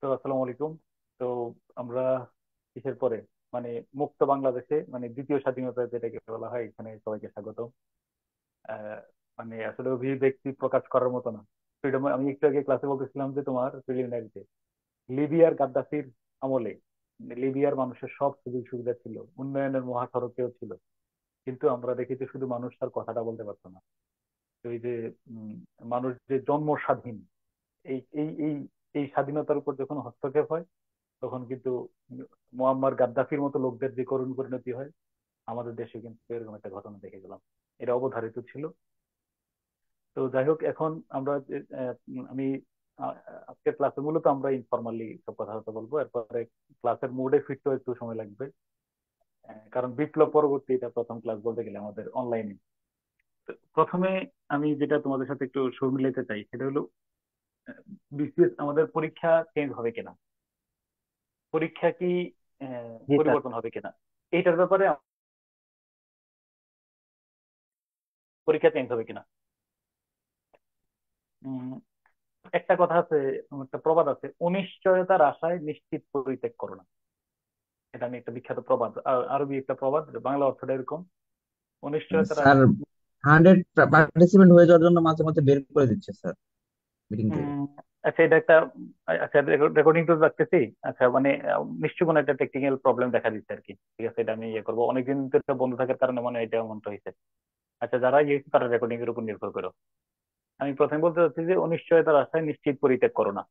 তো আসসালামু আলাইকুম। তো আমরা কিসের পরে, মানে মুক্ত বাংলাদেশে, মানে দ্বিতীয় স্বাধীনতা যেটাকে বলা হয়, এখানে সবাইকে স্বাগত। আহ, মানে আসলে অভিব্যক্তি প্রকাশ করার মতো না। ফ্রিডম, আমি একটু আগে ক্লাসে বলতেছিলাম যে তোমার প্রিলিমিনারিতে লিবিয়ার গাদ্দাফির আমলে লিবিয়ার মানুষের সব সুযোগ সুবিধা ছিল, উন্নয়নের মহাসড়কেও ছিল, কিন্তু আমরা দেখি যে শুধু মানুষ তার কথাটা বলতে পারতো না। তো এই যে উম, মানুষ যে জন্ম স্বাধীন, এই এই এই এই স্বাধীনতার উপর যখন হস্তক্ষেপ হয়, তখন কিন্তু মুয়াম্মার গাদ্দাফির মতো লোকদের যে করুণ পরিণতি হয়, আমাদের দেশে কিন্তু এরকম একটা ঘটনা দেখে গেলাম। এটা অবধারিত ছিল। তো যাই হোক, এখন আমরা আমি আহ, আজকের ক্লাসে মূলত আমরা ইনফরমালি সব কথাবার্তা বলবো, এরপরে ক্লাসের মুডে ফিরতেও একটু সময় লাগবে। কারণ বিপ্লব পরবর্তী এটা প্রথম ক্লাস বলতে গেলে আমাদের অনলাইনে। প্রথমে আমি যেটা তোমাদের সাথে একটু সুর মিলাইতে চাই সেটা হলো, বিসিএস আমাদের পরীক্ষা চেঞ্জ হবে কিনা, পরীক্ষা কি জি স্যার। পরিবর্তন হবে কিনা, এইটার ব্যাপারে পরীক্ষা চেঞ্জ হবে কিনা। উম, একটা কথা আছে, একটা প্রবাদ আছে, অনিশ্চয়তার আশায় নিশ্চিত পরিত্যাগ করো না। এটা আমি একটা বিখ্যাত প্রবাদ, আরবি একটা প্রবাদ, বাংলা অর্থটা এরকম: অনিশ্চয়তার স্যার, আশায়। 100 পার্টিসিপেন্ট হয়ে যাওয়ার জন্য মাঝে মাঝে বের করে দিচ্ছে স্যার মিটিং থেকে। উম, আচ্ছা, এটা একটা, আচ্ছা রেকর্ডিং তো রাখতেছি। আচ্ছা, মানে নিশ্চয়ই কোনো একটা টেকনিক্যাল প্রবলেম দেখা দিচ্ছে আর কি। ঠিক আছে, এটা আমি ইয়ে করবো, অনেকদিন তো এটা বন্ধ থাকার কারণে মানে এটা এমনটা হয়েছে। আচ্ছা, যারা ইয়ে তারা রেকর্ডিং এর উপর নির্ভর করো। আমি প্রথমে বলতে চাচ্ছি যে অনিশ্চয়তার আশায় নিশ্চিত পরিত্যাগ করো না।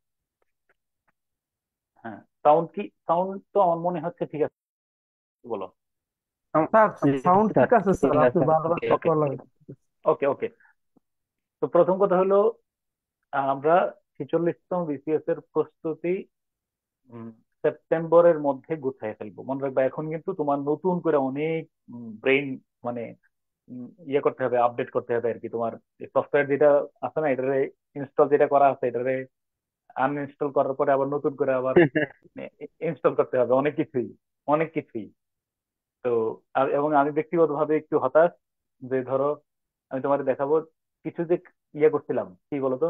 হ্যাঁ, সাউন্ড কি, সাউন্ড তো আমার মনে হচ্ছে ঠিক আছে, বলো। স্যার, জি সাউন্ড স্যার, ঠিক আছে স্যার, ঠিক আপনি আছে। বারবার ওকে কথা ওকে বলেন। ওকে ওকে। তো প্রথম কথা হলো, আমরা 46তম বিসিএস এর প্রস্তুতি উম, সেপ্টেম্বরের মধ্যে গুছিয়ে ফেলবো। মনে রাখবা, এখন কিন্তু তোমার নতুন করে অনেক ব্রেইন, মানে ইয়ে করতে হবে, আপডেট করতে হবে আর কি। তোমার সফটওয়্যার যেটা আছে না, এটারে ইনস্টল যেটা করা আছে, এটারে আনইনস্টল করার পরে আবার নতুন করে আবার ইনস্টল করতে হবে, অনেক কিছুই, অনেক কিছুই। তো এবং আমি ব্যক্তিগতভাবে একটু হতাশ, যে ধরো আমি তোমার দেখাবো কিছু যে ইয়ে করছিলাম, কি বলতো,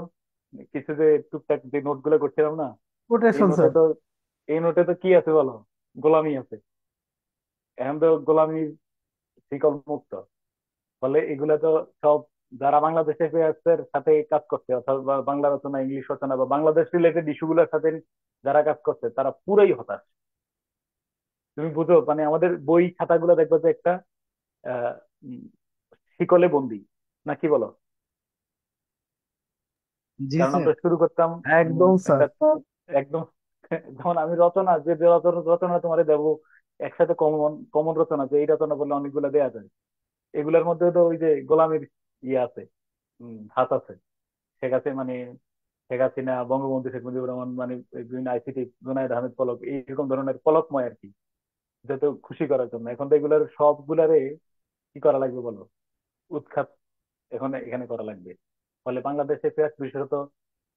কিছু যে টুকটাক যে নোট গুলো করছিলাম না, এই কোটেশন নোটে স্যার। তো এই নোটে তো কি আছে বলো, গোলামি আছে। এখন তো গোলামির শিকল মুক্ত, ফলে এগুলা তো সব যারা বাংলাদেশ এর সাথে কাজ করছে, অর্থাৎ বাংলা রচনা, ইংলিশ রচনা বা বাংলাদেশ রিলেটেড ইস্যুগুলোর সাথে যারা কাজ করছে, তারা পুরাই হতাশ। তুমি বুঝো, মানে আমাদের বই খাতাগুলো দেখবে যে একটা আহ উম, শিকলে বন্দি, না কি বলো? জি কারণ স্যার। আমরা শুরু করতাম একদম স্যার। একটা একদম, যেমন আমি রচনা, যে যে রচনা তোমার দেবো একসাথে, কমন কমন রচনা, যে এই রচনা বললে অনেকগুলো দেয়া যায়, এগুলোর মধ্যে তো ওই যে গোলামীর ইয়ে আছে, হাত আছে। শেখ হাসিনা, মানে শেখ হাসিনা, বঙ্গবন্ধু শেখ মুজিবুর রহমান, মানে এই বিভিন্ন আইসিটি, জুনায়েদ আহমেদ পলক, এইরকম ধরনের পলকময় আর কি, যাতে খুশি করার জন্য এখন তো এগুলার সবগুলারে কি করা লাগবে বলো, উৎখাত এখন এখানে করা লাগবে। ফলে বাংলাদেশে ফেয়ার, বিশেষত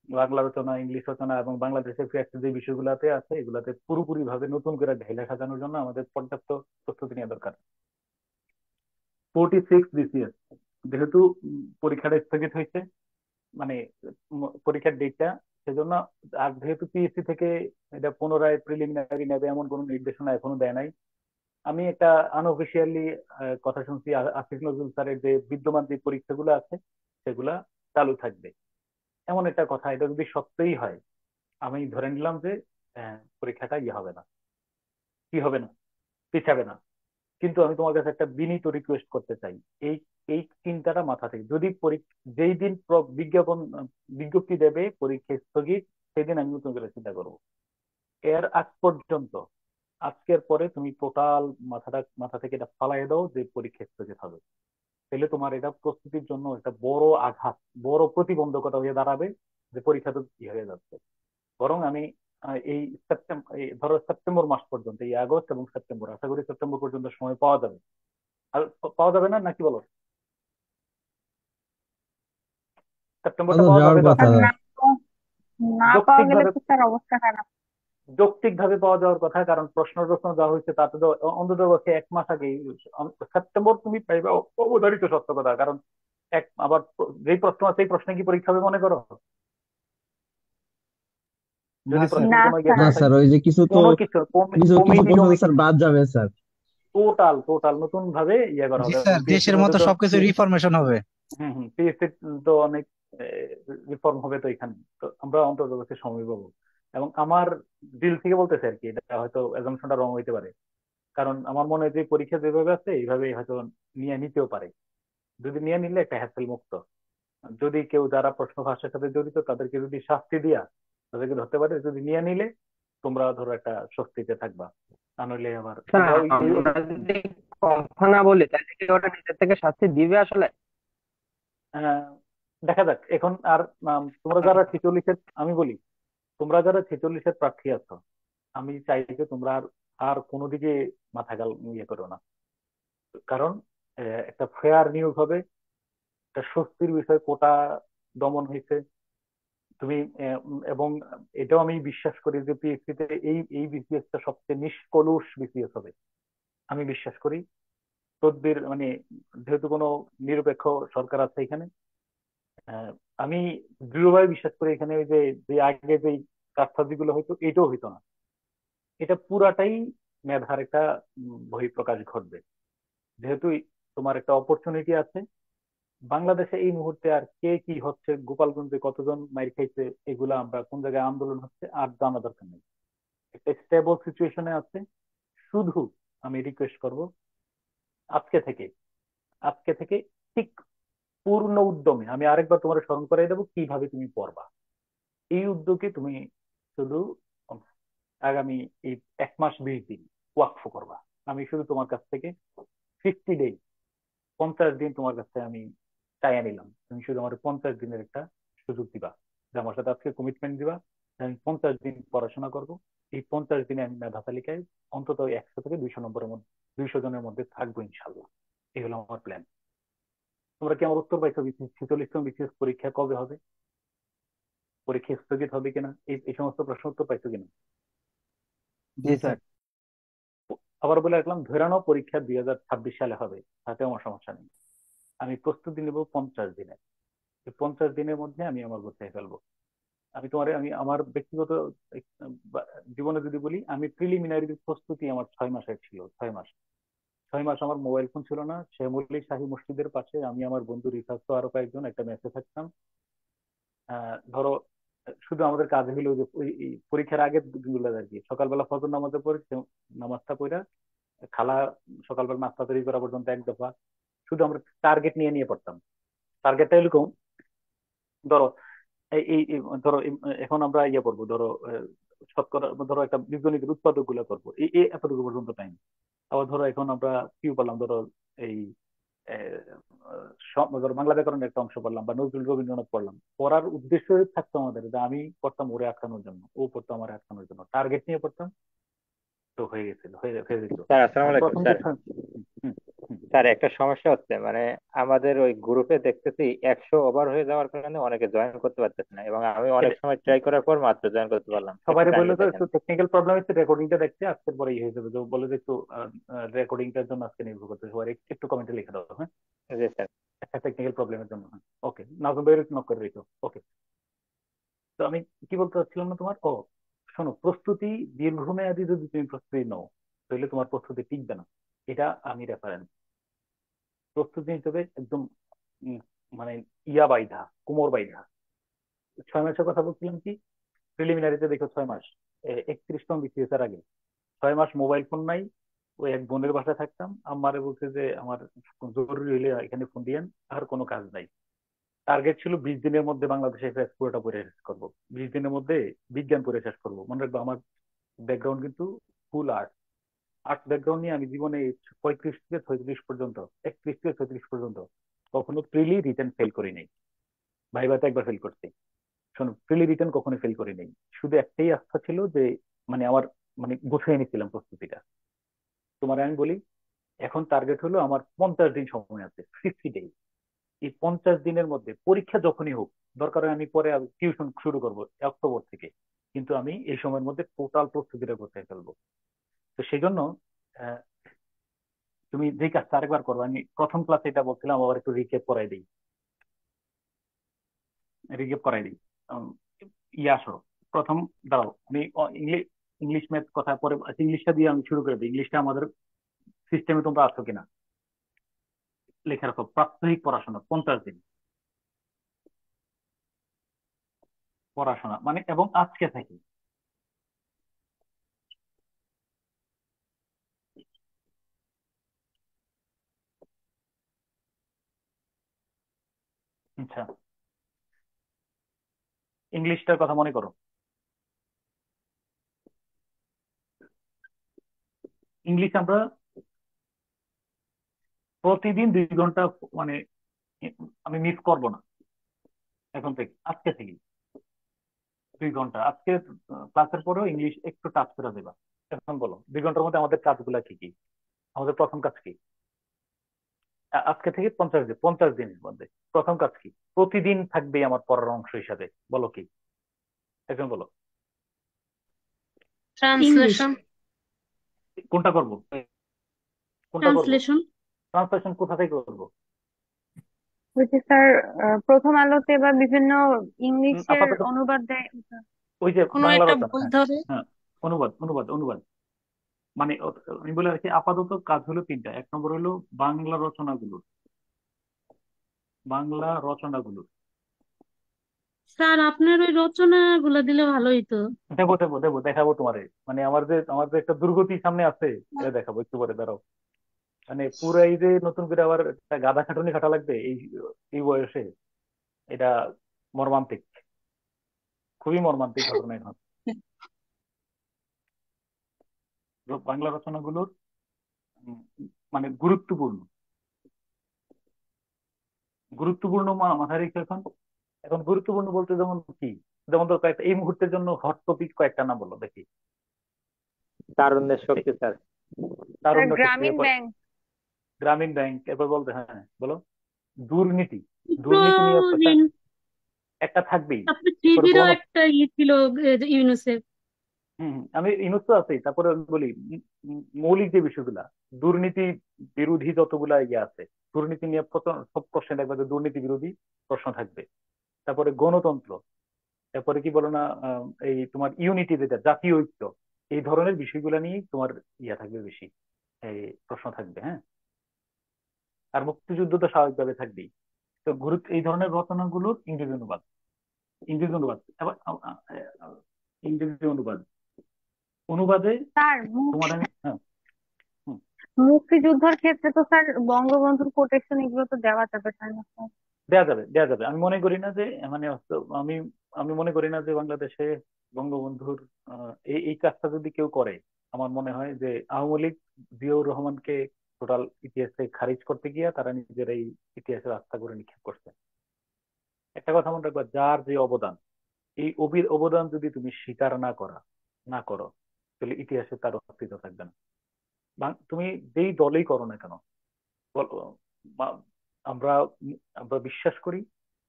বাংলা রচনা, ইংলিশ রচনা এবং বাংলাদেশের ফেয়ার যে বিষয়গুলোতে আছে, এগুলাতে পুরোপুরি ভাবে নতুন করে ঢেলে সাজানোর জন্য আমাদের পর্যাপ্ত প্রস্তুতি নেওয়া দরকার। 46 BCS যেহেতু পরীক্ষাটা স্থগিত হয়েছে, মানে পরীক্ষার ডেটটা, সেজন্য, আর যেহেতু পিএসসি থেকে এটা পুনরায় প্রিলিমিনারি নেবে এমন কোনো নির্দেশনা এখনো দেয় নাই। আমি একটা আনঅফিসিয়ালি কথা শুনছি, আসিফ নজরুল স্যারের যে বিদ্যমান যে পরীক্ষাগুলো আছে সেগুলা চালু থাকবে, এমন একটা কথা। এটা যদি সত্যিই হয়, আমি ধরে নিলাম যে পরীক্ষাটা ইয়ে হবে না, কি হবে না, পিছাবে না। কিন্তু আমি তোমার কাছে একটা বিনীত রিকোয়েস্ট করতে চাই, এই এই চিন্তাটা মাথা থেকে যদি যেই দিন বিজ্ঞাপন, বিজ্ঞপ্তি দেবে পরীক্ষা স্থগিত, সেদিন আমি নতুন করে চিন্তা করবো। এর আগ পর্যন্ত, আজকের পরে তুমি টোটাল মাথা থেকে এটা ফালাই দাও যে পরীক্ষা স্থগিত হবে। তাহলে তোমার এটা প্রস্তুতির জন্য একটা বড় আঘাত, বড় প্রতিবন্ধকতা হয়ে দাঁড়াবে, যে পরীক্ষা তো কি হয়ে যাচ্ছে। বরং আমি এই সেপ্টেম্বর, ধরো সেপ্টেম্বর মাস পর্যন্ত, এই আগস্ট এবং সেপ্টেম্বর, আশা করি সেপ্টেম্বর পর্যন্ত সময় পাওয়া যাবে। আর পাওয়া যাবে না নাকি বলো, তা সেপ্টেম্বরটা তো পাওয়া যাওয়ার যাবে তো কথা। আশা আর করি। না পাওয়া যৌক্তিক গেলে ভাবে, তো স্যার অবস্থা খারাপ। যৌক্তিক ভাবে পাওয়া যাওয়ার কথা, কারণ প্রশ্ন যখন দেওয়া হয়েছে তাতে তো অন্তত পক্ষে 1 মাস আগেই সেপ্টেম্বর তুমি পাইবে, অবধারিত সত্য কথা। কারণ আবার যেই প্রশ্ন আছে, এই প্রশ্নে কি পরীক্ষা হবে মনে করো? যদি না স্যার। প্রশ্নের না কোনো স্যার। না না স্যার, থাকে, ওই যে কিছু তো কোনো কিছু কিছু কিছু কমিটি প্রশ্ন তো টমিটি স্যার বাদ যাবে স্যার। টোটাল টোটাল নতুন ভাবে ইয়ে করা জি হবে। এবং স্যার, পিএসসির দেশের মধ্যে মতো তো সবকিছু রিফরমেশন হবে। পিএসসি তো অনেক রিফর্ম হবে তো এখানে। তো আমরা অন্তত সময় পাবো। এবং আমার দিল থেকে বলতেছে আর কি, এটা হয়তো অ্যাজাম্পশনটা রং হইতে পারে, কারণ আমার মনে হয় যে পরীক্ষা যেভাবে আছে এইভাবে হয়তো নিয়ে নিতেও পারে। যদি নিয়ে নিলে একটা হ্যাসেল মুক্ত, যদি কেউ যারা প্রশ্ন ফাঁসের সাথে জড়িত তাদেরকে যদি শাস্তি দিয়া তাদেরকে ধরতে পারে, যদি নিয়ে নিলে তোমরা ধরো একটা স্বস্তিতে থাকবা। তা নইলে আবার স্যার, আমরা ওই আমরা যদি কথা না বলি তাহলে কি ওরা নিজের থেকে শাস্তি দিবে আসলে? আহ, দেখা যাক এখন। আর তোমরা যারা 46-এর, আমি বলি, তোমরা যারা 46-এর প্রার্থী আছো, আমি চাই যে তোমরা আর আর কোনো দিকে মাথা গাল ইয়ে করো না। কারণ একটা ফেয়ার নিয়োগ হবে, একটা স্বস্তির বিষয়, কোটা দমন হয়েছে। তুমি এবং এটাও আমি বিশ্বাস করি যে পিএসসি তে এই এই বিসিএসটা সবচেয়ে নিষ্কলুষ বিসিএস হবে, আমি বিশ্বাস করি। তদবির মানে, যেহেতু কোনো নিরপেক্ষ সরকার আছে এখানে, আহ, আমি দৃঢ়ভাবে বিশ্বাস করি এখানে ওই যে যে আগে যে কারসাজিগুলো হয়তো এটাও হইতো না। এটা পুরাটাই মেধার একটা বহিঃপ্রকাশ ঘটবে। যেহেতু তোমার একটা অপরচুনিটি আছে বাংলাদেশে এই মুহূর্তে। আর কে কি হচ্ছে, গোপালগঞ্জে কতজন মাইর খাইছে, এগুলা আমরা কোন জায়গায় আন্দোলন হচ্ছে আর জানা দরকার নেই। একটা স্টেবল সিচুয়েশনে আছে। শুধু আমি রিকোয়েস্ট করব, আজকে থেকে আজকে থেকে ঠিক পূর্ণ উদ্যমে আমি আরেকবার তোমার স্মরণ করাই দেবো কিভাবে তুমি পড়বা। এই উদ্যোগে তুমি শুধু আগামী এই 1 মাস 20 দিন ওয়াকফ করবা। আমি শুধু তোমার কাছ থেকে 50 ডে, 50 দিন তোমার কাছে আমি চাইয়া নিলাম। তুমি শুধু আমার 50 দিনের একটা সুযোগ দিবা, যে আমার সাথে আজকে কমিটমেন্ট দিবা যে আমি 50 দিন পড়াশোনা করব। এই 50 দিনে আমি মেধা তালিকায় অন্তত 100 থেকে 200 নম্বরের মধ্যে, 200 জনের মধ্যে থাকবো ইনশাল্লাহ। এই হলো আমার প্ল্যান। তোমরা কি আমার উত্তর পাইছো? 46তম বিসিএস পরীক্ষা কবে হবে, পরীক্ষা স্থগিত হবে কিনা, এই এই সমস্ত প্রশ্ন উত্তর পাইছো কিনা? জি স্যার। আবার বলে রাখলাম, ধরে নাও পরীক্ষা 2026 সালে হবে, তাতে আমার সমস্যা নেই। আমি প্রস্তুতি নেব 50 দিনে। এই 50 দিনের মধ্যে আমি আমার গোছায় ফেলবো। আমি আমার ব্যক্তিগত জীবনে যদি বলি, আমি প্রিলিমিনারি প্রস্তুতি আমার 6 মাসের ছিল। 6 মাস, 6 মাস আমার মোবাইল ফোন ছিল না। শ্যামলী শাহী মসজিদের পাশে আমি, আমার বন্ধু রিফাত তো আরো কয়েকজন একটা মেসে থাকতাম। ধরো শুধু আমাদের কাজ হলো যে ওই এই পরীক্ষার আগের দিনগুলো আর কি, সকালবেলা ফজর নামাজের পরে নামাজটা পড়া, খালা সকালবেলা নাস্তা তৈরি করা পর্যন্ত এক দফা শুধু আমরা টার্গেট নিয়ে নিয়ে পড়তাম। টার্গেটটা এরকম, ধরো ধরো এখন আমরা ইয়ে করবো, ধরো শতকরা ধরো একটা বীজগণিতের উৎপাদক গুলো করবো, এই এই এতটুকু পর্যন্ত টাইম। আবার ধরো এখন আমরা কি পড়লাম, ধরো এই ধরো বাংলা ব্যাকরণের একটা অংশ পড়লাম বা নজরুল রবীন্দ্রনাথ পড়লাম। পড়ার উদ্দেশ্য থাকতো আমাদের যে আমি পড়তাম ওরে আটকানোর জন্য, ও পড়তো আমার আটকানোর জন্য, টার্গেট নিয়ে পড়তাম। তো হয়ে গেছিল, হয়ে যেত। স্যার আসসালামু আলাইকুম প্রথম যে স্যার। হুম, হুম, স্যার একটা সমস্যা হচ্ছে, মানে আমাদের ওই গ্রুপে দেখতেছি 100 ওভার হয়ে যাওয়ার কারণে অনেকে জয়েন করতে পারতেছে না, এবং আমি অনেক এটা সময় ট্রাই করার পর মাত্র জয়েন করতে পারলাম। একটু সবাই বললো কাইন্ডলি তো দেখেন। একটু টেকনিক্যাল প্রবলেম হচ্ছে, রেকর্ডিংটা দেখতে আজকের পরে হয়ে যাবে। তো বলে যে একটু রেকর্ডিংটার জন্য আজকে নির্ভর করতে সবাই একটু কমেন্টে লিখে দাও, হ্যাঁ? জি স্যার। একটা টেকনিক্যাল প্রবলেমের জন্য। ওকে, নাজম ভাই নক করে রেখো। ওকে, তো আমি কি বলতে চাচ্ছিলাম না তোমার, শোনো, প্রস্তুতি দীর্ঘমেয়াদী যদি তুমি প্রস্তুতি নাও তাহলে তোমার প্রস্তুতি টিকবে না। এটা আমি রেফারেন্স। প্রস্তুতি নিতে হবে একদম উম, মানে ইয়া বাইধা, কোমর বাইধা। 6 মাসের কথা বলছিলাম কি, প্রিলিমিনারিতে দেখো 6 মাস, 31তম বিসিএস এর আগে 6 মাস মোবাইল ফোন নাই। ওই এক বোনের বাসায় থাকতাম, আমারে বলছে যে আমার জরুরি হলে এখানে ফোন দিয়েন, আর কোনো কাজ নাই। টার্গেট ছিল 20 দিনের মধ্যে বাংলাদেশে ফেস পুরোটা পড়ে শেষ করবো। 20 দিনের মধ্যে বিজ্ঞান পড়ে শেষ করবো। মনে রাখবো আমার ব্যাকগ্রাউন্ড কিন্তু ফুল আর্ট। আর্ট ব্যাকগ্রাউন্ড নিয়ে আমি জীবনে 35 থেকে 36 পর্যন্ত, 31 থেকে 36 পর্যন্ত কখনো প্রিলি রিটেন ফেল করি নাই। ভাইভাতে একবার ফেল করছি। শোনো, প্রিলি রিটেন কখনো ফেল করি নাই। শুধু একটাই আস্থা ছিল যে মানে আমার মানে গুছিয়ে নিচ্ছিলাম প্রস্তুতিটা। তোমার আমি বলি, এখন টার্গেট হলো আমার 50 দিন সময় আছে, 50 ডে। এই 50 দিনের মধ্যে পরীক্ষা যখনই হোক, দরকার হয় আমি পরে টিউশন শুরু করবো অক্টোবর থেকে, কিন্তু আমি এই সময়ের মধ্যে টোটাল প্রস্তুতিটা করতে ফেলবো। তো সেই জন্য আহ, তুমি যে কাজটা আরেকবার করবো, আমি প্রথম ক্লাসে এটা বলছিলাম, আবার একটু রিকেপ করাই দিই। উম, ইয়ে আসো, প্রথম দাঁড়াও, আমি ইংলিশ ইংলিশ ম্যাথ কথা পরে, আচ্ছা, ইংলিশটা দিয়ে আমি শুরু করে দিই। ইংলিশটা আমাদের সিস্টেমে তোমরা আছো কিনা লেখা রাখো, প্রাত্যহিক পড়াশোনা 50 দিন পড়াশোনা মানে, এবং আজকে থেকে। আচ্ছা, ইংলিশটার কথা মনে করো। ইংলিশ আমরা প্রতিদিন 2 ঘন্টা, মানে আমি মিস করব না এখন থেকে, আজকে থেকে 2 ঘন্টা। আজকে ক্লাসের পরেও ইংলিশ একটু টাচ করে দেবা। এখন বলো 2 ঘন্টার মধ্যে আমাদের কাজগুলা কি কি? আমাদের প্রথম কাজ কি? আজকে থেকে 50 দিন, 50 দিনের মধ্যে প্রথম কাজ কি? প্রতিদিন থাকবে আমার পড়ার অংশ হিসাবে, বলো কি? এখন বলো ইংলিশ। ট্রান্সলেশন। কোনটা করব, কোনটা করব? ট্রান্সলেশন। ট্রান্সলেশন কোথা থেকে করব? ওই যে স্যার, প্রথম আলোতে বা বিভিন্ন ইংলিশের আপাতত অনুবাদ দেয়। ওই যে কোনো বাংলা একটা রচনা, বই হ্যাঁ। ধরে। হ্যাঁ, অনুবাদ অনুবাদ অনুবাদ, মানে আমি বলে রাখি, আপাতত কাজ হলো তিনটা। 1 নম্বর হলো বাংলা রচনাগুলো, বাংলা রচনাগুলো স্যার আপনার ওই রচনা গুলা দিলে ভালো হইতো। দেবো দেবো দেবো, দেখাবো তোমারে। মানে আমার যে একটা দুর্গতি সামনে আছে, এটা দেখাবো একটু পরে, দাঁড়াও। মানে পুরো এই যে নতুন করে আবার একটা গাদা খাটুনি খাটা লাগবে এই এই বয়সে, এটা মর্মান্তিক, খুবই মর্মান্তিক ঘটনা এখন। বাংলা রচনাগুলোর উম, মানে গুরুত্বপূর্ণ, গুরুত্বপূর্ণ মাথায় রেখে এখন। এখন গুরুত্বপূর্ণ বলতে যেমন কি, যেমন তো কয়েকটা এই মুহূর্তের জন্য হট টপিক কয়েকটা নাম বলো দেখি। তারুণ্যের শক্তি স্যার। স্যার, তারুণ্য শক্তি, গ্রামীণ এরপর ব্যাংক। গ্রামীণ ব্যাংক, এরপর বলতে, হ্যাঁ বলো, দুর্নীতি, দুর্নীতি নিয়ে চিত্রহীন। একটা থাকবেই। তারপরে এরপর থ্রিজিরও একটা ছিল, ইউনিসেফ। আমি ইনুস তো আছেই, তারপরে বলি মৌলিক যে বিষয়গুলা, দুর্নীতি বিরোধী যতগুলা ইয়ে আছে, দুর্নীতি নিয়ে সব প্রশ্নে দেখবে যে দুর্নীতি বিরোধী প্রশ্ন থাকবে। তারপরে গণতন্ত্র, তারপরে কি বলো না, এই তোমার ইউনিটি, যেটা জাতীয় ঐক্য, এই ধরনের বিষয়গুলা নিয়ে তোমার ইয়া থাকবে বেশি, এই প্রশ্ন থাকবে, হ্যাঁ। আর মুক্তিযুদ্ধ তো স্বাভাবিকভাবে থাকবেই। তো গুরুত্ব এই ধরনের রচনাগুলোর ইংরেজি অনুবাদ, ইংরেজি অনুবাদ, আবার ইংরেজি অনুবাদ, অনুবাদে স্যার, তোমার আমি, হ্যাঁ। হুম, মুক্তিযুদ্ধের ক্ষেত্রে তো স্যার বঙ্গবন্ধুর কোটেশন এগুলো তো দেওয়া যাবে, তাই না স্যার? দেয়া যাবে, দেয়া যাবে। আমি মনে করি না যে, মানে আমি আমি মনে করি না যে বাংলাদেশে বঙ্গবন্ধুর এই এই কাজটা যদি কেউ করে, আমার মনে হয় যে আওয়ামী লীগ জিয়াউর রহমানকে টোটাল ইতিহাসে খারিজ করতে গিয়ে তারা নিজেরাই ইতিহাসে রাস্তা করে নিক্ষেপ করছে। একটা কথা মনে রাখবা, যার যে অবদান, এই অবদান যদি তুমি স্বীকার না করো, তাহলে ইতিহাসে তার অস্তিত্ব থাকবে না। তুমি যেই দলেই করো না কেন, বা- আমরা আমরা বিশ্বাস করি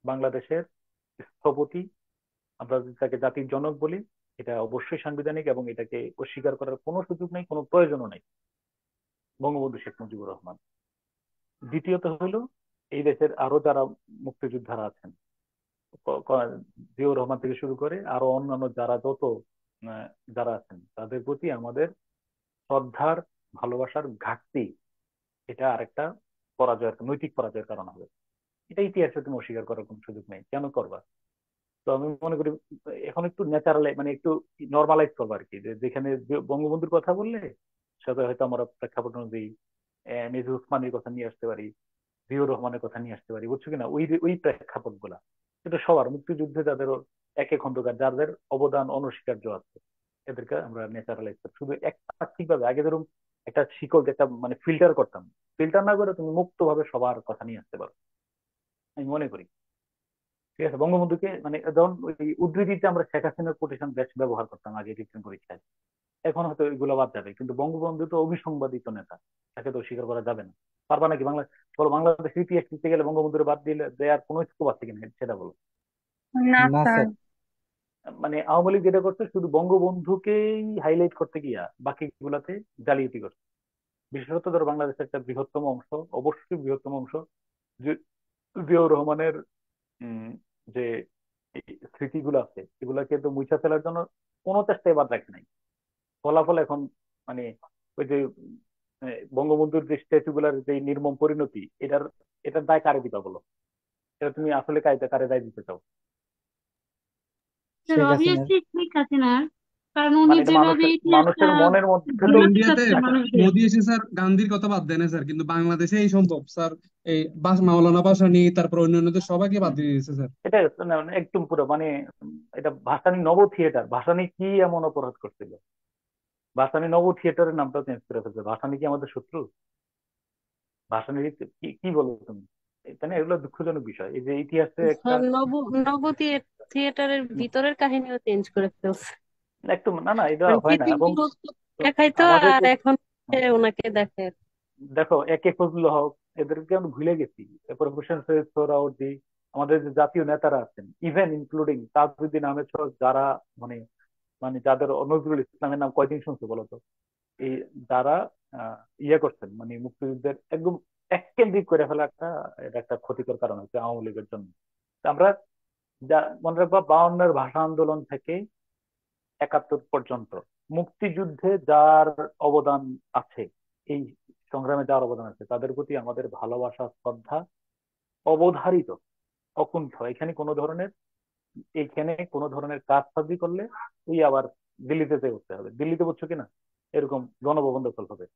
বাংলাদেশের স্থপতি, আমরা যদি তাকে জাতির জনক বলি, এটা অবশ্যই সাংবিধানিক, এবং এটাকে অস্বীকার করার কোনো সুযোগ নেই, কোনো প্রয়োজনও নেই, বঙ্গবন্ধু শেখ মুজিবুর রহমান। দ্বিতীয়ত হলো, এই দেশের আরো যারা মুক্তিযোদ্ধারা আছেন, জিয়াউর রহমান থেকে শুরু করে আরো অন্যান্য যারা যত আহ, যারা আছেন, তাদের প্রতি আমাদের শ্রদ্ধার, ভালোবাসার ঘাটতি, এটা আরেকটা পরাজয়ের, নৈতিক পরাজয়ের কারণ হবে। এটা ইতিহাসে তুমি অস্বীকার করার কোনো সুযোগ নেই, কেন করবা? তো আমি মনে করি এখন একটু ন্যাচারাল, মানে একটু নর্মালাইজ করবো আর কি, যে যেখানে বঙ্গবন্ধুর কথা বললে সাথে হয়তো আমরা প্রেক্ষাপট অনুযায়ী মেজর উসমানীর কথা নিয়ে আসতে পারি, জিয়াউর রহমানের কথা নিয়ে আসতে পারি, বুঝছো কিনা, ওই ওই প্রেক্ষাপট গুলা। এটা সবার মুক্তিযুদ্ধে যাদের একে খন্দকার যাদের অবদান অনস্বীকার্য আছে, এদেরকে আমরা ন্যাচারালাইজ করি শুধু একটা ঠিকভাবে। আগে যেরকম একটা শিকল, একটা মানে ফিল্টার করতাম, ফিল্টার না করে তুমি মুক্ত ভাবে সবার কথা নিয়ে আসতে পারো, আমি মনে করি। ঠিক আছে, বঙ্গবন্ধুকে মানে যেমন ওই উদ্ধৃতিতে আমরা শেখ হাসিনার কোটেশন বেশ ব্যবহার করতাম আগে রিটেন পরীক্ষায়, এখন হয়তো এগুলো বাদ যাবে, কিন্তু বঙ্গবন্ধু তো অবিসংবাদিত নেতা, তাকে তো স্বীকার করা যাবে না। পারবা নাকি বাংলা, বলো, বাংলাদেশের ইতিহাস লিখতে গেলে বঙ্গবন্ধুর বাদ দিলে দেওয়ার কোনো স্কোপ আছে কিনা সেটা বলো। না না স্যার। স্যার। মানে আওয়ামী লীগ যেটা করছে, শুধু বঙ্গবন্ধুকেই হাইলাইট করতে গিয়া বাকি গুলাতে জালিয়াতি করছে। বিশেষত ধরো বাংলাদেশের একটা বৃহত্তম অংশ, অবশ্যই বৃহত্তম অংশ, যে জিয়াউর রহমানের যে স্মৃতিগুলো আছে এগুলাকে তো মুছে ফেলার জন্য কোনো চেষ্টাই বাদ রাখে নাই। ফলাফল এখন মানে ওই যে বঙ্গবন্ধুর যে স্ট্যাচু গুলার যে নির্মম পরিণতি, এটার দায় কারে দিবা বলো? এটা তুমি আসলে কারে দায় দিতে চাও? স্যার শেখ হাসিনার। অবভিয়াসলি ঠিক আছে না, কারণ উনি মানে এটা যেভাবে মানুষের ইতিহাসটা মানুষের মনের মধ্যে তো ভুলাতে ইন্ডিয়াতে চাচ্ছে আচ্ছা, মানুষদের। মোদি এসে স্যার গান্ধীর কথা বাদ দেয় না স্যার, কিন্তু বাংলাদেশে এই সম্ভব স্যার। এই মাওলানা ভাসানী, তারপর অন্যান্যদের সবাইকে বাদ দিয়ে দিয়েছে স্যার। এটা একদম পুরো মানে এটা ভাসানী নব থিয়েটার। ভাসানী কি এমন অপরাধ করছিল? ভাসানী নব থিয়েটারের নামটা চেঞ্জ করে ফেলছে। ভাসানী কি আমাদের শত্রু? ভাসানী কি কি বলো তুমি? এখানে এগুলো দুঃখজনক বিষয়, এই যে ইতিহাসে একটা স্যার নব থিয়েটারের ভিতরের কাহিনীও চেঞ্জ করে ফেলছে। একটু না না এটা মানে হয় না। এবং পৃথিবীর দেখাইতো আমাদের আর এখন ওনাকে দেখে। দেখো একে ফজলুল হক, এদেরকে আমরা ভুলে গেছি। এরপর হোসেন সৈয়দ সোহরাওয়ার্দী, আমাদের যে জাতীয় নেতারা আছেন, ইভেন ইনক্লুডিং তাজউদ্দিন আহমেদ সহ যারা মানে মানে যাদের, নজরুল ইসলামের নাম কয়দিন শুনছো বলতো? এই যারা ইয়ে করছেন মানে মুক্তিযুদ্ধের একদম এককেন্দ্রিক করে ফেলা এটা একটা ক্ষতিকর কারণ হচ্ছে আওয়ামী লীগের জন্য। তা আমরা যা মনে রাখবা, 52-এর ভাষা আন্দোলন থেকে 71 পর্যন্ত মুক্তিযুদ্ধে যার অবদান আছে, এই সংগ্রামে যার অবদান আছে, তাদের প্রতি আমাদের ভালোবাসা শ্রদ্ধা অবধারিত, অকুণ্ঠ। এখানে কোনো ধরনের কাজ সাজি করলে তুই আবার দিল্লিতে যেতে করতে হবে, দিল্লিতে বুঝছো কিনা, এরকম গণভবন দখল হবে।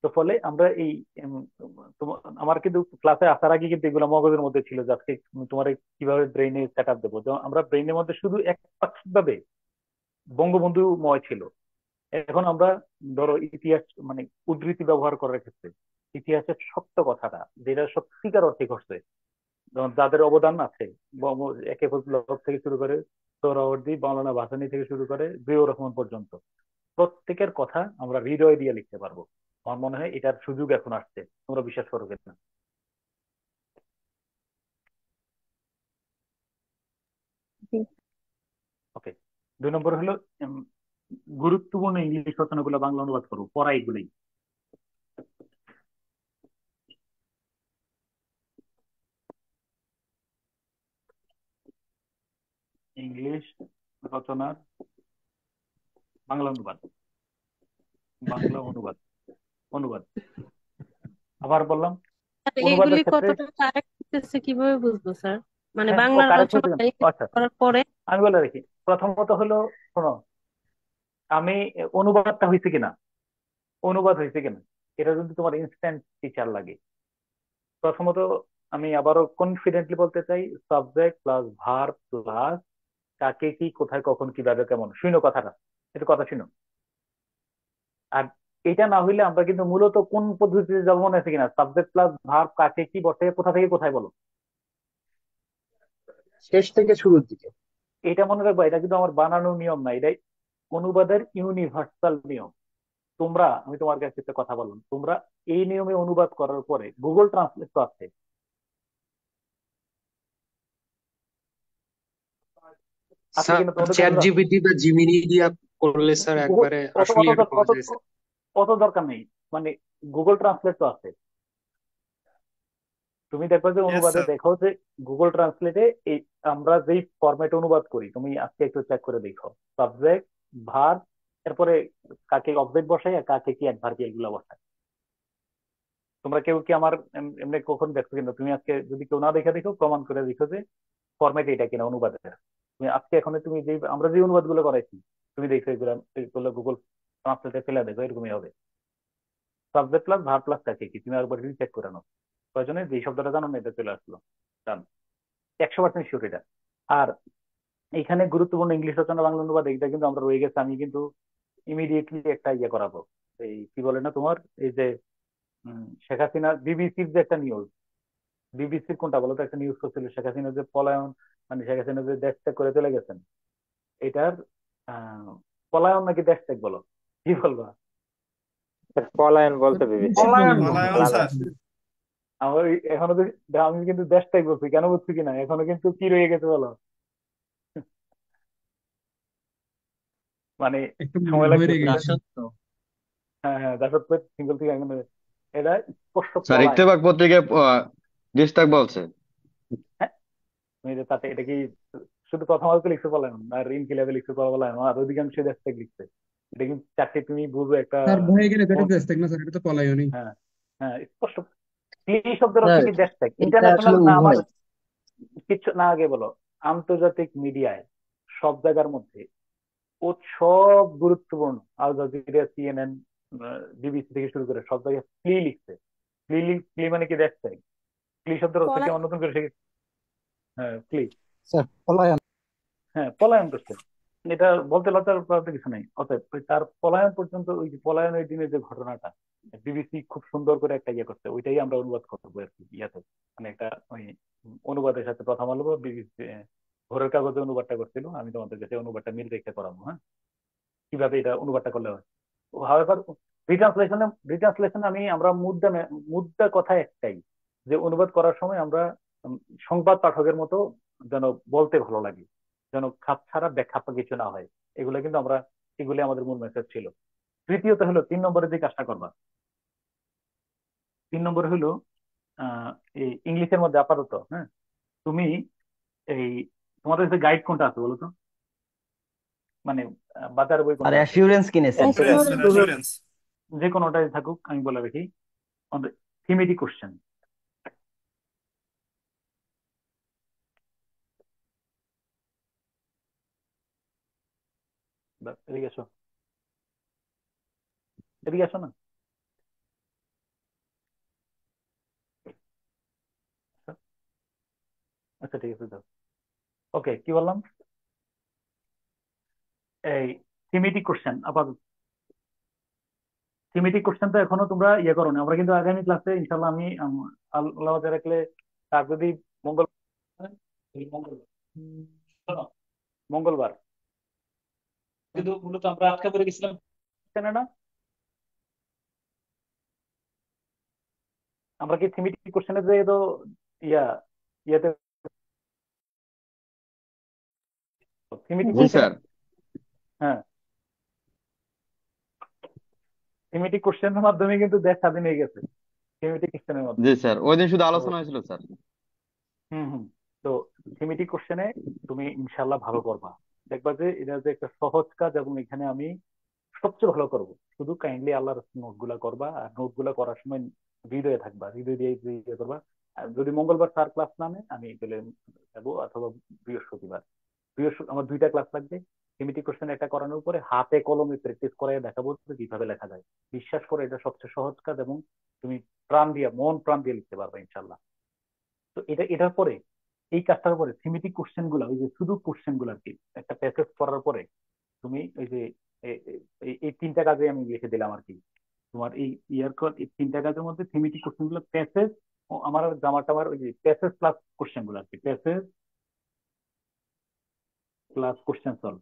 তো ফলে আমরা এই আমার কিন্তু ক্লাসে আসার আগে কিন্তু এগুলো মগজের মধ্যে ছিল যে আজকে তোমার কিভাবে ব্রেইনে সেট আপ দেবো। যেমন আমরা ব্রেইনের মধ্যে শুধু একপাক্ষিক ভাবে বঙ্গবন্ধুময় ছিল। এখন আমরা ধরো ইতিহাস মানে উদ্ধৃতি ব্যবহার করার ক্ষেত্রে ইতিহাসের সত্য কথাটা যেটা সত্যিকার অর্থে ঘটছে, যেমন যাদের অবদান আছে, একে ফজলুল হক থেকে শুরু করে সোহরাওয়ার্দী, মাওলানা ভাসানী থেকে শুরু করে জিয়াউর রহমান পর্যন্ত, প্রত্যেকের কথা আমরা হৃদয় দিয়ে লিখতে পারবো। আমার মনে হয় এটার সুযোগ এখন আসছে, তোমরা বিশ্বাস করো কিনা। জি। ওকে, 2 নম্বর হলো গুরুত্বপূর্ণ ইংলিশ রচনাগুলো বাংলা অনুবাদ করো, পড়া এগুলোই। ইংলিশ রচনার বাংলা অনুবাদ, বাংলা অনুবাদ, অনুবাদ। আবার বললাম, আর এগুলি অনুবাদের ক্ষেত্রে কতটা কারেক্ট হতেছে কিভাবে বুঝবো স্যার? মানে হ্যাঁ ও বাংলা কারেক্ট রচনা হয়েছে কেন? আচ্ছা, করার পরে। আমি বলে রাখি। প্রথমত হলো, শোনো, আমি অনুবাদটা হয়েছে কিনা, অনুবাদ হয়েছে কিনা, এটা যদি তোমার ইনস্ট্যান্ট টিচার লাগে, প্রথমত আমি আবারও কনফিডেন্টলি বলতে চাই, সাবজেক্ট প্লাস ভার্ব প্লাস কাকে কি কোথায় কখন কিভাবে কেমন, শুনো কথাটা, এটা কথা শুনো। আর এটা না হইলে আমরা কিন্তু মূলত কোন পদ্ধতিতে যাবো মনে আছে কিনা, সাবজেক্ট প্লাস ভার্ব কাকে কি বসে কোথা থেকে কোথায় বলো, শেষ থেকে শুরুর দিকে। এটা মনে রাখবা। এটা কিন্তু আমার বানানো নিয়ম না, এটাই অনুবাদের ইউনিভার্সাল নিয়ম। আমি তোমার কাছে একটা কথা বললাম, তোমরা এই নিয়মে অনুবাদ করার পরে গুগল ট্রান্সলেট তো আছে, আছে স্যার কিনা তোমাদের কাছে চ্যাট আছে? জিপিটি বা জিমিনি দিয়া করলে স্যার গুগল একবারে অত আসলে অত এটা অত পাওয়া যায় স্যার। অত দরকার নেই, মানে গুগল ট্রান্সলেট তো আছে। তুমি দেখো যে ইয়েস অনুবাদে স্যার। দেখো যে গুগল ট্রান্সলেটে এই আমরা যেই ফরম্যাটে অনুবাদ করি, তুমি আজকে একটু চেক করে দেখো, সাবজেক্ট ভার্ব, এরপরে কাকে অবজেক্ট বসাই আর কাকে কি অ্যাডভার্বিয়াল গুলো বসাই। তোমরা কেউ কি আমার এমনি কখন দেখছো কিনা, তুমি আজকে যদি কেউ না দেখে দেখো, প্রমাণ করে দেখো যে ফরম্যাট এটা কিনা অনুবাদের। তুমি আজকে এখন তুমি যে আমরা যে অনুবাদ গুলো করাইছি, তুমি দেখো এগুলো গুগল ট্রান্সলেটে ফেলে দেখো, এরকমই হবে। সাবজেক্ট প্লাস ভার্ব প্লাস কাকে কি, তুমি আরেকবার চেক করে নাও, প্রয়োজনে যে শব্দটা জানো না এটা চলে আসলো, ডান, 100% শিওর এটা। আর এখানে গুরুত্বপূর্ণ ইংলিশ রচনা বাংলা অনুবাদ, এটা কিন্তু আমরা রয়ে গেছে। আমি কিন্তু ইমিডিয়েটলি একটা ইয়ে করাবো, এই কি বলে না তোমার, এই যে শেখ হাসিনা বিবিসির যে একটা নিউজ, বিবিসির কোনটা বলো তো, একটা নিউজ করছিল শেখ হাসিনা যে পলায়ন, মানে শেখ হাসিনা যে দেশ ত্যাগ করে চলে গেছেন, এটার আহ পলায়ন নাকি দেশ ত্যাগ বলো, কি বলবা? পলায়ন বলতে বিবিসি। পলায়ন পলায়ন আলাদা। স্যার। আমার এখনো তো, আমি কিন্তু দেশ ত্যাগ বলছি, কেন বলছি কিনা এখনো কিন্তু কি রয়ে গেছে বলো, মানে একটু মনে সময় হয় লাগবে রেগে বুঝতে। গেছে। হ্যাঁ হ্যাঁ, দাসত্ব সিঙ্গল থেকে এখন এটা স্পষ্ট স্যার পলায়ন। ইত্তেফাক পত্রিকায় দেশত্যাগ বলছে। হ্যাঁ, তুমি যে তাতে এটা কি শুধু প্রথম আলোতে লিখতে পারলাম আর ইনকিলাবে লিখতে পারলাম আর অধিকাংশ দেশ থেকে লিখছে। এটা কিন্তু চারটে তুমি বুঝবে একটা স্যার ভয়ে গেলে তো এটা কোন। দেশ না স্যার, এটা তো পলায়নই। হ্যাঁ, হ্যাঁ, স্পষ্ট। এই শব্দের অর্থ স্যার কি দেশ থেকে, এটা ইন্টারন্যাশনাল আসলে না আমার উভয়। কিছু না, আগে বলো। আন্তর্জাতিক মিডিয়ায় সব জায়গার মধ্যে ও সব গুরুত্বপূর্ণ, আল জাজিরা, সিএনএন, বিবিসি থেকে শুরু করে সব জায়গায় প্লি লিখছে। প্লি মানে কি দেশ থেকে। প্লি শব্দের অর্থ কি আমার নতুন করে শিখে। হ্যাঁ, প্লি। স্যার পলায়ন। হ্যাঁ, পলায়ন করছে। এটা বলতে লজ্জার পাওয়ার কিছু নেই। অতএব ওই তার পলায়ন পর্যন্ত, ওই যে পলায়নের দিনের যে ঘটনাটা, বিবিসি খুব সুন্দর করে একটা ইয়ে করছে, ওইটাই আমরা অনুবাদ করবো আর কি ইয়াতে। মানে একটা ওই অনুবাদের সাথে প্রথম আলো বা বিবিসি ভোরের কাগজে অনুবাদটা করছিল, আমি তোমাদের কাছে অনুবাদটা মিল রেখে করাবো। হ্যাঁ, কিভাবে এটা অনুবাদটা করলে হয়। হাওয়েভার রিট্রান্সলেশনে আমরা মুদ্রা কথা একটাই, যে অনুবাদ করার সময় আমরা উম, সংবাদ পাঠকের মতো যেন বলতে ভালো লাগে, যেন খাপ ছাড়া ব্যাখ্যা কিছু না হয়। এগুলো কিন্তু আমরা, এগুলি আমাদের মূল মেসেজ ছিল। তৃতীয়ত হলো 3 নম্বরে যে কাজটা করবা। 3 নম্বর হলো আহ এই ইংলিশের মধ্যে আপাতত, হ্যাঁ, তুমি এই তোমাদের যে গাইড কোনটা আছে বলো তো, মানে বাজার বই আর কোনটা আছে? অ্যাসিউরেন্স কিনেছেন। অ্যাসিওরেন্স। যে কোনোটাই থাকুক, আমি বলে রাখি, থিমেটিক কোশ্চেন। এদিকে আসো, এদিকে আসো না। আচ্ছা, ঠিক আছে, দাও। ওকে, কি বললাম? এই থিমেটিক কোশ্চেন আপাতত। থিমেটিক কোশ্চেন তো এখনো তোমরা ইয়ে করো না। আমরা কিন্তু আগামী ক্লাসে ইনশাল্লাহ আমি আল্লাহ রাখলে, তার যদি মঙ্গল এই মঙ্গলবার, শোনো, মঙ্গলবার কিন্তু মূলত আমরা আটকা পড়ে গেছিলাম কেন না, আমরা কি থিমেটিক কোশ্চেনে যে তো ইয়া ইয়াতে থিমেটিক জি কোশ্চেনে, স্যার। হ্যাঁ, থিমেটিক কোশ্চেনের মাধ্যমে কিন্তু দেশ স্বাধীন হয়ে গেছে, থিমেটিক কোশ্চেনের জি মাধ্যমে। স্যার, ওই দিন শুধু তো আলোচনা হয়েছিল স্যার। হুম, হুম। তো থিমেটিক কোশ্চেনে তুমি ইনশাল্লাহ ভালো করবা। দেখবা যে এটা যে একটা সহজ কাজ, এবং এখানে আমি সবচেয়ে ভালো করব। শুধু কাইন্ডলি আল্লাহর নোট গুলা করবা, আর নোট গুলা করার সময় হৃদয়ে থাকবা, হৃদয় দিয়ে ইয়ে করবা। আর যদি মঙ্গলবার স্যার ক্লাস নামে, আমি তাহলে যাবো, অথবা বৃহস্পতিবার। আমার 2টা ক্লাস লাগবে। থিমেটিক কোশ্চেন একটা করানোর পরে হাতে কলমে প্র্যাকটিস করাই দেখাবো যে কিভাবে লেখা যায়। বিশ্বাস করে, এটা সবচেয়ে সহজ কাজ, এবং তুমি মন প্রাণ দিয়ে লিখতে পারবে ইনশাল্লাহ। তো এটার পরে, এই কাজটার পরে থিমেটিক কোশ্চেন গুলা, ওই যে শুধু কোশ্চেন গুলা আর কি, একটা প্যাসেজ করার পরে তুমি ওই যে এই 3টা কাজে আমি লিখে দিলাম আর কি। তোমার এই 3টা কাজের মধ্যে থিমেটিক কোশ্চেন গুলো, প্যাসেজ, আমার জামার টামার ওই যে প্যাসেজ প্লাস কোশ্চেন গুলো আর কি, প্যাসেজ প্লাস কোশ্চেন সলভ।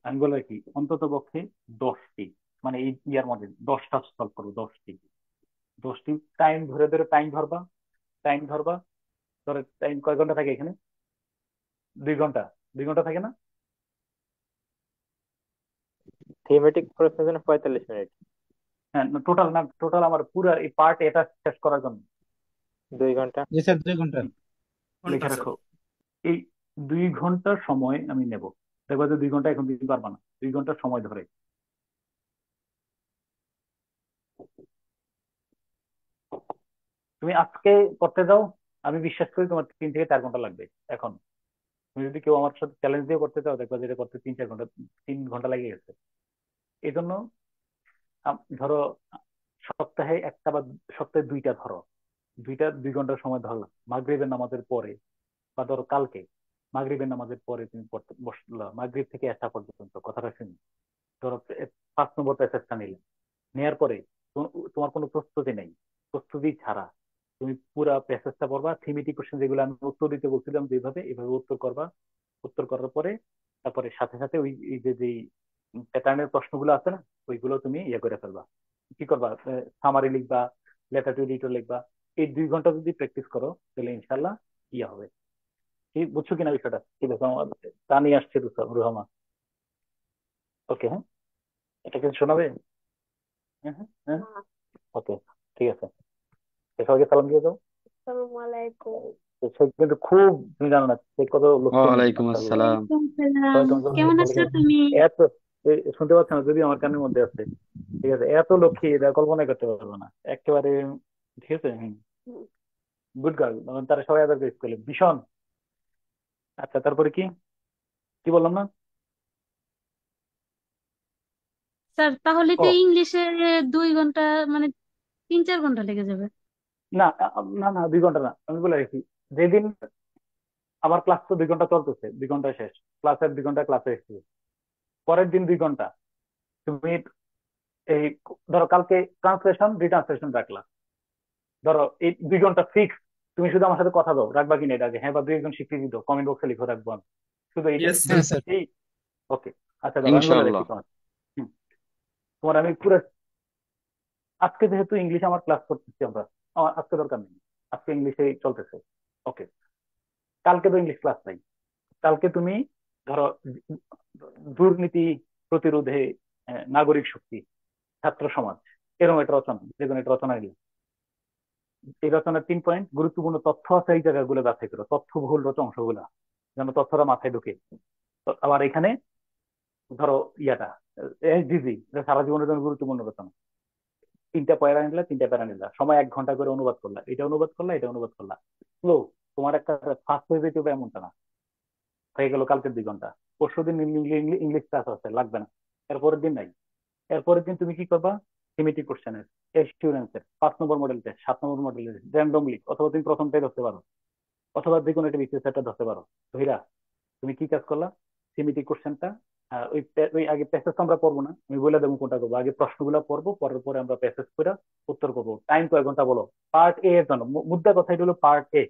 আমি বলে কি অন্তত পক্ষে 10টি, মানে এই ইয়ার মধ্যে 10টা সলভ করবো, 10টি। 10টি টাইম ধরে ধরে টাইম ধরবা। ধরে টাইম কয় ঘন্টা থাকে এখানে? 2 ঘন্টা। 2 ঘন্টা থাকে না? থিমেটিক প্রশ্নের জন্য 45 মিনিট। হ্যাঁ, টোটাল না, টোটাল আমার পুরো এই পার্ট এটা শেষ করার জন্য। 2 ঘন্টা। জি স্যার 2 ঘন্টা। লিখে রাখো, এই 2 ঘন্টার সময় আমি নেব। দেখবা যে 2 ঘন্টা এখন দিতে পারবা না, 2 ঘন্টার সময় ধরে। তুমি আজকে করতে যাও, আমি বিশ্বাস করি তোমার 3 থেকে 4 ঘন্টা লাগবে এখন। তুমি যদি কেউ আমার সাথে চ্যালেঞ্জ দিয়ে করতে চাও, দেখবা যেটা করতে 3-4 ঘন্টা, 3 ঘন্টা লেগে গেছে। এই জন্য ধরো সপ্তাহে একটা বা সপ্তাহে 2টা ধরো, 2 ঘন্টার সময় ধরলাম মাগরিবের নামাজের পরে, বা ধরো কালকে মাগরিবের নামাজের পরে তুমি পড়তে বসলা, মাগরিব থেকে এসা পর্যন্ত কথাটা শুনি। ধরো 5 নম্বর প্যাসেজটা নিলে, নেয়ার পরে তোমার কোনো প্রস্তুতি নেই, প্রস্তুতি ছাড়া তুমি পুরা প্যাসেজটা পড়বা। থিমেটিক কোশ্চেন যেগুলো আমি উত্তর দিতে বলছিলাম যেভাবে, এভাবে উত্তর করবা। উত্তর করার পরে তারপরে সাথে সাথে ওই এই যে যেই প্যাটার্নের প্রশ্নগুলো আছে না, ওইগুলো তুমি ইয়ে করে ফেলবা। কি করবা? সামারি লিখবা, লেটার টু এডিটর লিখবা। এই 2 ঘন্টা যদি প্র্যাকটিস করো, তাহলে ইনশাল্লাহ ইয়ে হবে। কি বুঝছো কিনা বিষয়টা? ঠিক আছে, আমার তা নিয়ে আসছে রুহামা। ওকে, হ্যাঁ, এটা কিছু শোনাবে? হ্যাঁ, হ্যাঁ, হ্যাঁ। ওকে, ঠিক আছে। সবাইকে সালাম দিয়ে দাও। আসসালামু আলাইকুম। তো সে কিন্তু খুব, তুমি জানো না সে কত লক্ষ্মী ওয়ালাইকুম বাচ্চাগুলো। আসসালাম। ওয়ালাইকুম সবাই সালাম। তোমাকে কেমন ভালো আছো করে তুমি? এত, শুনতে পাচ্ছ না যদি আমার কানের মধ্যে আছে, ঠিক আছে, এত লক্ষ্মী এটা কল্পনা করতে পারবো না একেবারে। ঠিক আছে, গুড গার্ল, তারা সবাই আদর করে স্কুলে ভীষণ। আচ্ছা তারপরে কি কি বললাম না? স্যার তাহলে তো ও ইংলিশে 2 ঘন্টা, মানে 3-4 ঘন্টা লেগে যাবে। না, না না 2 ঘন্টা না, আমি বলে রাখি, যেদিন আমার ক্লাস তো 2 ঘন্টা চলতেছে, 2 ঘন্টা শেষ, ক্লাসের 2 ঘন্টা ক্লাসে এসেছি, পরের দিন 2 ঘন্টা তুমি এই, ধরো কালকে ট্রান্সলেশন রিট্রান্সলেশন রাখলা, ধরো এই 2 ঘন্টা ফিক্স, তুমি শুধু আমার সাথে কথা দাও, রাখবা কিনা এটা আগে, হ্যাঁ বা দুই একজন স্বীকৃতি দাও, কমেন্ট বক্সে লিখো, রাখবো আমি, শুধু এইটাই। ইয়েস হ্যাঁ স্যার। স্যার। এই ওকে। আচ্ছা ধরো আমি বলে রাখি ইনশাআল্লাহ। তোমার, হুম, তোমার আমি পুরো, আজকে যেহেতু ইংলিশে আমার ক্লাস করতেছি আমরা, আমার আজকে দরকার নেই, আজকে ইংলিশে চলতেছে, ওকে। কালকে তো ইংলিশ ক্লাস নাই, কালকে তুমি ধরো দুর্নীতি প্রতিরোধে নাগরিক শক্তি, ছাত্র সমাজ, এরকম একটা রচনা, যে কোনো একটা রচনা নিলে, এই রচনার 3 পয়েন্ট গুরুত্বপূর্ণ তথ্য আছে, এই জায়গাগুলো বাছাই করো, তথ্যবহুল অংশগুলা, যেন তথ্যটা মাথায় ঢুকে। তো আবার এখানে ধরো ইয়াটা এসডিজি, সারা জীবনের জন্য গুরুত্বপূর্ণ রচনা, 3টা প্যারা নিলা, 3টা প্যারা নিলা, সময় 1 ঘন্টা করে অনুবাদ করলা, এটা অনুবাদ করলা, এটা অনুবাদ করলা, স্লো, তোমার একটা ফার্স্ট হয়ে যেতে হবে এমনটা না। হয়ে গেল কালকের 2 ঘন্টা। পরশুদিন ইংলিশ ক্লাস আছে, লাগবে না। এরপরের দিন নাই। এরপরের দিন তুমি কি করবা? সিমেট্রিক কোশ্চেনের, এস্টিউরেন্সের 5 নম্বর মডেল টেস্ট, 7 নম্বর মডেল টেস্ট, র্যান্ডমলি, অথবা তুমি প্রথমটাই ধরতে পারো, অথবা যে কোনো একটা বিসিএস একটা ধরতে পারো। ধীরা, তুমি কি কাজ করলা? সিমেট্রিক কোশ্চেনটা, ওই আগে প্যাসেজ আমরা পড়বো না, আমি বলে দেবো কোনটা করবো, আগে প্রশ্নগুলো পড়বো, পরের পরে আমরা প্যাসেজ করে উত্তর করবো। টাইম কয় ঘন্টা বলো? পার্ট এ এর জন্য, মুদ্রা কথা, এটা হলো পার্ট এ,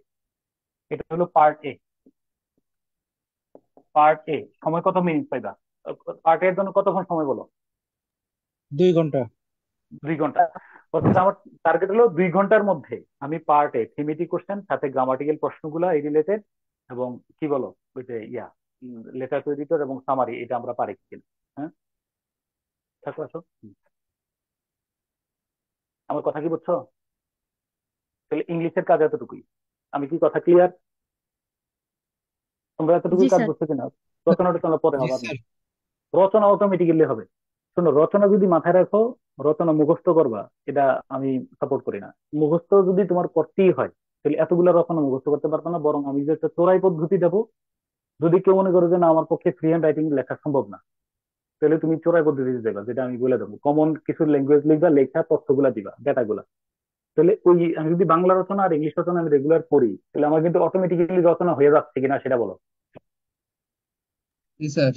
এটা হলো পার্ট এ। পার্ট এ সময় কত মিনিট পাইবা? পার্ট এর জন্য কতক্ষণ সময় বলো? 2 ঘন্টা। 2 ঘন্টা। অর্থাৎ আমার টার্গেট হলো 2 ঘন্টার মধ্যে আমি পার্ট এ থিমেটিক কোশ্চেন, সাথে গ্রামাটিক্যাল প্রশ্নগুলো এই রিলেটেড, এবং কি বলো ওই যে লেটার এডিটর এবং সামারি, এটা আমরা পারি কিনা। হ্যাঁ, থাকো, আসো। আমার কথা কি বুঝছো? তাহলে ইংলিশের কাজ এতটুকুই। আমি কি কথা ক্লিয়ার? তোমরা জি এতটুকুই কাজ স্যার। বুঝছো কিনা? রচনাটা তোমরা পরে জি আবার স্যার। রচনা অটোমেটিক্যালি হবে। শোনো, রচনা যদি মাথায় রাখো, রচনা মুখস্থ করবা, এটা আমি সাপোর্ট করি না। মুখস্থ যদি তোমার করতেই হয়, তাহলে এতগুলো রচনা মুখস্থ করতে পারবে না, বরং আমি যে একটা চোরাই পদ্ধতি দেবো, যদি কেউ মনে করো যে না আমার পক্ষে ফ্রি হ্যান্ড রাইটিং লেখা সম্ভব না, তাহলে তুমি চোরাই পদ্ধতিতে দেবা, যেটা আমি বলে দেবো, কমন কিছু ল্যাঙ্গুয়েজ লিখবা, লেখা তথ্যগুলা দিবা, ডেটাগুলা। তাহলে ওই আমি যদি বাংলা রচনা আর ইংলিশ রচনা আমি রেগুলার পড়ি, তাহলে আমার কিন্তু অটোমেটিক্যালি রচনা হয়ে যাচ্ছে কিনা সেটা বলো। জি স্যার।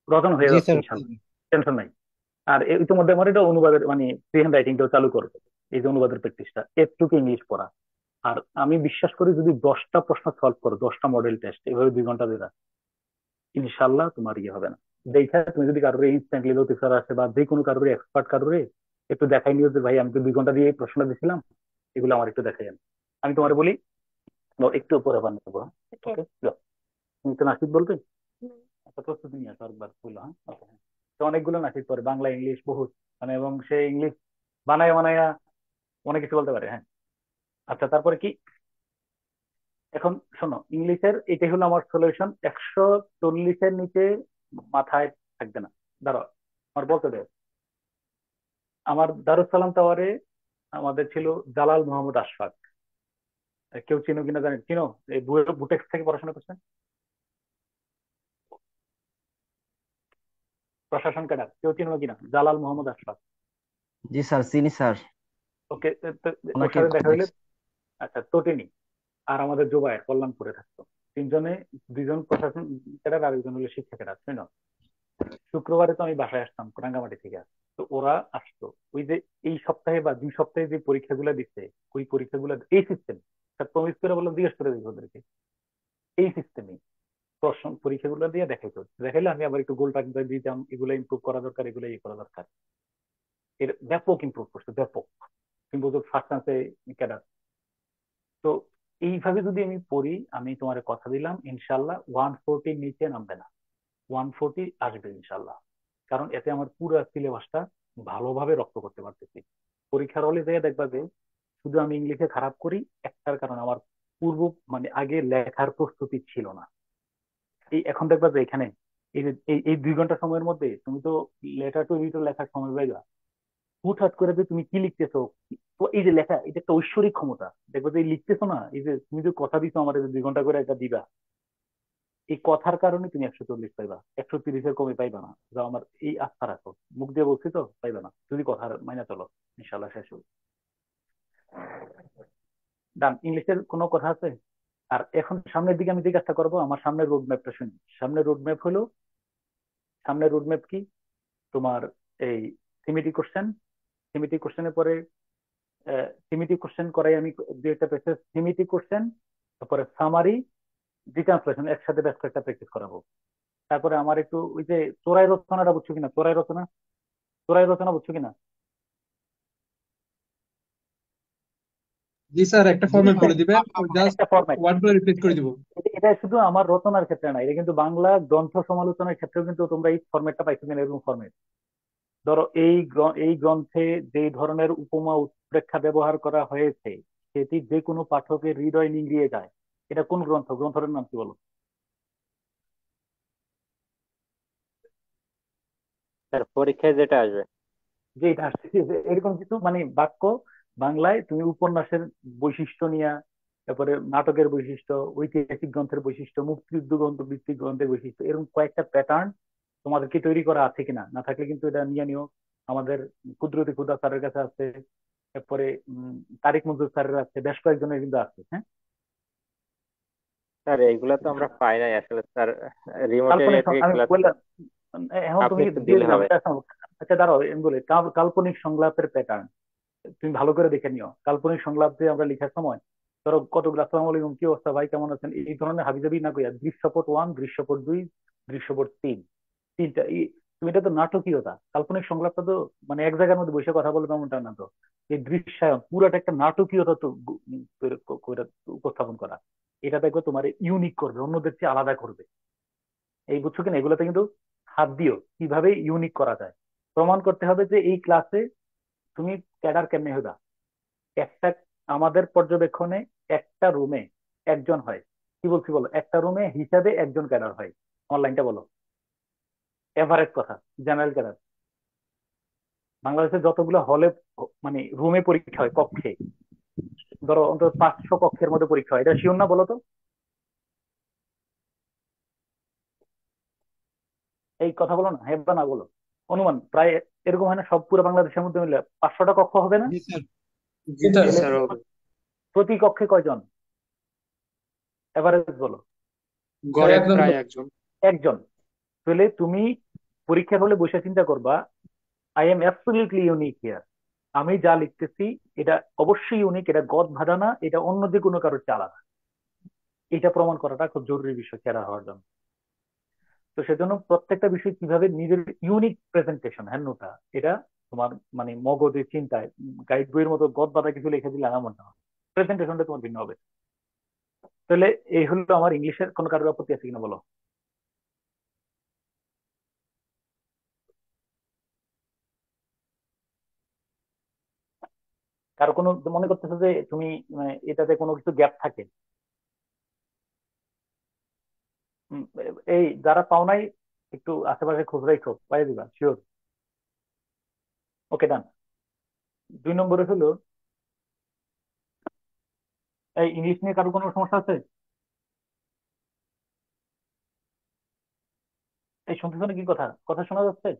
রচনা হয়ে জি যাচ্ছে স্যার। ইনশাল্লাহ, টেনশন নাই। আর ইতিমধ্যে আমার এটা অনুবাদের মানে ফ্রি হ্যান্ড রাইটিংটাও চালু করবো, এই যে অনুবাদের প্র্যাকটিসটা, একটুকু ইংলিশ পড়া। আর আমি বিশ্বাস করি যদি 10টা প্রশ্ন সলভ করো, 10টা মডেল টেস্ট এভাবে 2 ঘন্টা দিলা, ইনশাল্লাহ তোমার ইয়ে হবে না। দেখা তুমি যদি কারোর ইনস্ট্যান্টলি লতিফ স্যার আসে বা যে কোনো কারোর এক্সপার্ট কারোর একটু দেখাই নিও যে ভাই আমি তো 2 ঘন্টা দিয়ে এই প্রশ্নটা দিছিলাম, এগুলো আমার একটু দেখাই। আমি তোমার বলি, একটু পরে বানিয়ে দেবো। ওকে। ওকে, তুমি তো নাসিদ বলবে, আচ্ছা প্রস্তুতি নিয়ে আসো, একবার বললো। হ্যাঁ, ওকে, হ্যাঁ। তো অনেকগুলো নাসিদ পড়ে, বাংলা ইংলিশ বহুত, মানে, এবং সে ইংলিশ বানায় বানায় অনেক কিছু বলতে পারে। হ্যাঁ, আচ্ছা তারপরে কি, এখন শোনো, ইংলিশের এটাই হলো আমার সলিউশন, 140-এর নিচে মাথায় থাকবে না। ধরো আমার বলতে দেয়, আমার দারুস সালাম টাওয়ারে আমাদের ছিল জালাল মোহাম্মদ আশফাক, কেউ চিনো কিনা জানি, চিনো? এই বুটেক্স থেকে পড়াশোনা করছে, প্রশাসন ক্যাডার, কেউ চিনো কিনা জালাল মোহাম্মদ আশফাক? জি স্যার, চিনি স্যার। ওকে, ওর ওনাকে সাথে দেখা হইলে, দেখছি। আচ্ছা তোটেনি, আর আমাদের জোবায়ের কল্যাণপুরে থাকতো, তিনজনে, দুইজন প্রশাসন ক্যাডার আর একজন হলো শিক্ষা ক্যাডার, শুনো। শুক্রবারে তো আমি বাসায় আসতাম রাঙ্গামাটি থেকে, তো ওরা আসতো, ওই যে এই সপ্তাহে বা 2 সপ্তাহে যে পরীক্ষাগুলো দিচ্ছে, ওই পরীক্ষাগুলো এই সিস্টেম, প্রমিস করে বললাম জিজ্ঞেস করে দিই ওদেরকে, এই সিস্টেমে প্রশ্ন পরীক্ষাগুলো দিয়ে দেখাইতো, দেখাইলে আমি আবার একটু গোল টাক দিতাম, এগুলো ইমপ্রুভ করা দরকার, এগুলো ইয়ে করা দরকার। এর ব্যাপক ইমপ্রুভ করছে, ব্যাপক, কিন্তু ফার্স্ট চান্সে ক্যাডার। তো এইভাবে যদি আমি পড়ি, আমি তোমার কথা দিলাম ইনশাল্লাহ 140-র নিচে নামবে না, 140 আসবে ইনশাল্লাহ। কারণ এতে আমার পুরো সিলেবাসটা ভালোভাবে রপ্ত করতে পারতেছি। পরীক্ষার হলে যেয়ে দেখবা যে শুধু আমি ইংলিশে খারাপ করি একটার কারণ আমার পূর্ব মানে আগে লেখার প্রস্তুতি ছিল না। এই এখন দেখবা যে এখানে এই যে এই 2 ঘন্টা সময়ের মধ্যে তুমি তো লেটার টু এডিটর লেখার সময় পাইবা, হুটহাট করে যে তুমি কি লিখতেছো। তো এই যে লেখা এটা একটা ঐশ্বরিক ক্ষমতা, দেখবো যে এই লিখতেছো না, এই যে তুমি যে কথা দিছো আমার 2 ঘন্টা করে এটা দিবা, এই কথার কারণে তুমি 140 পাইবা, 130-এর কমে পাইবা না। যা আমার এই আস্থা রাখো, মুখ দিয়ে বলছি তো পাইবা না, যদি কথার মাইনা চলো, ইনশাল্লাহ শেষ হবে। ডান, ইংলিশের কোনো কথা আছে? আর এখন সামনের দিকে আমি যে কাজটা করবো, আমার সামনের রোড ম্যাপটা শুনি। সামনের রোড ম্যাপ হলো, সামনের রোড ম্যাপ কি তোমার, এই থিমেটিক কোশ্চেন, থিমেটিক কোশ্চেনের পরে থিমেটিক কোশ্চেন করাই আমি, 2 একটা প্যাসেজ থিমেটিক কোশ্চেন, তারপরে সামারি, ট্রান্সলেশন একসাথে বেশ কয়েকটা প্র্যাকটিস করাবো। তারপরে আমার একটু ওই যে চোরাই রচনাটা বুঝছো কিনা, চোরাই রচনা, চোরাই রচনা বুঝছো কিনা? জি স্যার, একটা ফরম্যাট বুঝছো? বলে দিবেন, জাস্ট একটা ফরম্যাট, ওয়ার্ড গুলো রিপ্লেস করে দিব। এটা শুধু আমার রচনার ক্ষেত্রে না, এটা কিন্তু বাংলা গ্রন্থ সমালোচনার ক্ষেত্রেও কিন্তু তোমরা এই ফরম্যাটটা পাইছো কিনা, এরকম ফরম্যাট। ধরো এই গ্রন্থে যে ধরনের উপমা উৎপ্রেক্ষা ব্যবহার করা হয়েছে সেটি যে কোনো পাঠকের হৃদয় নিংড়িয়ে যায়। এটা কোন গ্রন্থ, গ্রন্থের নাম কি বলো? স্যার পরীক্ষায় যেটা আসবে। যে এটা আসছে যে এরকম কিছু মানে বাক্য বাংলায় তুমি উপন্যাসের বৈশিষ্ট্য নিয়ে, তারপরে নাটকের বৈশিষ্ট্য, ঐতিহাসিক গ্রন্থের বৈশিষ্ট্য, মুক্তিযুদ্ধ গ্রন্থ ভিত্তিক গ্রন্থের বৈশিষ্ট্য, এরকম কয়েকটা প্যাটার্ন তোমাদের কি তৈরি করা আছে কিনা? না থাকলে কিন্তু এটা নিয়ে নিও। আমাদের কুদরতি খুদা স্যারের কাছে আছে, তারপরে তারিক মনজুর স্যারের আছে, বেশ কয়েকজনের কিন্তু আছে। হ্যাঁ, স্যার এইগুলা তো আমরা পাই নাই আসলে স্যার, রিমোট কাল্পনিক এরিয়া থেকে আমি ক্লাস। বললাম, এখন আপনি তুমি একটু দিয়ে দিলে দিলাম হবে। এটা আচ্ছা দাঁড়াও, আমি বলি কাল্পনিক সংলাপের প্যাটার্ন তুমি ভালো করে দেখে নিও। কাল্পনিক সংলাপ যে আমরা লেখার সময় ধরো কতগুলো আসসালামু আলাইকুম, কি অবস্থা ভাই, কেমন আছেন, এই ধরনের হাবিজাবি না কইয়া দৃশ্যপট 1, দৃশ্যপট 2, দৃশ্যপট 3, তিনটা তুমি এটা তো নাটকীয়তা। কাল্পনিক সংলাপটা তো মানে এক জায়গার মধ্যে বসে কথা বলবে এমনটা না তো, এই দৃশ্যায়ন পুরাটা একটা নাটকীয়তা তো উপস্থাপন করা। এটা দেখবে তোমার ইউনিক করবে, অন্যদের চেয়ে আলাদা করবে। এই বুঝছো কিনা, এগুলোতে কিন্তু হাত দিও কিভাবে ইউনিক করা যায়। প্রমাণ করতে হবে যে এই ক্লাসে তুমি ক্যাডার কেমনে হইবা। একটা আমাদের পর্যবেক্ষণে একটা রুমে একজন হয়, কি বলছি বলো, একটা রুমে হিসাবে একজন ক্যাডার হয়। আমার লাইনটা বলো, এভারেজ কথা, জেনারেল ক্যাডার। বাংলাদেশে যতগুলো হলে মানে রুমে পরীক্ষা হয়, কক্ষে ধরো অন্তত 500 কক্ষের মধ্যে পরীক্ষা হয়, এটা শিওর না বলো তো? এই কথা বলো না, হ্যাঁ বা না বলো। অনুমান প্রায় এরকম হয় না, সব পুরো বাংলাদেশের মধ্যে মিলে 500টা কক্ষ হবে না? জি স্যার। জি স্যার। তাহলে স্যার হবে। প্রতি কক্ষে কয়জন, এভারেজ বলো? স্যার গড়ে একজন। প্রায় একজন। একজন। তাহলে তুমি পরীক্ষার হলে বসে চিন্তা করবা, I am absolutely unique here, আমি যা লিখতেছি এটা অবশ্যই ইউনিক, এটা গদ বাঁধা না, এটা অন্য যে কোনো কারোর চেয়ে আলাদা। এটা প্রমাণ করাটা খুব জরুরি বিষয় সেরা হওয়ার জন্য। তো সেজন্য প্রত্যেকটা বিষয় কিভাবে নিজের ইউনিক প্রেজেন্টেশন, হ্যাঁ নোটা, এটা তোমার মানে মগজে চিন্তায় গাইড বইয়ের মতো গদ বাঁধা কিছু লিখে দিলে এমন না, প্রেজেন্টেশনটা তোমার ভিন্ন হবে। তাহলে এই হলো আমার ইংলিশের, কোনো কারোর আপত্তি আছে কিনা বলো? কারো কোনো মনে করতেছে যে তুমি মানে এটাতে কোনো কিছু গ্যাপ থাকে? উম, এই যারা পাও নাই একটু আশেপাশে খোঁজ রাখো, পাই দিবা শিওর। ওকে ডান। 2 নম্বরে হলো, এই ইংলিশ নিয়ে কারো কোনো সমস্যা আছে? এই শুনতেছো না কি, কথা কথা শোনা যাচ্ছে?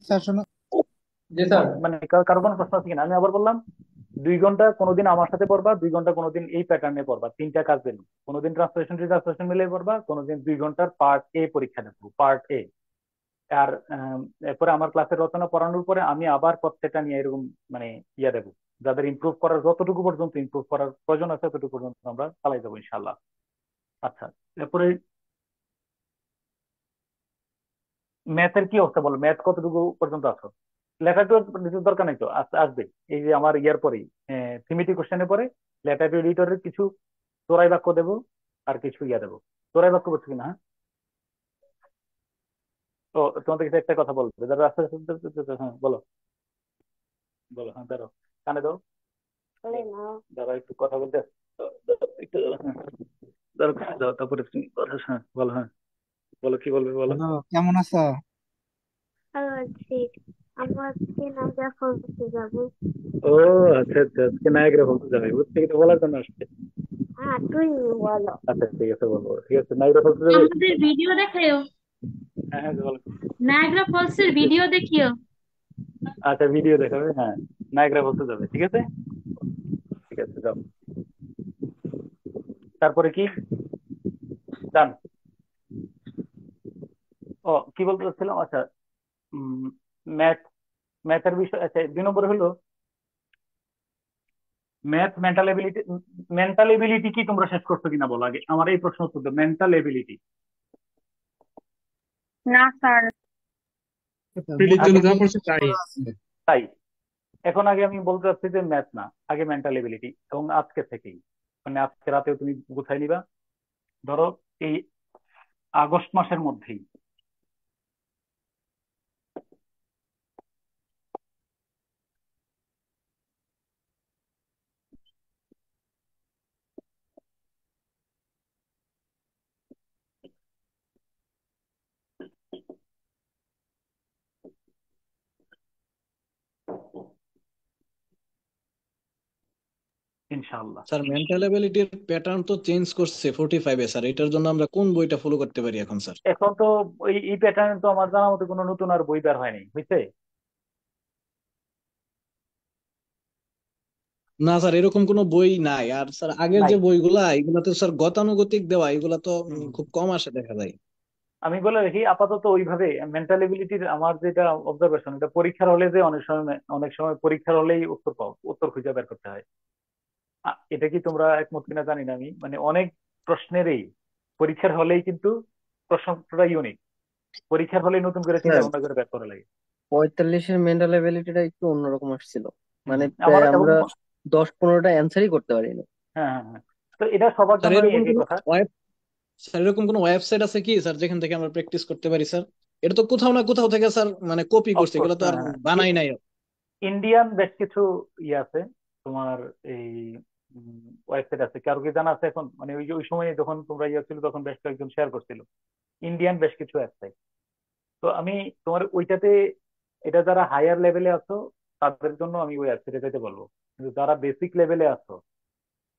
স্যার শোনো। জি স্যার। মানে কারো কোনো প্রশ্ন আছে কিনা? আমি আবার বললাম, 2 ঘন্টা কোনোদিন আমার সাথে পড়বা, 2 ঘন্টা কোনোদিন এই প্যাটার্নে পড়বা, 3টা কাজ দিন। কোনোদিন ট্রান্সলেশন মিলে পড়বা, কোনোদিন 2 ঘন্টার পার্ট এ পরীক্ষা দেবো, পার্ট এ। আর এরপরে আমার ক্লাসের রচনা পড়ানোর পরে আমি আবার প্রত্যেকটা নিয়ে এরকম মানে ইয়া দেবো, যাদের ইমপ্রুভ করার যতটুকু পর্যন্ত ইমপ্রুভ করার প্রয়োজন আছে ততটুকু পর্যন্ত আমরা চালাই যাবো ইনশাল্লাহ। আচ্ছা, এরপরে ম্যাথের কি অবস্থা বলো, ম্যাথ কতটুকু পর্যন্ত আছো? লেখা তো কিছু দরকার নাই তো, আসবে এই যে আমার ইয়ার পরেই থিমেটিক কোশ্চেনের পরে লেটার এডিটরের কিছু তোরাই বাক্য দেবো, আর কিছু ইয়া দেবো। তোরাই বাক্য বলছো কিনা? হ্যাঁ, তো তোমাদের কাছে একটা কথা বলবো, যারা আস্তে আস্তে, হ্যাঁ বলো। বলো, হ্যাঁ দাঁড়াও, কানে দাও, দাঁড়াও একটু কথা বলতে, একটু হ্যাঁ, দাঁড়াও কানে দাও, তারপরে তুমি কথা, হ্যাঁ বলো, হ্যাঁ বলো কি বলবে বলো। হ্যালো, কেমন আছো? ভালো আছি। আমরা আজকে নাগরা ফলসে যাব। ও আচ্ছা আচ্ছা, আজকে নায়করা বলতে যাবে, বুঝতে কি বলার জন্য আসছে। হ্যাঁ, তুই বলো। আচ্ছা ঠিক আছে, বলবো, ঠিক আছে, নায়করা বলতে যাবে। আমাদের ভিডিও দেখায়ও, হ্যাঁ হ্যাঁ বলো। নায়াগ্রা ফলসের ভিডিও দেখিও। আচ্ছা ভিডিও দেখাবে, হ্যাঁ নায়করা বলতে যাবে, ঠিক আছে, ঠিক আছে যাও। তারপরে কি ডান। ও কি বলতে চাচ্ছিলাম, আচ্ছা ম্যাথ, ম্যাথের বিষয়, আচ্ছা 2 নম্বর হলো math mental ability. Mental ability কি তোমরা শেষ করছো কিনা বলো আগে, আমার এই প্রশ্ন উত্তর দাও, মেন্টাল এবিলিটি। না স্যার। প্রিলির জন্য আগে যা কি, পড়ছে তাই আছে। তাই এখন আগে আমি বলতে চাচ্ছি যে ম্যাথ না, আগে মেন্টাল এবিলিটি, এবং আজকে থেকেই, মানে আজকে রাতেও তুমি গুছাই নিবা, ধরো এই আগস্ট মাসের মধ্যেই। ইনশাআল্লাহ। স্যার মেন্টাল এবিলিটির প্যাটার্ন তো চেঞ্জ করছে 45-এ স্যার, এটার জন্য আমরা কোন বইটা ফলো করতে পারি এখন স্যার? এখন তো এই প্যাটার্ন তো আমার জানা মতো কোনো নতুন আর বই বের হয়নি, বুঝছে। না স্যার, এরকম কোনো বই নাই। আর স্যার আগের নাই। যে বইগুলা এগুলা তো স্যার গতানুগতিক দেওয়া, এগুলা তো হুম। খুব কম আসে দেখা যায়। আমি বলে রাখি আপাতত ওইভাবে মেন্টাল এবিলিটির আমার যেটা অবজারভেশন, এটা পরীক্ষার হলে যে অনেক সময় পরীক্ষার হলেই উত্তর পাও, উত্তর খুঁজে বের করতে হয়। এটা কি তোমরা একমত কিনা জানি না আমি, মানে অনেক প্রশ্নেরই পরীক্ষার হলেই কিন্তু প্রশ্নটা ইউনিক, পরীক্ষার হলেই নতুন করে চিন্তা স্যার, ভাবনা করে বের করা লাগে। 45-এর মেন্টাল এবিলিটিটা একটু অন্যরকম আসছিল। মানে আমার প্রায় এবং আমরা 10-15টা অ্যান্সারই করতে পারিনি। হ্যাঁ হ্যাঁ হ্যাঁ, তো এটা সবার স্যার জন্য নেই এরকম একই কোনো কথা। ওয়েব স্যার এরকম কোনো ওয়েবসাইট আছে কি স্যার যেখান থেকে আমরা প্র্যাকটিস করতে পারি স্যার? এটা তো কোথাও না কোথাও থেকে স্যার মানে কপি করছে, অফকোর্স, এগুলো তো আর বানাই নাই। ইন্ডিয়ান বেশ কিছু ইয়ে আছে তোমার, এই ওয়েবসাইট আছে, কারো কি জানা আছে এখন, মানে ওই সময় যখন তোমরা ইয়ে ছিল তখন বেশ কয়েকজন শেয়ার করছিল ইন্ডিয়ান বেশ কিছু ওয়েবসাইট। তো আমি তোমার ওইটাতে, এটা যারা হায়ার লেভেলে আছো তাদের জন্য আমি ওই ওয়েবসাইটে যেতে বলবো, কিন্তু যারা বেসিক লেভেলে আছো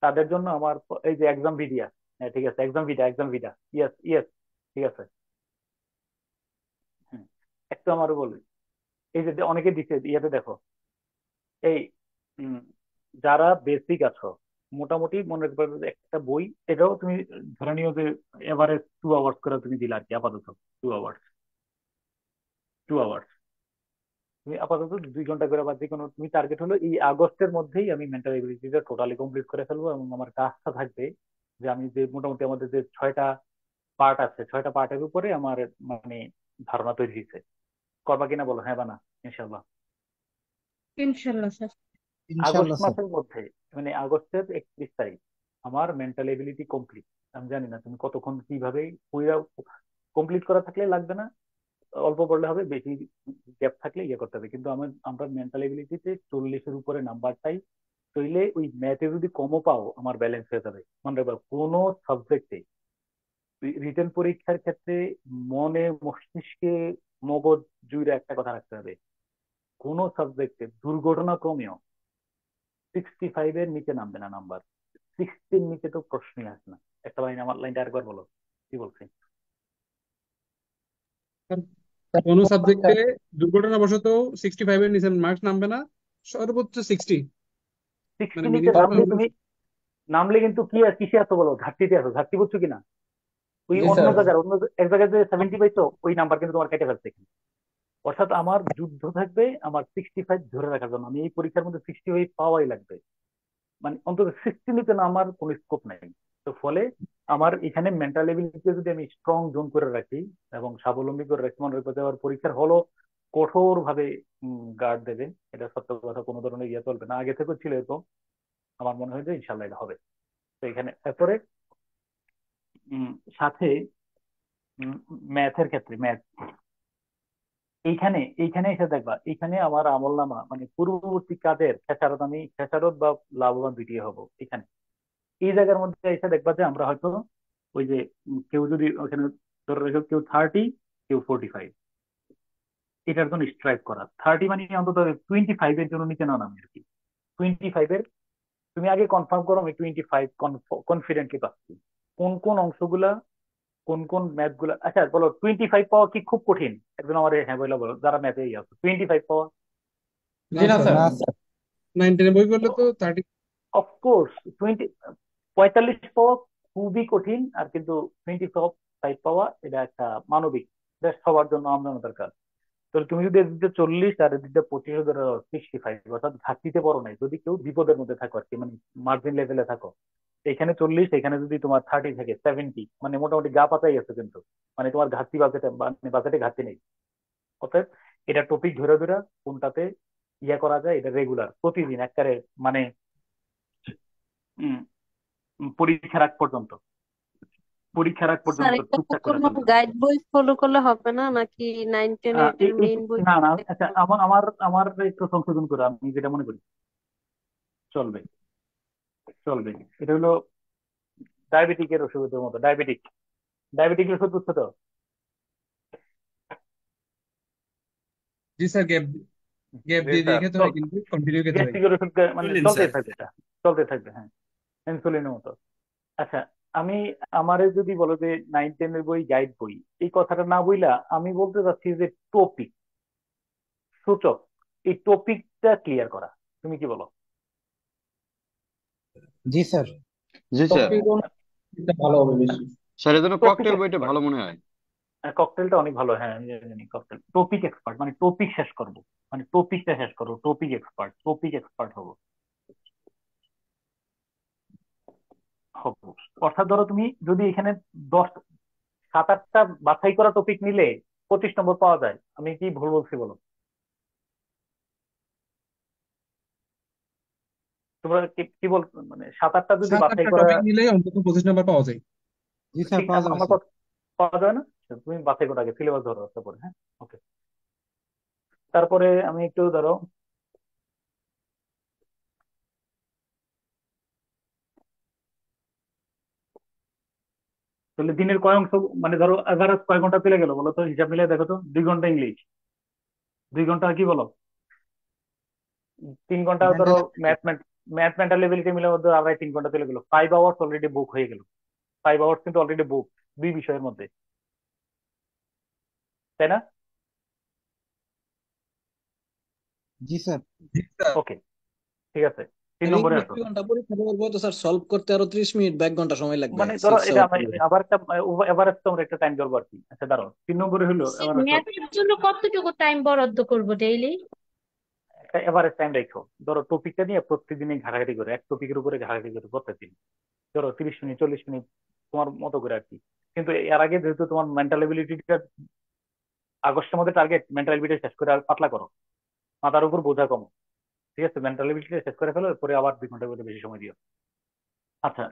তাদের জন্য আমার এই যে এক্সাম ভিডিয়া, হ্যাঁ ঠিক আছে, এক্সাম ভিডিয়া, ইয়েস ইয়েস, ঠিক আছে। হ্যাঁ, একটু আমারও বলবি, এই যে অনেকে দিচ্ছে ইয়েতে দেখো, এই উম, যারা বেসিক আছো মোটামুটি মনে করবে যে একটা বই, এটাও তুমি ধরে নিও যে এভারেজ 2 আওয়ার্স করে তুমি দিলে আর কি, আপাতত 2 আওয়ার্স, 2 আওয়ার্স, তুমি আপাতত 2 ঘন্টা করে, বা যে কোনো তুমি টার্গেট হলো এই আগস্টের মধ্যেই আমি মেন্টাল এবিলিটিটা টোটালি কমপ্লিট করে ফেলবো, এবং আমার কাজটা থাকবে যে আমি যে মোটামুটি আমাদের যে 6টা পার্ট আছে, 6টা পার্টের উপরে আমার মানে ধারণা তৈরি হয়েছে। করবা কিনা বলো, হ্যাঁ বা না। ইনশাল্লাহ ইনশাল্লাহ স্যার। আগস্ট ইনশাল্লাহ স্যার। মাসের মধ্যে, মানে আগস্টের 31 তারিখ আমার মেন্টাল এবিলিটি কমপ্লিট। আমি জানি না তুমি কতক্ষণ কিভাবে পুরা কমপ্লিট করা থাকলে লাগবে না, অল্প পড়লে হবে, বেশি গ্যাপ থাকলে ইয়ে করতে হবে, কিন্তু আমরা মেন্টাল এবিলিটিতে 40-এর উপরে নাম্বারটাই চইলে, ওই ম্যাথে যদি কমও পাও আমার ব্যালেন্স হয়ে যাবে। মনে রাখবা কোনো সাবজেক্টে রিটেন পরীক্ষার ক্ষেত্রে মনে মস্তিষ্কে মগজ জুড়ে একটা কথা রাখতে হবে, কোন সাবজেক্টে দুর্ঘটনাক্রমেও 65-এর নিচে নামবে না নাম্বার, 60-এর নিচে তো প্রশ্নই আসে না। একটা লাইন, আমার লাইনটা আরেকবার বলো, কি বলছি। স্যার, কোন সাবজেক্টে দুর্ঘটনাবশত 65-এর নিচে মার্কস নামবে না, সর্বোচ্চ 60, 60 মানে নিচে মিনিমাম। নামলে তুমি, নামলে কিন্তু কি আর কিসে আছো বলো, ঘাটতিতে আছো, ঘাটতি বুঝছো কিনা, ওই জি অন্য স্যার। জায়গার অন্য এক জায়গায় যে 70 পাইছো ওই নাম্বার কিন্তু তোমার কেটে ফেলছে এখানে। অর্থাৎ আমার যুদ্ধ থাকবে আমার 65 ধরে রাখার জন্য, আমি এই পরীক্ষার মধ্যে 65 পাওয়াই লাগবে, মানে অন্তত 60 নিতে না আমার কোনো স্কোপ নাই। তো ফলে আমার এখানে মেন্টাল এবিলিটি যদি আমি স্ট্রং জোন করে রাখি এবং স্বাবলম্বী করে রাখি, মনে রাখবো যে আমার পরীক্ষার হলো কঠোর ভাবে গার্ড দেবে, এটা সত্য কথা, কোনো ধরনের ইয়ে চলবে না, আগে থেকেও ছিল এরকম। আমার মনে হয় যে ইনশাল্লাহ এটা হবে। তো এখানে তারপরে সাথে ম্যাথের ক্ষেত্রে, এইখানে এইখানে এসে দেখবা, এইখানে আমার আমল নামা মানে পূর্ববর্তী কাজের খেসারত, আমি খেসারত বা লাভবান দুইটি হব এখানে। এই জায়গার মধ্যে এসে দেখবা যে আমরা হয়তো ওই যে কেউ যদি ওখানে ধরে রেখো কেউ 30, কেউ 45, এটার জন্য স্ট্রাইক করা 30 মানে অন্তত 25 এর জন্য নিচে না নামে আর কি। 25-এর তুমি আগে কনফার্ম করো আমি 25 কনফিডেন্টলি পাচ্ছি। কোন কোন অংশগুলা, কোন কোন ম্যাথ গুলা, আচ্ছা বলো 25 পাওয়া কি খুব কঠিন? একজন আমার হ্যাঁ বলো, বলো যারা ম্যাথে আছে 25 পাওয়া। না জি না স্যার, স্যার। 9 10 বই পড়লে তো 30। অফকোর্স 45 পাওয়া খুবই কঠিন, আর কিন্তু 25 পাওয়া এটা একটা মানবিক, এটা সবার জন্য আমদানি কাজ। তো তুমি যদি এদিকে 40 আর এদিকে 25 ধরো 65, অর্থাৎ ঘাটতিতে পড়ো নাই, যদি কেউ বিপদের মধ্যে থাকো আর কি, মানে মার্জিন লেভেলে থাকো, এখানে 40, এখানে যদি তোমার 30 থাকে 70, মানে মোটামুটি গা পাতাই আছে কিন্তু, মানে তোমার ঘাটতি বাজেটে, মানে বাজেটে ঘাটতি নেই। অতএব এটা টপিক ধরে ধরে কোনটাতে ইয়া করা যায়, এটা রেগুলার প্রতিদিন একবারে, মানে উম, পরীক্ষার আগ পর্যন্ত, পরীক্ষার আগ স্যার পর্যন্ত এটা টুকটাক করে কোনো চলতে হবে। গাইড বই ফলো করলে হবে না নাকি 9 10 8 এর মেইন বই? না না, আচ্ছা আমার আমার আমার একটু সংশোধন করে আমি যেটা মনে করি চলবে, চলবে। এটা হলো ডায়াবেটিকের ওষুধের মতো, ডায়াবেটিকের ওষুধ বুঝছো তো? জি স্যার, গ্যাপ গ্যাপ যে দিয়ে দিয়ে স্যার খেতে চল, হয়, কিন্তু কন্টিনিউ খেতে হয়। গ্যাস্ট্রিকের ওষুধ মানে বুঝলেন স্যার। চলতেই থাকবে, এটা চলতে থাকবে, হ্যাঁ, ইনসুলিনের মতো। আচ্ছা, আমি আমারে যদি বলো যে 9 10 এর বই গাইড বই, এই কথাটা না বইলা আমি বলতে চাচ্ছি যে টপিক, সূচক, এই টপিকটা ক্লিয়ার করা। তুমি কি বলো? জি স্যার। জি স্যার। টপিক অনুযায়ী ভালো হবে বেশি। স্যার এর জন্য টপিক ককটেল বইটা এক্সপার্ট, ভালো মনে হয়। ককটেলটা অনেক ভালো, হ্যাঁ আমি জানি ককটেল। টপিক এক্সপার্ট মানে টপিক শেষ করবো, মানে টপিকটা শেষ করবো, টপিক এক্সপার্ট হবো, হবো। অর্থাৎ ধরো তুমি যদি এখানে 7-8টা বাছাই করা টপিক নিলে 25 নম্বর পাওয়া যায়, আমি কি ভুল বলছি বলো? তোমরা কি কি বল, মানে 7-8টা যদি সাত বাছাই আটটা করা, টপিক নিলেই অন্তত 25 নাম্বার পাওয়া যায়। জি স্যার, ঠিক পাওয়া যাবে আমার স্যার। কথা পাওয়া যায় না? তুমি বাছাই করা আগে সিলেবাস ধরো তারপরে, হ্যাঁ, ওকে। তারপরে আমি একটু ধরো, তাহলে দিনের কয় অংশ, মানে ধরো এভারেজ কয় ঘন্টা চলে গেল বলো তো, হিসাব মিলে দেখো তো। 2 ঘন্টা ইংলিশ, 2 ঘন্টা কি বলো, 3 ঘন্টা ধরো মেন্টাল। ম্যাথ, ম্যাথ মেন্টাল লেভেলিটি মিলে মধ্যে আড়াই 3 ঘন্টা চলে গেল, 5 আওয়ার্স অলরেডি বুক হয়ে গেল। 5 আওয়ার্স কিন্তু অলরেডি বুক, দুই বিষয়ের মধ্যে, তাই না? জি স্যার। জি স্যার। ওকে, ঠিক আছে, তিন আর নম্বরে ইংলিশ আসো। 2 ঘন্টা পরীক্ষা দেওয়ার পর তো স্যার সলভ করতে আরো 30 মিনিট বা 1 ঘন্টা সময় লাগবে মানে ধরো 6 এটা আওয়ার আমি পড়লে। আবার একটা এভারেজ তো আমরা একটা টাইম ধরবো আর কি। আচ্ছা দাঁড়াও, 3 নম্বরে হলো এবার আসো, ম্যাথের জন্য কতটুকু টাইম বরাদ্দ করব ডেইলি? একটা এভারেজ টাইম রেখো। ধরো টপিকটা নিয়ে প্রত্যেকদিনই ঘাটাঘাটি করে, এক টপিকের উপরে ঘাটাঘাটি করে প্রত্যেকদিন, ধরো 30 মিনিট 40 মিনিট তোমার মতো করে আর কি। কিন্তু এর আগে যেহেতু তোমার মেন্টাল এবিলিটিটা আগস্টের মধ্যে টার্গেট, মেন্টাল এবিলিটি শেষ করে আর পাতলা করো, মাথার উপর বোঝা কম, ঠিক আছে? মেন্টাল এবিলিটি শেষ করে ফেলো, পরে আবার 2 ঘন্টা করে বেশি সময় দিও। আচ্ছা,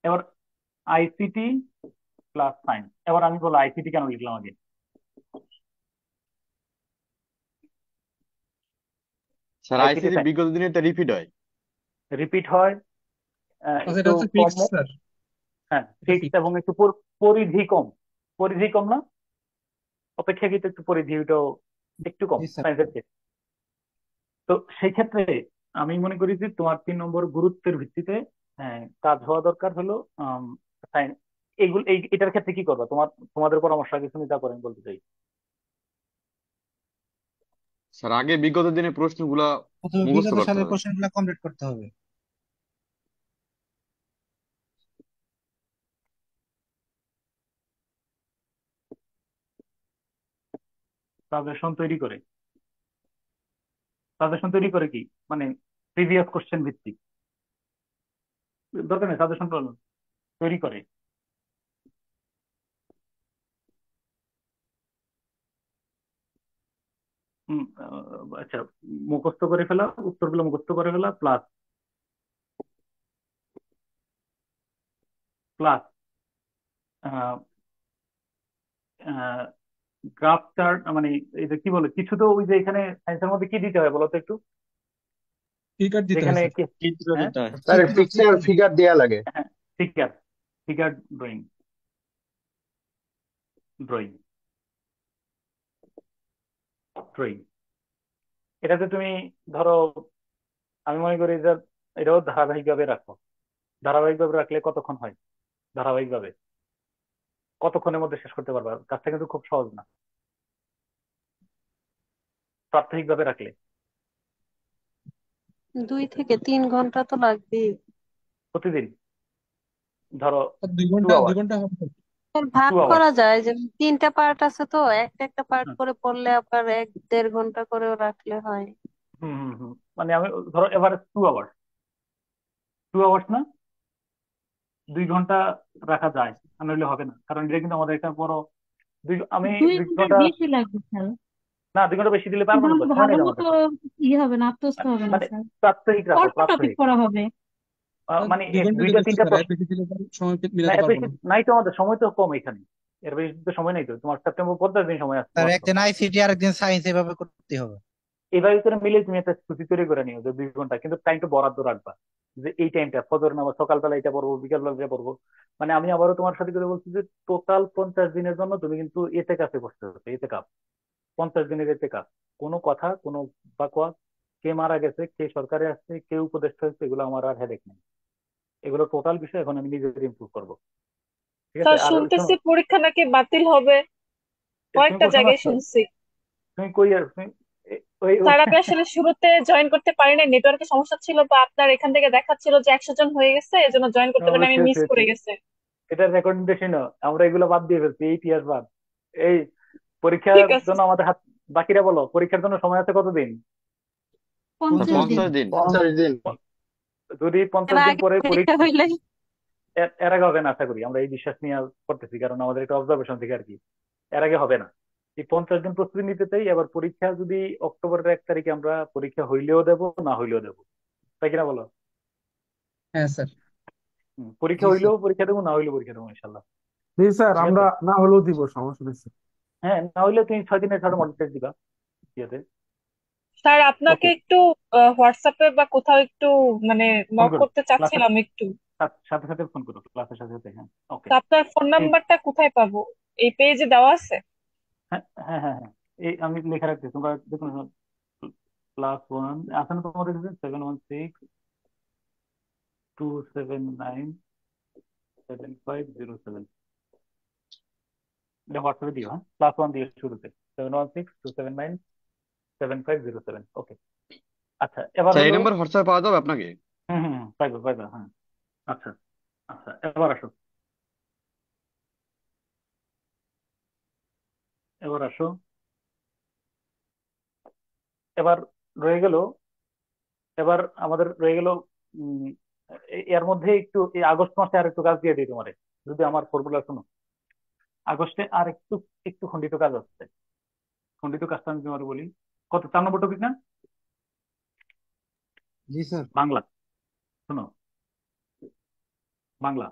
এবার আইসিটি প্লাস সায়েন্স, এবার আমি বলো আইসিটি কেন লিখলাম আগে। স্যার আইসিটি আইসিটি বিগত দিনে এটা রিপিট হয়। রিপিট হয়, আচ্ছা, একটু এটা হচ্ছে কম, ফিক্সড স্যার। হ্যাঁ এটা ফিক্সড, ফিক্সড। এবং একটু পরিধি কম, পরিধি কম না, অপেক্ষাকৃত একটু পরিধিটাও একটু কম জি স্যার। সায়েন্সের চেয়ে। তো সেই ক্ষেত্রে আমি মনে করি যে তোমার 3 নম্বর গুরুত্বের ভিত্তিতে কাজ হওয়া দরকার হলো সায়েন্স। এইগুলো এটার ক্ষেত্রে কি করবা, তোমাদের পরামর্শ আগে তুমি, তারপরে আমি বলতে চাই। স্যার আগে বিগত দিনে প্রশ্নগুলা প্রথমে মুখস্থ বিগত করতে সালের হবে। কোশ্চেনগুলো কমপ্লিট করতে হবে। সাজেশন তৈরি করে কি, মানে প্রিভিয়াস কোশ্চেন ভিত্তিক, দরকার নেই সাজেশন তৈরি করে। আচ্ছা, মুখস্থ করে ফেলা, উত্তরগুলো মুখস্থ করে ফেলা, প্লাস প্লাস গ্রাফ চার্ট মানে এই যে কি বলে কিছু তো ওই যে এখানে সায়েন্সের মধ্যে কি দিতে হয় বলো তো একটু, ফিগার দিতে হয় যেখানে স্যার। কি, চিত্র হ্যাঁ দিতে হয়। স্যার চিত্র পিকচার চিত্র ফিগার দেয়া লাগে। হ্যাঁ, figure, figure drawing, drawing, drawing. এটাতে তুমি ধরো, আমি মনে করি যে এটাও ধারাবাহিকভাবে রাখো। ধারাবাহিকভাবে রাখলে কতক্ষণ হয়? ধারাবাহিকভাবে কতক্ষণের মধ্যে শেষ করতে পারবা? কাজটা কিন্তু খুব সহজ না। প্রাত্যহিকভাবে রাখলে 2 থেকে 3 ঘন্টা তো লাগবেই। প্রতিদিন ধরো স্যার 2 টু ঘন্টা 2 আওয়ার্স, ঘন্টা হবে স্যার। এর ভাগ 2 আওয়ার্স। করা যায়, যে 3টা পার্ট আছে তো, একটা একটা পার্ট করে পড়লে আবার 1-1.5 ঘন্টা করেও রাখলে হয়। হুম হুম হুম, মানে আমি ধরো এভারেজ 2 আওয়ার্স, 2 আওয়ার্স না, 2 ঘন্টা রাখা যায়। আর নইলে হবে না, কারণ এটা কিন্তু আমাদের একটা বড় আমি দুই দুই ঘন্টার ঘন্টা বেশি লাগবে স্যার। না, 2 ঘন্টা বেশি দিলে পারবো না, তাহলে তো সময় ভালো নেই মতো আমাদের। হবে না, আত্মস্থ হবে না মানে স্যার। প্রাত্যহিক রাখো, অল্প টপিক প্রাত্যহিক। পড়া হবে। মানে 2 ঘন্টা দুইটা যথেষ্ট তিনটা স্যার, এর প্রশ্ন। বেশি দিলে পরে সময় না মিলাতে এর পারবো বেশি না। নাই তো, আমাদের সময় তো কম এখানে। এর বেশি তো সময় নেই তো, তোমার সেপ্টেম্বর 50 দিন সময় আছে স্যার তোমার তো। একদিন আইসিটি আর একদিন সায়েন্স এভাবে করতে হবে। এইভাবে করে মিলে তুমি একটা সূচি তৈরি করে নিও যে 2 ঘন্টা, কিন্তু টাইমটা বরাদ্দ রাখবা, যে এই টাইমটা ফজর নামাজ সকালবেলা এটা পড়বো, বিকালবেলা এটা পড়বো। মানে আমি আবারও তোমার সাথে করে বলছি যে টোটাল 50 দিনের জন্য তুমি কিন্তু এতে কাছে বসতে হবে, এতে কাপ 50 দিনের এতে কাপ। কোনো কথা, কোনো বাকওয়াজ, কে মারা গেছে, কে সরকারে আসছে, কে উপদেষ্টা হচ্ছে, এগুলো আমার আর হেডেক নেই। এগুলো টোটাল বিষয় এখন আমি নিজেদের ইমপ্রুভ করবো। ঠিক আছে? স্যার আর শোনো, শুনতেছি পরীক্ষা নাকি বাতিল হবে, তুমি কয়েকটা কোশ্চেন জায়গায় আসছো, শুনছি। তুমি কই আর তুমি ওই স্যার আমি আসলে শুরুতে জয়েন করতে পারি না, নেটওয়ার্কের সমস্যা ছিল, বা আপনার এখান থেকে দেখাচ্ছিল যে 100 জন হয়ে গেছে, এজন্য জয়েন করতে পারি না, আমি মিস করে গেছে। এটা রেকমেন্ডেশন, আমরা এগুলো বাদ দিয়ে ফেলছি, এই ইতিহাস বাদ। এই ঠিক পরীক্ষার আছে। জন্য আমাদের হাত, বাকিরা বলো পরীক্ষার জন্য সময় আছে কতদিন? স্যার 50 দিন। 50 দিন। 50 দিন। যদি এর 50 দিন আগে পরে পরীক্ষা হইলে এর আগে হবে না আশা করি, আমরা এই বিশ্বাস নিয়ে করতেছি, কারণ আমাদের একটা অবজারভেশন থেকে আর কি। এর আগে হবে না। এই 50 দিন প্রস্তুতি নিতে চাই। এবার পরীক্ষা যদি অক্টোবরের 1 তারিখে, আমরা পরীক্ষা হইলেও দেবো না হইলেও দেবো, তাই কিনা বলো? হ্যাঁ স্যার। পরীক্ষা জি স্যার। হইলেও পরীক্ষা দেবো, না হইলেও পরীক্ষা দেবো ইনশাল্লাহ। জি স্যার, ঠিক আমরা আছে। না হলেও দিব, সমস্যা নেই স্যার। হ্যাঁ, না হইলে তুমি 6 দিনের ছাড়া মডেল টেস্ট দিবা ইয়েতে। স্যার আপনাকে ওকে, একটু হোয়াটসঅ্যাপে বা কোথাও একটু মানে ফোন নক করো করতে ক্লাসের চাচ্ছিলাম একটু। সাথে সাথে ফোন করো, ক্লাসের সাথে সাথে। হ্যাঁ, ওকে। তা আপনার ফোন এই নাম্বারটা কোথায় পাবো? এই পেজে দেওয়া আছে? হ্যাঁ হ্যাঁ হ্যাঁ হ্যাঁ, এই আমি লেখা রাখছি, তোমরা দেখুন। +1 আছে না তোমাদের কাছে? 716-279-7507। এটা হোয়াটসঅ্যাপে দিও, হ্যাঁ, +1 দিয়ে শুরুতে, 716-279-7507। ওকে। আচ্ছা, এবার স্যার এই হলো, নাম্বার হোয়াটসঅ্যাপে পাওয়া যাবে আপনাকে? হুম হুম হুম, পাইবো পাইবো, হ্যাঁ। আচ্ছা আচ্ছা, এবার আসো, এবার আসো। এবার রয়ে গেল, এবার আমাদের রয়ে গেল এর মধ্যে একটু, এই আগস্ট মাসে আর একটু কাজ দিয়ে দিই তোমারে, যদি আমার ফর্মুলা শোনো। আগস্টে আর একটু, একটু খণ্ডিত কাজ আছে। খণ্ডিত কাজটা আমি তোমার বলি। কত, 4 নম্বর টপিক না? জি স্যার। বাংলা, শোনো, বাংলা,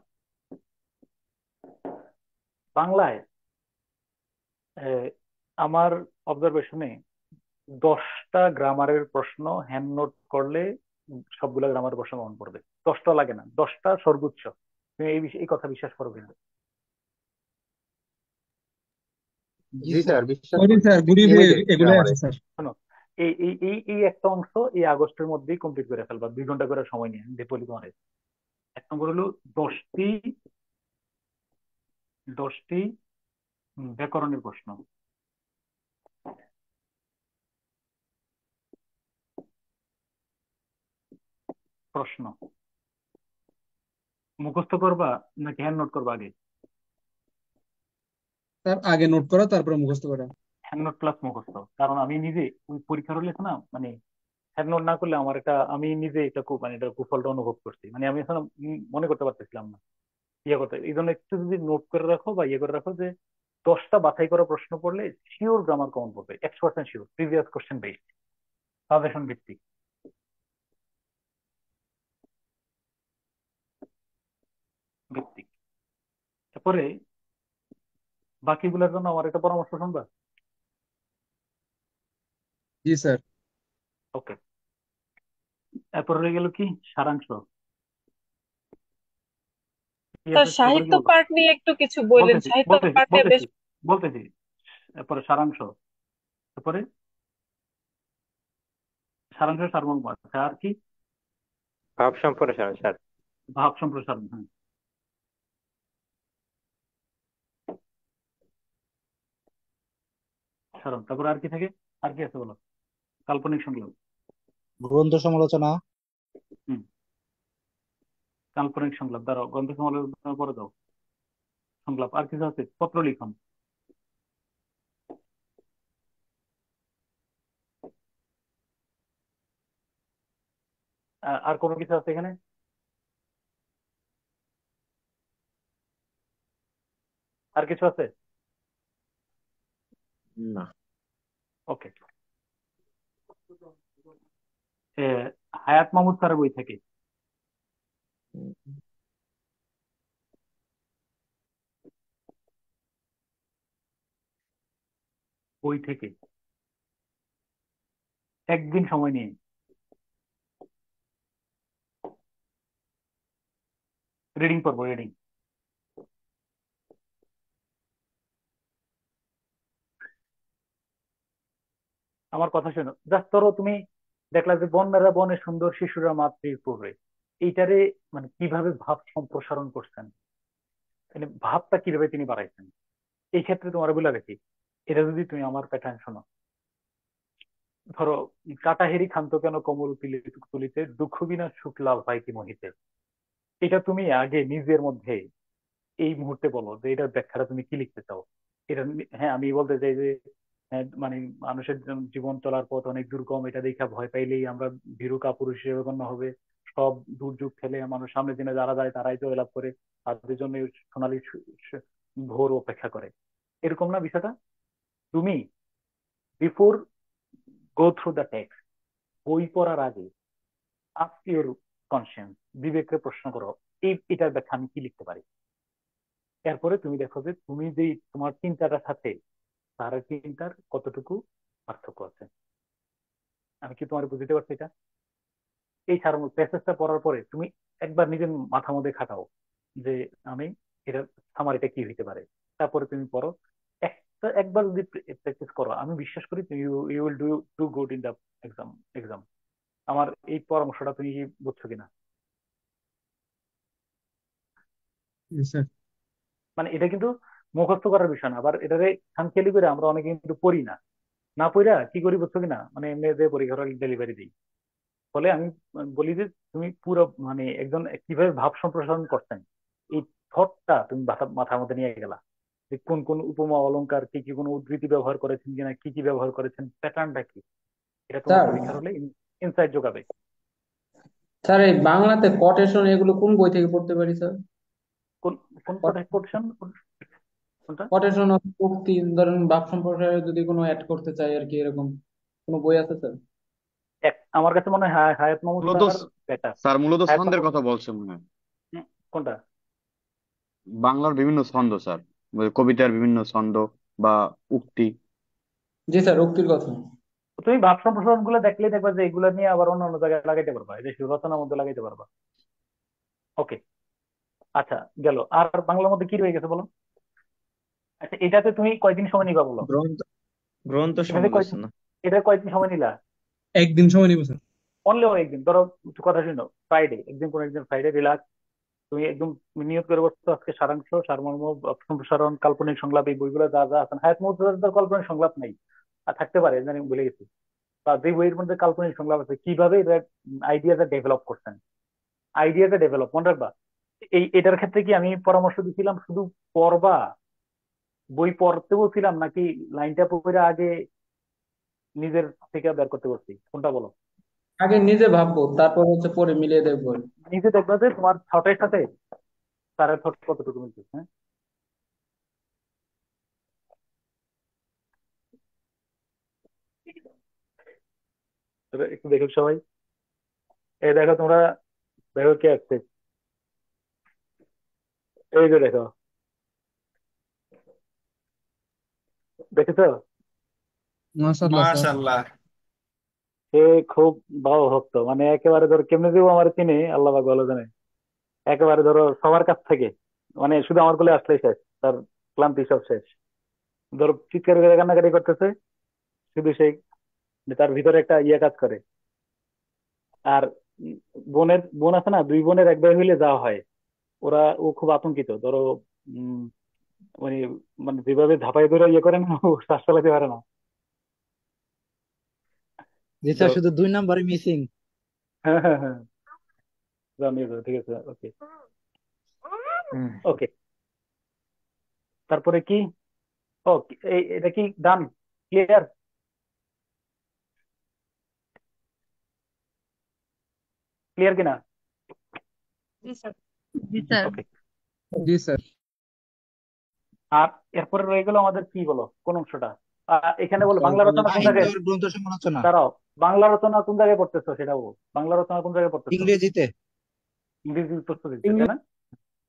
বাংলায় আমার অবজারভেশনে 10টা গ্রামারের প্রশ্ন হ্যান্ড নোট করলে সবগুলা গ্রামারের প্রশ্ন মনে পড়বে। 10টা লাগে না, 10টা সর্বোচ্চ। তুমি এই কথা বিশ্বাস করো কিনা? জি জি স্যার। স্যার, বিশ্বাস সরি করি। স্যার, গ্রুপে ইমিডিয়েট এগুলোই আমারে। আছে স্যার। শোনো, এই এই এই এই একটা অংশ এই আগস্টের মধ্যেই কমপ্লিট করে ফেলবা, 2 ঘন্টা করে সময় নিয়ে। আমি বলি তোমার, 1 নম্বর হলো 10টি, 10টি ব্যাকরণের প্রশ্ন। প্রশ্ন মুখস্থ করবা নাকি হ্যান্ড নোট করবা আগে? স্যার আগে নোট করা, তারপরে মুখস্থ করা। হ্যান্ড নোট প্লাস মুখস্থ, কারণ আমি নিজে ওই পরীক্ষার হলে না, মানে হ্যান্ড নোট না করলে আমার একটা, আমি নিজে এটা খুব, মানে এটা কুফলটা অনুভব করছি। মানে আমি এখন মনে করতে পারতেছিলাম না ইয়ে করতে। এই জন্য একটু যদি নোট করে রাখো বা ইয়ে করে রাখো, যে 10টা বাছাই করা প্রশ্ন পড়লে শিওর গ্রামার কমন পড়বে, 100% sure, previous question based, suggestion ভিত্তিক, ভিত্তিক। তারপরে বাকিগুলোর জন্য আমার একটা পরামর্শ শুনবা। জি স্যার। ওকে, এরপর রয়ে গেল কি সারাংশ। কি তার আছে তারপরে সাহিত্য কি বলবো? পাঠ নিয়ে একটু কিছু বললেন, বলতেছি সাহিত্য বলতেছি পাঠে বেশ। বলতেছি বলতেছি এরপরে সারাংশ, তারপরে সারাংশ সারমর্ম আছে, আর কি? ভাব সম্প্রসারণ স্যার। ভাব সম্প্রসারণ, হ্যাঁ। সারণ, তারপরে আর কি থাকে? আর কি আছে বলো? কাল্পনিক সংলাপ। গ্রন্থ সমালোচনা। হুম, কাল্পনিক সংলাপ দাঁড়াও, গ্রন্থ সমালোচনার পরে দাও সংলাপ। আর কিছু আছে? পত্র লিখন। আর কোনো কিছু আছে এখানে? আর কিছু আছে? না। ওকে। হায়াত মাহমুদ স্যারের বই থেকে। বই থেকে একদিন সময় নিয়ে রিডিং করবো, রিডিং। আমার কথা শোনো, জাস্ট ধরো তুমি দেখলা যে বন্যারা বনে সুন্দর, শিশুরা মাতৃর পূর্বে, এইটারে মানে কিভাবে ভাব সম্প্রসারণ করছেন, মানে ভাবটা কিভাবে তিনি বাড়াইছেন। এই ক্ষেত্রে তোমার বলে রাখি, এটা যদি তুমি আমার প্যাটার্ন শোনো, ধরো, কাটাহেরি ক্ষান্ত কেন কমল তুলিতে, দুঃখ বিনা সুখ লাভ হয় কি মোহিতে। এটা তুমি আগে নিজের মধ্যে এই মুহূর্তে বলো যে এটার ব্যাখ্যাটা তুমি কি লিখতে চাও। এটা হ্যাঁ, আমি বলতে চাই যে মানে মানুষের জীবন চলার পথ অনেক দুর্গম, এটা দেখে ভয় পাইলেই আমরা ভীরু কাপুরুষ হিসেবে গণ্য হবে। সব দুর্যোগ ঠেলে মানুষ সামনের দিনে যারা যায় তারাই জয়লাভ করে, তাদের জন্য সোনালী ভোর অপেক্ষা করে। এরকম না বিষয়টা? তুমি before go through the text, বই পড়ার আগে আস্ক ইউর কনসিয়েন্স, বিবেককে প্রশ্ন করো, এটার ব্যাখ্যা আমি কি লিখতে পারি। এরপরে তুমি দেখো যে তুমি যে তোমার চিন্তাটার সাথে তার চিন্তার কতটুকু পার্থক্য আছে। আমি কি তোমার বুঝতে পারছি এটা? এই প্যাসেজটা পড়ার পরে তুমি একবার নিজের মাথা মধ্যে খাটাও যে আমি এটা সামারিটা কি হইতে পারে। তারপরে তুমি পড়ো, একবার যদি প্র্যাকটিস করো, আমি বিশ্বাস করি তুমি you will do do good in the exam exam. আমার এই পরামর্শটা তুমি কি বুঝছো কিনা? জি স্যার। মানে এটা কিন্তু মুখস্থ করার বিষয় না, আবার এটারে খামখেয়ালি করে আমরা অনেকে কিন্তু পড়ি না। না পড়া কি করি বুঝছো কিনা, মানে মেয়েদের পরীক্ষার ডেলিভারি দিই। ফলে আমি বলি যে তুমি পুরো মানে একজন কিভাবে ভাব সম্প্রসারণ করছেন, এই থটটা তুমি মাথার মধ্যে নিয়ে গেলা, যে কোন কোন উপমা অলংকার, কি কি কোন উদ্ধৃতি ব্যবহার করেছেন কিনা, কি কি ব্যবহার করেছেন, প্যাটার্নটা কি, এটা তোমার স্যার পরীক্ষার হলে ইনসাইট যোগাবে। স্যার এই বাংলাতে কোটেশন এগুলো কোন বই থেকে পড়তে পারি স্যার? কোন কোন কোটেশন? কোনটা? কোটেশন উক্তি, ধরেন ভাব সম্প্রসারণে যদি কোনো অ্যাড করতে চাই আর কি, এরকম কোনো বই আছে স্যার? আমার কাছে মনে হয় হায়াত মাহমুদ মূলত স্যার বেটার। স্যার মূলত হায়াত ছন্দের মাহমুদ। কথা বলছে মনে হয়। কোনটা? বাংলার বিভিন্ন ছন্দ স্যার, ওই কবিতার বিভিন্ন ছন্দ বা উক্তি। জি স্যার, উক্তির কথা। তুমি ভাব সম্প্রসারণ গুলো দেখলেই দেখবা যে এগুলো নিয়ে আবার অন্য অন্য জায়গায় লাগাইতে পারবা, এই যে রচনার মধ্যে লাগাইতে পারবা। ওকে, আচ্ছা, গেল। আর বাংলার মধ্যে কি রয়ে গেছে বলো? আচ্ছা, এটাতে তুমি কয়দিন সময় নিবা বলো? গ্রন্থ গ্রন্থ এটাতে কয়দিন, সমালোচনা। এটা কয়দিন সময় নিলা? একদিন সময় নিব স্যার। অনলি একদিন। ধরো একটু কথা শুনো, ফ্রাইডে, একদিন কোন একদিন ফ্রাইডে রিল্যাক্স, তুমি একদম নিয়োগ করে বসছো আজকে সারাংশ সারমর্ম সম্প্রসারণ কাল্পনিক সংলাপ এই বইগুলো যা যা আছে। হায়াত মুজাদ্দেদের কাল্পনিক সংলাপ নেই, আর থাকতে পারে জানি ভুলে গেছি। বা যে বইয়ের মধ্যে কাল্পনিক সংলাপ আছে, কিভাবে আইডিয়াটা ডেভেলপ করছেন, আইডিয়াটা ডেভেলপ মনে রাখবা। এটার ক্ষেত্রে কি আমি পরামর্শ দিছিলাম শুধু পড়বা, বই পড়তে বলছিলাম, নাকি লাইনটা পড়ে আগে নিজের থেকে বের করতে বলছি, কোনটা বলো? আগে নিজে ভাববো, তারপর হচ্ছে পরে মিলিয়ে দেখবো। নিজে দেখবা যে তোমার থটের সাথে তার থট কতটুকু মিলছে। হ্যাঁ, তবে একটু দেখো সবাই, এই দেখো তোমরা, দেখো কে আসছে, এই যে দেখো, দেখেছো? মাশাআল্লাহ স্যার। মাশাআল্লাহ। সে খুব ভালো ভক্ত, মানে একেবারে ধরো কেমনে দিব আমার চিনি আল্লাহ পাক ভালো জানে। একেবারে ধরো সবার কাছ থেকে, মানে শুধু আমার কোলে আসলেই শেষ, তার ক্লান্তি সব শেষ। ধরো চিৎকার করে কান্নাকাটি করতেছে, শুধু সেই তার ভিতরে একটা ইয়ে কাজ করে। আর উম, বোন আছে না, দুই বোনের এক ভাই হইলে যা হয়, ও খুব আতঙ্কিত ধরো। উম মানে মানে যেভাবে ঝাঁপাই ধরে ইয়ে করে না, ও শ্বাস ফেলাতে পারে না। জি তো স্যার, শুধু 2 নাম্বারই মিসিং। হ্যাঁ হ্যাঁ হ্যাঁ, জানিয়ে দাও, ঠিক আছে। ওকে ওকে, তারপরে কি? ও, এটা কি ডান, ক্লিয়ার? ক্লিয়ার কিনা? জি স্যার। জি স্যার। ওকে। জি স্যার। আর এরপরে রয়ে গেল আমাদের কি, বলো কোন অংশটা? এখানে বলো বাংলা তারপরে রচনা কোন সাহিত্য জায়গায়। আর গ্রন্থ সমালোচনা। দাঁড়াও, বাংলা রচনা কোন জায়গায় পড়তেছো সেটা বলো, বাংলা রচনা কোন জায়গায় পড়তেছো? ইংরেজিতে। ইংরেজি প্রস্তুতি দিতে, তাই না?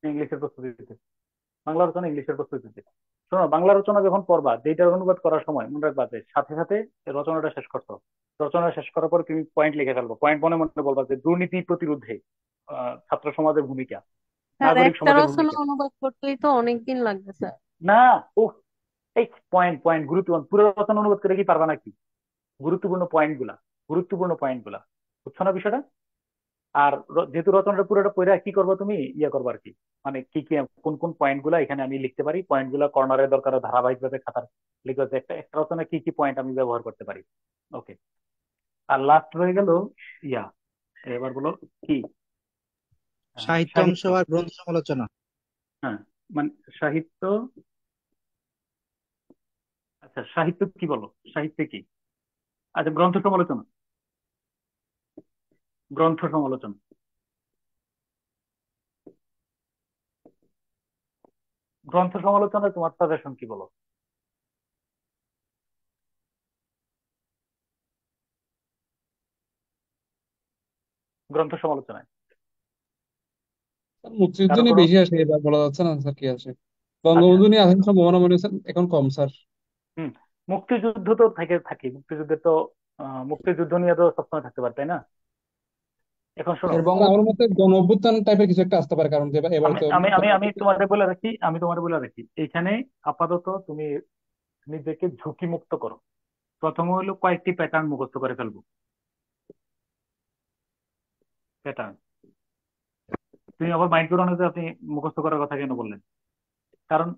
ইংলিশের প্রস্তুতি দিতে, বাংলা রচনা ইংলিশের প্রস্তুতি দিতে। শোনো, বাংলা রচনা যখন পড়বা, যেটার অনুবাদ করার সময় মনে রাখবা যে সাথে সাথে রচনাটা শেষ করছো। রচনা শেষ করার পর তুমি পয়েন্ট লিখে ফেলবো, পয়েন্ট মনে মনে বলবা যে দুর্নীতি প্রতিরোধে ছাত্র সমাজের ভূমিকা, স্যার নাগরিক একটা সমাজের রচনা ভূমিকা। অনুবাদ করতেই তো অনেকদিন লাগবে স্যার। না, ও, এই পয়েন্ট পয়েন্ট গুরুত্বপূর্ণ, পুরো রচনা অনুবাদ করে কি পারবা নাকি? গুরুত্বপূর্ণ পয়েন্ট গুলা, গুরুত্বপূর্ণ পয়েন্ট গুলা, বুঝছো না বিষয়টা? আর যেহেতু রচনাটা পুরোটা পড়ে কি করবো তুমি, ইয়ে করবো আর কি, মানে কি কি কোন কোন পয়েন্ট গুলা এখানে আমি লিখতে পারি, পয়েন্ট গুলা কর্নারের দরকার ধারাবাহিক ভাবে খাতার লিখবে যে একটা একটা রচনা কি কি পয়েন্ট আমি ব্যবহার করতে পারি। ওকে। আর লাস্ট রয়ে গেল ইয়া, এবার বলো কি? সাহিত্য অংশ সাহিত্য। আর গ্রন্থ সমালোচনা। হ্যাঁ, মানে সাহিত্য। আচ্ছা, সাহিত্য কি বলো, সাহিত্য কি? আচ্ছা, গ্রন্থ সমালোচনা, গ্রন্থ সমালোচনা, গ্রন্থ সমালোচনায় তোমার সাজেশন কি বলো? গ্রন্থ সমালোচনায় মুক্তিযুদ্ধ কারো নিয়ে কোনো। বেশি আসে, এবার বলা যাচ্ছে না স্যার কি আসে। আচ্ছা। বঙ্গবন্ধু নিয়ে আসার সম্ভাবনা মনে হচ্ছে এখন কম স্যার। হম। মুক্তিযুদ্ধ তো থেকে থাকি, মুক্তিযুদ্ধে তো মুক্তিযুদ্ধ নিয়ে তো সবসময় থাকতে পারে, তাই না? এখন শোনো, এর স্যার আমার মতে গণ অভ্যুত্থান টাইপের কিছু একটা আসতে পারে, কারণ যে এবার আমি তো আমি আমি আমি তোমাদের বলে রাখি, এখানে আপাতত তুমি নিজেকে ঝুঁকি মুক্ত করো। প্রথমে হলো কয়েকটি প্যাটার্ন মুখস্থ করে ফেলবো। প্যাটার্ন, তুমি আবার মাইন্ড করো না যে আপনি মুখস্থ করার কথা কেন বললেন। কারণ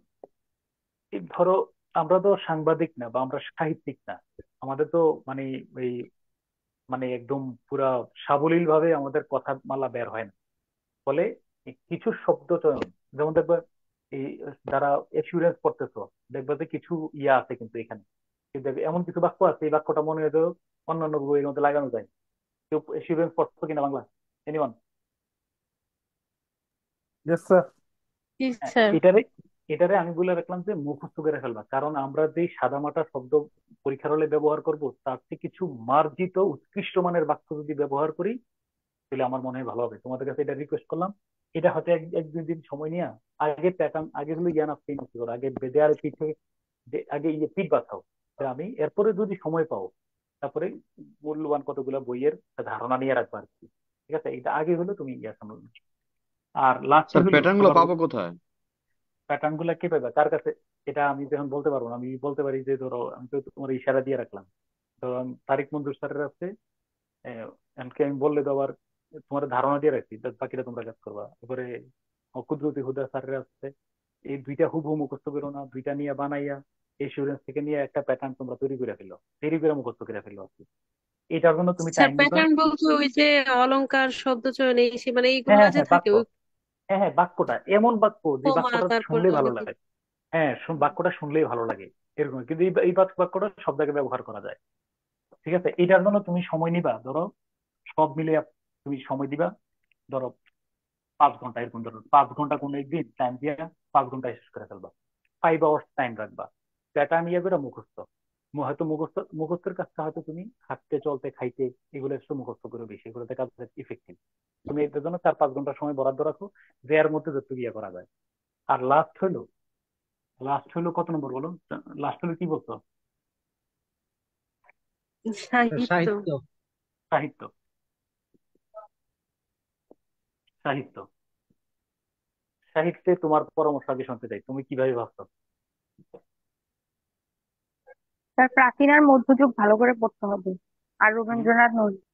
এই ধরো, আমরা তো সাংবাদিক না বা আমরা সাহিত্যিক না, আমাদের তো মানে এই মানে একদম পুরা সাবলীল ভাবে আমাদের কথা মালা বের হয় না। ফলে এই কিছু শব্দ চয়ন, যেমন দেখবে এই যারা এসিউরেন্স পড়তেছো, দেখবে যে কিছু ইয়া আছে কিন্তু এখানে, কিন্তু এমন কিছু বাক্য আছে, এই বাক্যটা মনে হয় যে অন্যান্য বইয়ের মধ্যে লাগানো যায়। কেউ এসিউরেন্স পড়ছো কিনা বাংলা, এনিওয়ান? Yes sir. জি স্যার। এটারে এটারে আমি বলে রাখলাম যে মুখস্থ করে ফেলবা, কারণ আমরা যে সাদামাটা শব্দ পরীক্ষার হলে ব্যবহার করব, তার চেয়ে কিছু মার্জিত উৎকৃষ্ট মানের বাক্য যদি ব্যবহার করি, তাহলে আমার মনে হয় ভালো হবে। তোমাদের কাছে এটা রিকোয়েস্ট করলাম। এটা হয়তো এক দুই দিন সময় নিয়ে আগে প্যাটার্ন, আগে হলো জ্ঞান আপনি নষ্ট করো, আগে দেয়ার পিঠে আগে ইয়ে পিঠ বাঁচাও। যে আমি এরপরে যদি সময় পাও, তারপরে মূল্যবান কতগুলো বইয়ের ধারণা নিয়ে রাখবা আর কি। ঠিক আছে, এটা আগে হলো তুমি ইয়ে সামনে। আর লাস্টে স্যার হলো প্যাটার্ন গুলো তোমার পাবো কোথায়? প্যাটার্ন গুলা কে পাবে কার কাছে, এটা আমি যখন বলতে পারবো না। আমি বলতে পারি যে ধরো আমি তো তোমার ইশারা দিয়ে রাখলাম। তো তারিক মঞ্জুর স্যারের আছে, এমনকি আমি বললে তো আবার তোমার ধারণা দিয়ে রাখছি, বাকিটা তোমরা কাজ করবা। এবারে কুদরতি হুদা স্যারের আছে। এই দুইটা হুবহু মুখস্থ করো না, দুইটা নিয়ে বানাইয়া এসিউরেন্স থেকে নিয়ে একটা প্যাটার্ন তোমরা তৈরি করে ফেলো, তৈরি করে মুখস্থ করে ফেলো আর কি। এটার জন্য তুমি স্যার টাইম দিবা। প্যাটার্ন বলতে ওই যে অলংকার শব্দ চয়ন এই মানে হ্যাঁ এইগুলা হ্যাঁ যে হ্যাঁ, থাকে বাক্য। ওই হ্যাঁ হ্যাঁ, বাক্যটা এমন বাক্য যে উপমা বাক্যটা তারপরে শুনলেই ভালো হলো কি লাগে। হ্যাঁ, বাক্যটা শুনলেই ভালো লাগে, এরকম। কিন্তু এই বাক্যটা সব জায়গায় ব্যবহার করা যায়। ঠিক আছে, এটার জন্য তুমি সময় নিবা ধরো, সব মিলে তুমি সময় দিবা ধরো 5 ঘন্টা, এরকম ধরো 5 ঘন্টা কোনো একদিন টাইম দিয়ে 5 ঘন্টায় শেষ করে ফেলবা। 5 আওয়ার্স টাইম রাখবা, প্যাটার্ন ইয়ে করে মুখস্থ। হয়তো মুখস্থের কাজটা হয়তো তুমি হাঁটতে চলতে খাইতে এগুলো একটু মুখস্থ করে বেশি, এগুলোতে কাজ ইফেক্টিভ। তুমি এটার জন্য 4-5 ঘন্টা সময় বরাদ্দ রাখো, যে এর মধ্যে যতটুকু ইয়ে করা যায়। আর লাস্ট হইলো কত নম্বর বলো? লাস্ট হলো কি বলতো? সাহিত্য। সাহিত্য। সাহিত্য। সাহিত্য। সাহিত্যে তোমার পরামর্শ আগে শুনতে চাই, তুমি কিভাবে ভাবছো? স্যার প্রাচীন আর মধ্যযুগ ভালো করে পড়তে হবে, আর হুম, রবীন্দ্রনাথ নজরুল।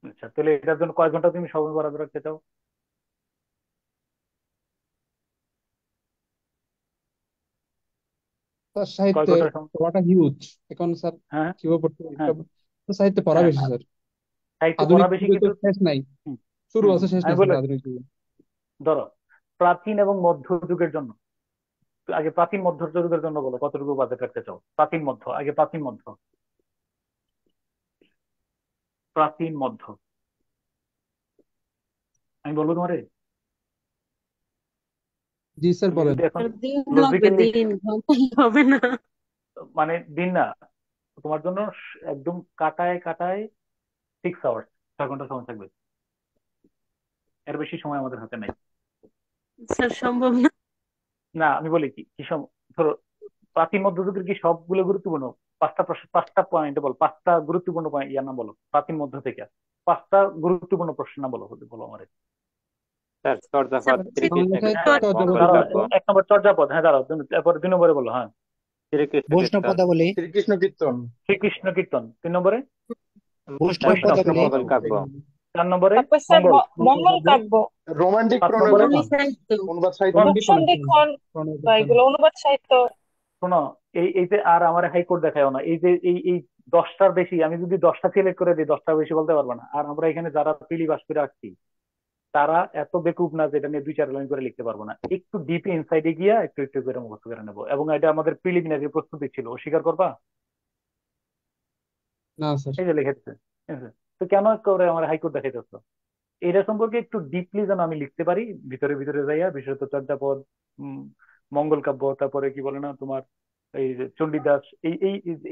আচ্ছা, তাহলে এটার জন্য কয় ঘন্টা তুমি সময় বরাদ্দ রাখতে চাও? স্যার কয় সাহিত্যে ঘন্টা সময়? পড়াটা হিউজ। এখন স্যার হ্যাঁ, কিভাবে পড়তে পারি হ্যাঁ, সাহিত্যে পড়া হ্যাঁ, বেশি স্যার। সাহিত্যে আধুনিক পড়া বেশি, যুগে তো কিন্তু শেষ নাই, হুম, শুরু হুম, আছে শেষ আমি নাই বলে স্যার আধুনিক যুগে। ধরো প্রাচীন এবং মধ্যযুগের জন্য, তো আগে প্রাচীন মধ্যযুগের জন্য বলো কতটুকু বাজেট রাখতে চাও। প্রাচীন মধ্য, আগে প্রাচীন মধ্য। প্রাচীন মধ্য আমি বলবো তোমারে। জি স্যার তুমি বলেন। যদি এখন আর দিন হবে, লজিক্যালি, দিন ঘন্টায় হবে না। মানে দিন না, তোমার জন্য একদম কাটায় কাটায় 6 আওয়ার্স, 6 ঘন্টা সময় থাকবে। এর বেশি সময় আমাদের হাতে নাই। স্যার সম্ভব না। না, আমি বলি কি কি ধরো প্রাচীন মধ্যযুগের কি সবগুলো গুরুত্বপূর্ণ? পাঁচটা পয়েন্ট বলো, পাঁচটা গুরুত্বপূর্ণ পয়েন্ট ইয়ার নাম বলো প্রাচীন মধ্য থেকে। পাঁচটা গুরুত্বপূর্ণ প্রশ্ন নাম বলো, বলো আমার। স্যার স্যার চর্যাপদ, বাংলা শ্রীকৃষ্ণ সাহিত্য কীর্তন, মঙ্গল চর্যাপদের দাঁড়াও, কাব্য। মধ্যে 1 নম্বর চর্যাপদ, হ্যাঁ দাঁড়াও, তারপরে 2 নম্বরে বলো, হ্যাঁ। শ্রীকৃষ্ণ বৈষ্ণব কীর্তন। পদাবলী। শ্রীকৃষ্ণ কীর্তন। শ্রীকৃষ্ণ কীর্তন 3 নম্বরে। বৈষ্ণব চার বৈষ্ণব নম্বরে পদাবলী। মঙ্গল কাব্য। 4 নম্বরে তারপর স্যার মঙ্গল। মঙ্গল কাব্য, রোমান্টিক 5 নম্বরে রুমি প্রণয়ন, সাহিত্য। অনুবাদ সাহিত্য। রোমান্টিক প্রণয় অনুসন্ধিক্ষণ প্রণয় বা বিজ্ঞান। এগুলো অনুবাদ সাহিত্য। শোনো, এইতে আর আমার হাইকোর্ট দেখায় না, এই যে এই 10টার বেশি, আমি যদি 10টা সিলেক্ট করে দিই 10টার বেশি বলতে পারবো না। আর আমরা এখানে যারা পিলি বাস করে আসছি তারা এত বেকুব না যে এটা নিয়ে 2-4 লাইন করে লিখতে পারবো না। একটু ডিপ ইনসাইডে গিয়া একটু একটু করে মুখস্থ করে নেবো, এবং এটা আমাদের প্রিলিমিনারি প্রস্তুতি ছিল, অস্বীকার করবা? না স্যার। এই যে লিখেছে, ঠিক আছে? তো কেন করে আমার হাইকোর্ট দেখাইতেছ? এটা সম্পর্কে একটু ডিপলি যেন আমি লিখতে পারি, ভিতরে ভিতরে যাইয়া, বিশেষত চর্যাপদ, উম, মঙ্গল কাব্য, তারপরে কি বলে না তোমার এই যে চণ্ডীদাস,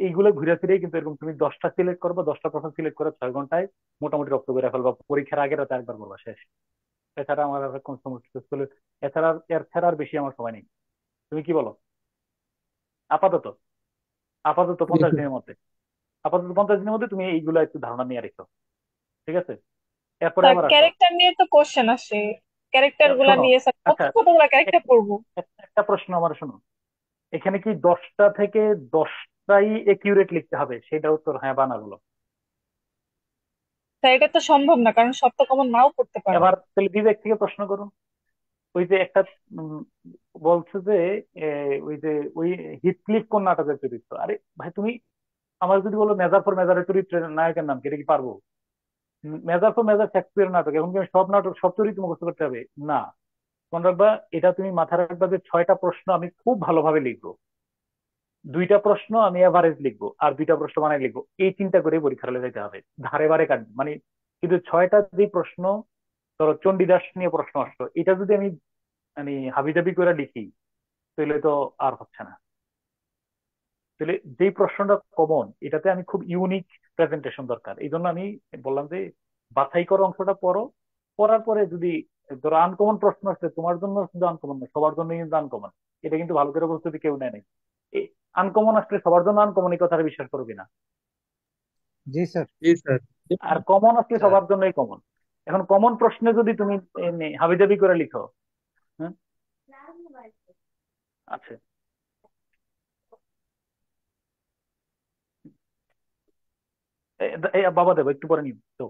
এইগুলো ঘুরে ফিরে, কিন্তু এরকম তুমি 10টা সিলেক্ট করবা, 10টা প্রশ্ন সিলেক্ট করে 6 ঘন্টায় মোটামুটি রপ্ত করে ফেলবা, পরীক্ষার আগের রাতে একবার করবা, শেষ। এছাড়া আমার আর কোন সমস্যা ছিল? এর ছাড়া আর বেশি আমার সময় নেই। তুমি কি বলো? আপাতত, আপাতত জি 50 দিনের মধ্যে, আপাতত 50 দিনের মধ্যে তুমি এইগুলো একটু ধারণা নিয়ে রেখো, ঠিক আছে? এরপরে স্যার আবার আসো। ক্যারেক্টার নিয়ে তো কোশ্চেন আসে, ক্যারেক্টার গুলা শোনো, নিয়ে স্যার আচ্ছা, কতগুলা ক্যারেক্টার এক- পড়বো? একটা প্রশ্ন আমার, শোনো, এখানে কি 10টা থেকে 10টাই একিউরেট লিখতে হবে? সেটা উত্তর হ্যাঁ বা না বলো। স্যার এটা তো সম্ভব না, কারণ সব তো কমন নাও পড়তে পারে। এবার তাহলে বিবেক থেকে প্রশ্ন করুন। ওই যে একটা বলছে যে ওই যে ওই হিথক্লিফ কোন নাটকের চরিত্র? আরে ভাই, তুমি আমার যদি বলো মেজার ফর মেজারের চরিত্রের নায়কের নাম কি, এটা কি পারবো? মেজার ফর মেজার শেক্সপিয়ারের নাটক, এখন কি আমি সব নাটক সব চরিত্র মুখস্থ করতে হবে? না। মনে রাখবা, এটা তুমি মাথায় রাখবা যে 6টা প্রশ্ন আমি খুব ভালোভাবে লিখবো, 2টা প্রশ্ন আমি এভারেজ লিখবো, আর 2টা প্রশ্ন বানাই লিখবো, এই চিন্তা করে পরীক্ষা হলে যেতে হবে, ধারে বারে কাটবো মানে। কিন্তু 6টা যে প্রশ্ন, ধরো চণ্ডীদাস নিয়ে প্রশ্ন আসলো, এটা যদি আমি মানে হাবিজাবি করে লিখি, তাহলে তো আর হচ্ছে না। তাহলে যেই প্রশ্নটা কমন, এটাতে আমি খুব ইউনিক প্রেজেন্টেশন দরকার, এই জন্য আমি বললাম যে বাছাই করো অংশটা পড়ো, পড়ার পরে যদি ধরো আনকমন প্রশ্ন আসছে, তোমার জন্য কিন্তু আনকমন না, সবার জন্য কিন্তু আনকমন, এটা কিন্তু ভালো করে প্রস্তুতি কেউ নেয় নাই। আনকমন আসলে সবার জন্য আনকমন, এই কথাটা বিশ্বাস করো কিনা? জি স্যার। জি স্যার। আর কমন আসলে সবার জন্যই কমন। এখন কমন প্রশ্নে যদি তুমি হাবিজাবি করে লিখো, হ্যাঁ, আচ্ছা, বাবা দেবো একটু পরে নিও তো,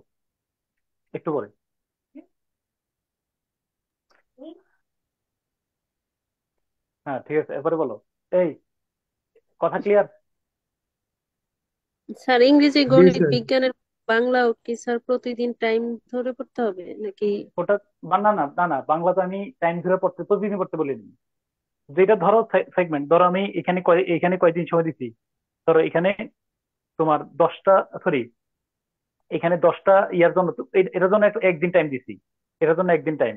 একটু পরে। হ্যাঁ, ঠিক আছে, এরপরে বলো। এই কথা ক্লিয়ার? স্যার ইংরেজি, জি গণিত, স্যার। বিজ্ঞানের বাংলাও কি স্যার প্রতিদিন টাইম ধরে পড়তে হবে নাকি? ওটা না না না না, বাংলা তো আমি টাইম ধরে পড়তে প্রতিদিন পড়তে বলিনি। যেটা ধরো সেগমেন্ট, ধরো আমি এখানে কয়দিন সময় দিচ্ছি, ধরো এখানে তোমার 10টা, সরি, এখানে 10টা ইয়ার জন্য এটার জন্য একদিন টাইম দিচ্ছি, এটার জন্য একদিন টাইম।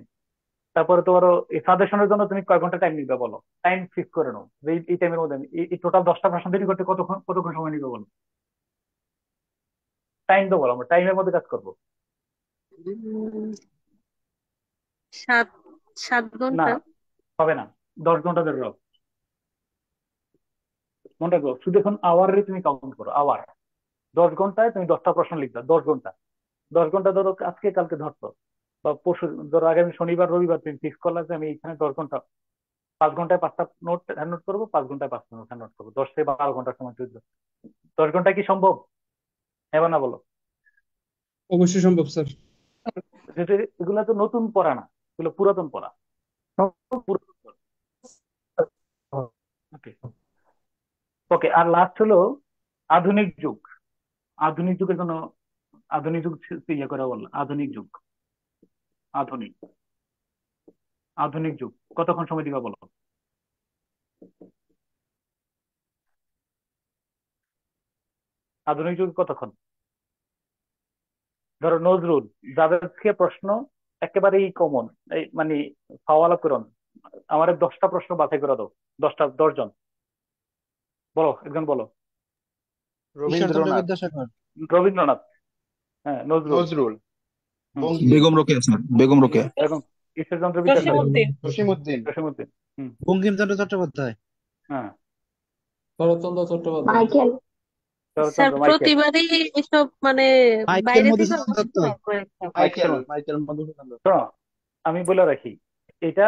তারপরে তোমার এই সাজেশনের জন্য তুমি কয় ঘন্টা টাইম নিবে বলো, টাইম ফিক্স করে নাও যে এই টাইমের মধ্যে আমি এই টোটাল 10টা প্রশ্ন তৈরি করতে কতক্ষণ কতক্ষণ সময় নিবে বলো। টাইম তো বলো, আমরা টাইমের মধ্যে কাজ করবো। উম, 7 7 ঘন্টা। না, হবে না, 10 ঘন্টা ধরে রাখো। মনে রাখো, শুধু এখন আওয়ারে তুমি কাউন্ট করো, আওয়ার। 10 ঘন্টায় তুমি 10টা প্রশ্ন লিখবা, 10 ঘন্টা। 10 ঘন্টা ধরো আজকে কালকে ধরতো, বা পরশু, ধরো আগামী শনিবার রবিবার তুমি ফিক্স করলা যে আমি এখানে 10 ঘন্টা, 5 ঘন্টায় 5টা নোট হ্যান্ড নোট করবো, 5 ঘন্টায় 5টা নোট হ্যান্ড নোট করবো, 10 থেকে 12 ঘন্টা সময় চলবে। 10 ঘন্টা কি সম্ভব? হ্যাঁ বা না বলো? অবশ্যই সম্ভব স্যার। যেহেতু এগুলা তো নতুন পড়া না, এগুলো পুরাতন পড়া, সব পুরাতন পড়া। ওকে ওকে। আর লাস্ট হলো আধুনিক যুগ। আধুনিক যুগের জন্য, আধুনিক যুগ ইয়ে করে বললাম, আধুনিক যুগ, আধুনিক, আধুনিক যুগ কতক্ষণ সময় দিবা বলো? আধুনিক যুগ কতক্ষণ? ধরো নজরুল, যাদের থেকে প্রশ্ন একেবারেই কমন, এই মানে হাওয়ালা করুন, আমার 10টা প্রশ্ন বাছাই করে দাও, 10টা, 10 জন বলো, একজন বলো। ঈশ্বরচন্দ্র রবীন্দ্রনাথ, বিদ্যাসাগর, রবীন্দ্রনাথ, হ্যাঁ নজরুল, নজরুল, হুম, বঙ্কিম, বেগম রোকেয়া স্যার, বেগম রোকেয়া। এখন ঈশ্বরচন্দ্র বিদ্যাসাগর, জসিমউদ্দিন। জসিমউদ্দিন, জসীমউদ্দিন, হুম, বঙ্কিমচন্দ্র চট্টোপাধ্যায়, হ্যাঁ, শরৎচন্দ্র চট্টোপাধ্যায়। মাইকেল। স্যার শরৎচন্দ্র, মাইকেল, প্রতিবারই এসব মানে মাইকেল বাইরে থেকে মধুসূদন দত্ত, পরীক্ষা। মাইকেল শোনো মাইকেল মধুসূদন দত্ত। শোনো, আমি বলে রাখি এটা,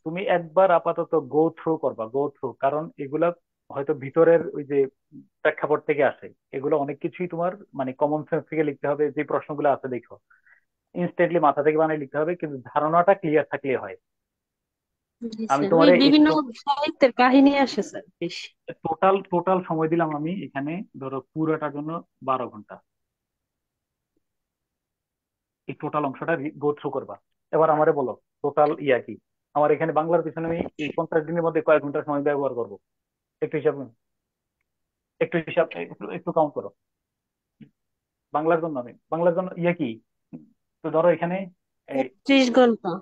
তুমি একবার আপাতত গো থ্রু করবা, গো থ্রু, কারণ এগুলা হয়তো ভিতরের ওই যে প্রেক্ষাপট থেকে আসে, এগুলো অনেক কিছুই তোমার মানে কমন সেন্স থেকে লিখতে হবে, যে প্রশ্নগুলো আছে দেখো ইনস্ট্যান্টলি মাথা থেকে বানিয়ে লিখতে হবে, কিন্তু ধারণাটা ক্লিয়ার থাকলে হয়। জি আমি স্যার, তোমার ওই এই বিভিন্ন সাহিত্যের কাহিনী আসে স্যার বেশি। টোটাল টোটাল সময় দিলাম আমি এখানে, ধরো পুরোটার জন্য 12 ঘন্টা, এই টোটাল অংশটা গো থ্রু করবা। এবার আমারে বলো টোটাল ইয়া কি, আমার এখানে বাংলার পিছনে আমি এই 50 দিনের মধ্যে কয়েক ঘন্টা সময় ব্যবহার করবো, একটু হিসাব একটু হিসাব একটু একটু কাউন্ট করো। বাংলার জন্য আমি, বাংলার জন্য ইয়া কি, তো ধরো এখানে এই 30 ঘন্টা।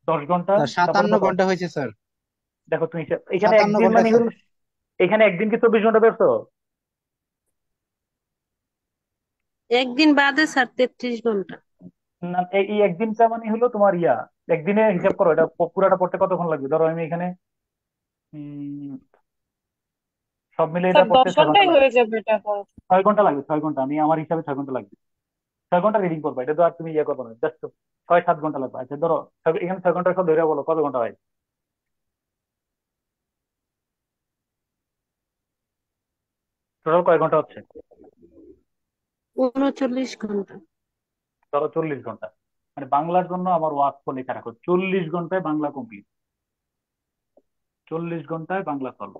10 ঘন্টা, স্যার তারপরে 57 কত, ঘন্টা হয়েছে স্যার, দেখো তুমি হিসাব, এখানে 57 একদিন ঘন্টা মানে স্যার। হলো, এখানে একদিন কি 24 ঘন্টা বেরছো? একদিন বাদে স্যার 33 ঘন্টা। না, এই একদিনটা মানে হলো তোমার ইয়া, একদিনে হিসাব করো, এটা পুরাটা পড়তে কতক্ষণ লাগবে, ধরো আমি এখানে উম, সব মিলে এটা স্যার পড়তে 6 ঘন্টা 10 ঘন্টায় লাগবে, হয়ে যাবে এটা পড়া। 6 ঘন্টা লাগবে, 6 ঘন্টা, আমি আমার হিসাবে 6 ঘন্টা লাগবে, 6 ঘন্টা রিডিং করবে, এটা তো আর তুমি ইয়ে করবে না, জাস্ট 6-7 ঘন্টা লাগবে। আচ্ছা ধরো এখানে 6 ঘন্টা সব ধরে বলো কত ঘন্টা হয়, টোটাল কয় ঘন্টা হচ্ছে? 39 ঘন্টা। ধরো 40 ঘন্টা, মানে বাংলার জন্য আমার ওয়ার্ক ফোন লেখা রাখো, 40 ঘন্টায় বাংলা কমপ্লিট, 40 ঘন্টায় বাংলা সলভ,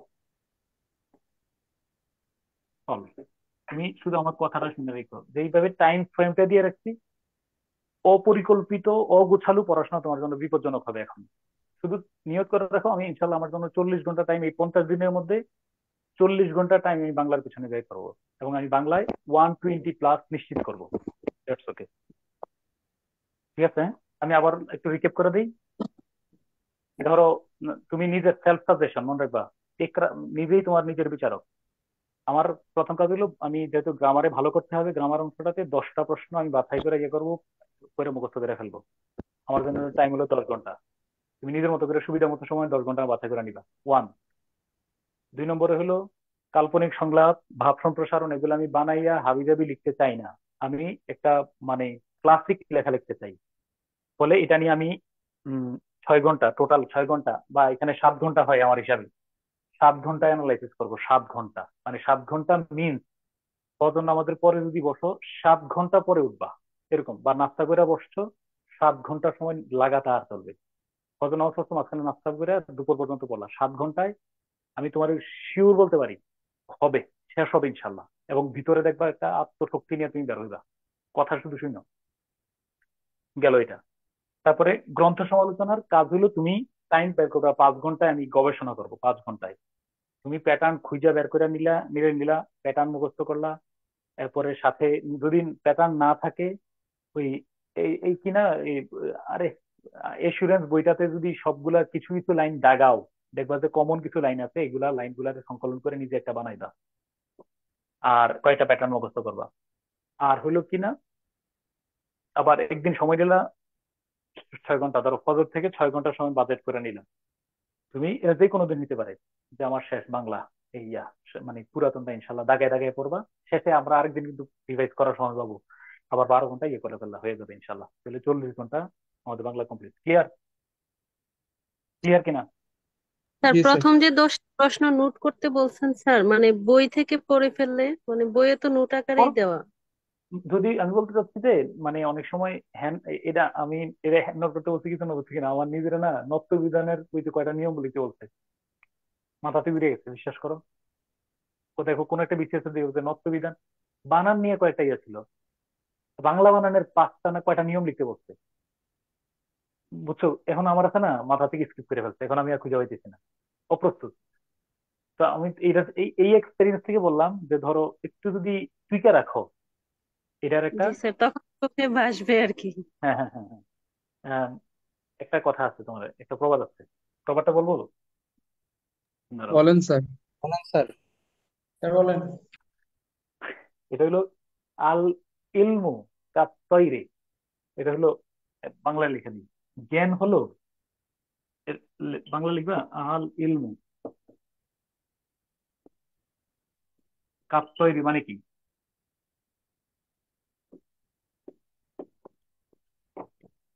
সলভ। তুমি শুধু আমার কথাটা শুনে রেখো, যেইভাবে টাইম ফ্রেমটা দিয়ে রাখছি, অপরিকল্পিত অগোছালো পড়াশোনা তোমার জন্য বিপজ্জনক হবে এখন। শুধু নিয়ত করে রাখো, আমি ইনশাল্লাহ আমার জন্য 40 ঘন্টা টাইম, এই 50 দিনের মধ্যে 40 ঘন্টা টাইম আমি বাংলার পিছনে ব্যয় করবো, এবং আমি বাংলায় 120+ নিশ্চিত করবো। দ্যাটস ওকে, ঠিক আছে? আমি আবার একটু রিকেপ করে দিই। ধরো তুমি নিজের সেলফ সাজেশন মনে রাখবা, নিজেই তোমার নিজের বিচারক। আমার প্রথম কাজ হলো, আমি যেহেতু গ্রামারে ভালো করতে হবে, গ্রামার অংশটাতে 10টা প্রশ্ন আমি বাছাই করে ইয়ে করবো, করে মুখস্থ করে ফেলবো। আমার জন্য টাইম হলো 10 ঘন্টা। তুমি নিজের মতো করে সুবিধা মতো সময় 10 ঘন্টা বাছাই করে নিবা, 1। 2 নম্বরে হলো কাল্পনিক সংলাপ, ভাব সম্প্রসারণ, এগুলো আমি বানাইয়া হাবিজাবি লিখতে চাই না, আমি একটা মানে ক্লাসিক লেখা লিখতে চাই। ফলে এটা নিয়ে আমি 6 ঘন্টা, টোটাল 6 ঘন্টা, বা এখানে 7 ঘন্টা হয় আমার হিসাবে, 7 ঘন্টা অ্যানালাইসিস করবো। 7 ঘন্টা মানে 7 ঘন্টা মিনস কজন আমাদের পরে যদি বসো 7 ঘন্টা পরে উঠবা, এরকম, বা নাস্তা করে বসছো 7 ঘন্টা সময় লাগাতার চলবে। কজন নামাজ পড়ছো, মাঝখানে নাস্তা করে দুপুর পর্যন্ত পড়লা, 7 ঘন্টায় আমি তোমার শিওর বলতে পারি হবে, শেষ হবে ইনশাল্লাহ। এবং ভিতরে দেখবা একটা আত্মশক্তি নিয়ে তুমি বের হইবা, কথা শুধু শুনো গেল এটা। তারপরে গ্রন্থ সমালোচনার কাজ হলো তুমি টাইম বের করবা, 5 ঘন্টায় আমি গবেষণা করবো, 5 ঘন্টায় তুমি প্যাটার্ন খুঁজে বের করে নিলা প্যাটার্ন মুখস্থ করলা। এরপরে সাথে যদি প্যাটার্ন না থাকে, ওই এই কিনা এই, আরে এসুরেন্স বইটাতে যদি সবগুলা কিছু কিছু লাইন দাগাও, দেখবা যে কমন কিছু লাইন আছে, এগুলা লাইন গুলাকে সংকলন করে নিজে একটা বানাইবা, আর কয়টা প্যাটার্ন মুখস্থ করবা। আর হইলো কিনা, আবার একদিন সময় দিলা 6 ঘন্টা, ধরো ফজর থেকে 6 ঘন্টা সময় বাজেট করে নিলাম, তুমি যে কোনো দিন নিতে পারে যে আমার শেষ বাংলা, এই মানে পুরাতনটা ইনশাল্লাহ দাগায় দাগায় পড়বা। শেষে আমরা আরেকদিন কিন্তু রিভাইজ করার সময় পাবো, আবার 12 ঘন্টা করে ফেললা হয়ে যাবে ইনশাল্লাহ। তাহলে 40 ঘন্টা আমাদের বাংলা কমপ্লিট। ক্লিয়ার? ক্লিয়ার কিনা? স্যার জি স্যার। প্রথম যে 10টা প্রশ্ন নোট করতে বলছেন স্যার, মানে বই থেকে পড়ে ফেললে, মানে বইয়ে তো নোট আকারেই দেওয়া। যদি আমি বলতে চাচ্ছি যে মানে অনেক সময় হ্যান্ড, এটা আমি এটা হ্যান্ড নোট করতে বলছি কিছু না বলছি কিনা, আমার নিজের না নত্ব বিধানের ওই যে কয়টা নিয়ম বলিতে বলছে, মাথাতে বেরিয়ে গেছে বিশ্বাস করো। ও দেখো কোন একটা বিসিএস দিয়ে বলছে নত্ব বিধান, বানান নিয়ে কয়েকটা ইয়ে ছিল, বাংলা বানানের 5টা না কয়টা নিয়ম লিখতে বলছে, বুঝছো? এখন আমার আছে না মাথা থেকে স্কিপ করে ফেলছে, এখন আমি আর খুঁজে পাইতেছি না, অপ্রস্তুত। তো আমি এইটা এই এক্সপেরিয়েন্স থেকে বললাম যে ধরো একটু যদি টুইকে রাখো এটার একটা। জি স্যার, তখন চোখে ভাসবে আর কি। হ্যাঁ হ্যাঁ হ্যাঁ হ্যাঁ। আহ, একটা কথা আছে, তোমার একটা প্রবাদ আছে, প্রবাদটা বলবো? দাঁড়াও। বলেন স্যার। বলেন স্যার। স্যার বলেন। এটা হলো আল ইলমু কাত্তইরে, এটা হলো বাংলায় লিখে দিই, জ্ঞান হলো বাংলা লিখবা আল ইলমু কাত্তইরি মানে কি?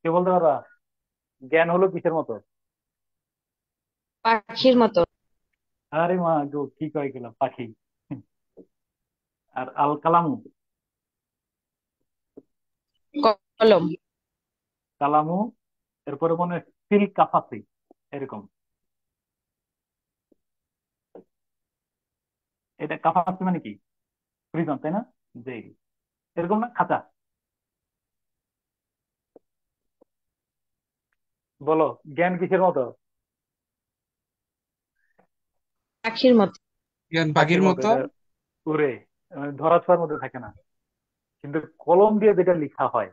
কে বলতে পারবা? জ্ঞান হলো কিসের মতো? পাখির মতো। আরে মা গো, কি কয় গেলাম, পাখি। আর আল কালামু, কলম। কালামু এরপরে মনে হয় ফিল কাফাসি, এরকম। এটা কাফাসি মানে কি? প্রিজন, তাই না? জেল, এরকম না? খাঁচা। বলো জ্ঞান কিসের মতো? পাখির মতো। জ্ঞান পাখির পাখির মতো, মতো। এটা উড়ে, ধরা ছোঁয়ার মধ্যে থাকে না। কিন্তু কলম দিয়ে যেটা লেখা হয়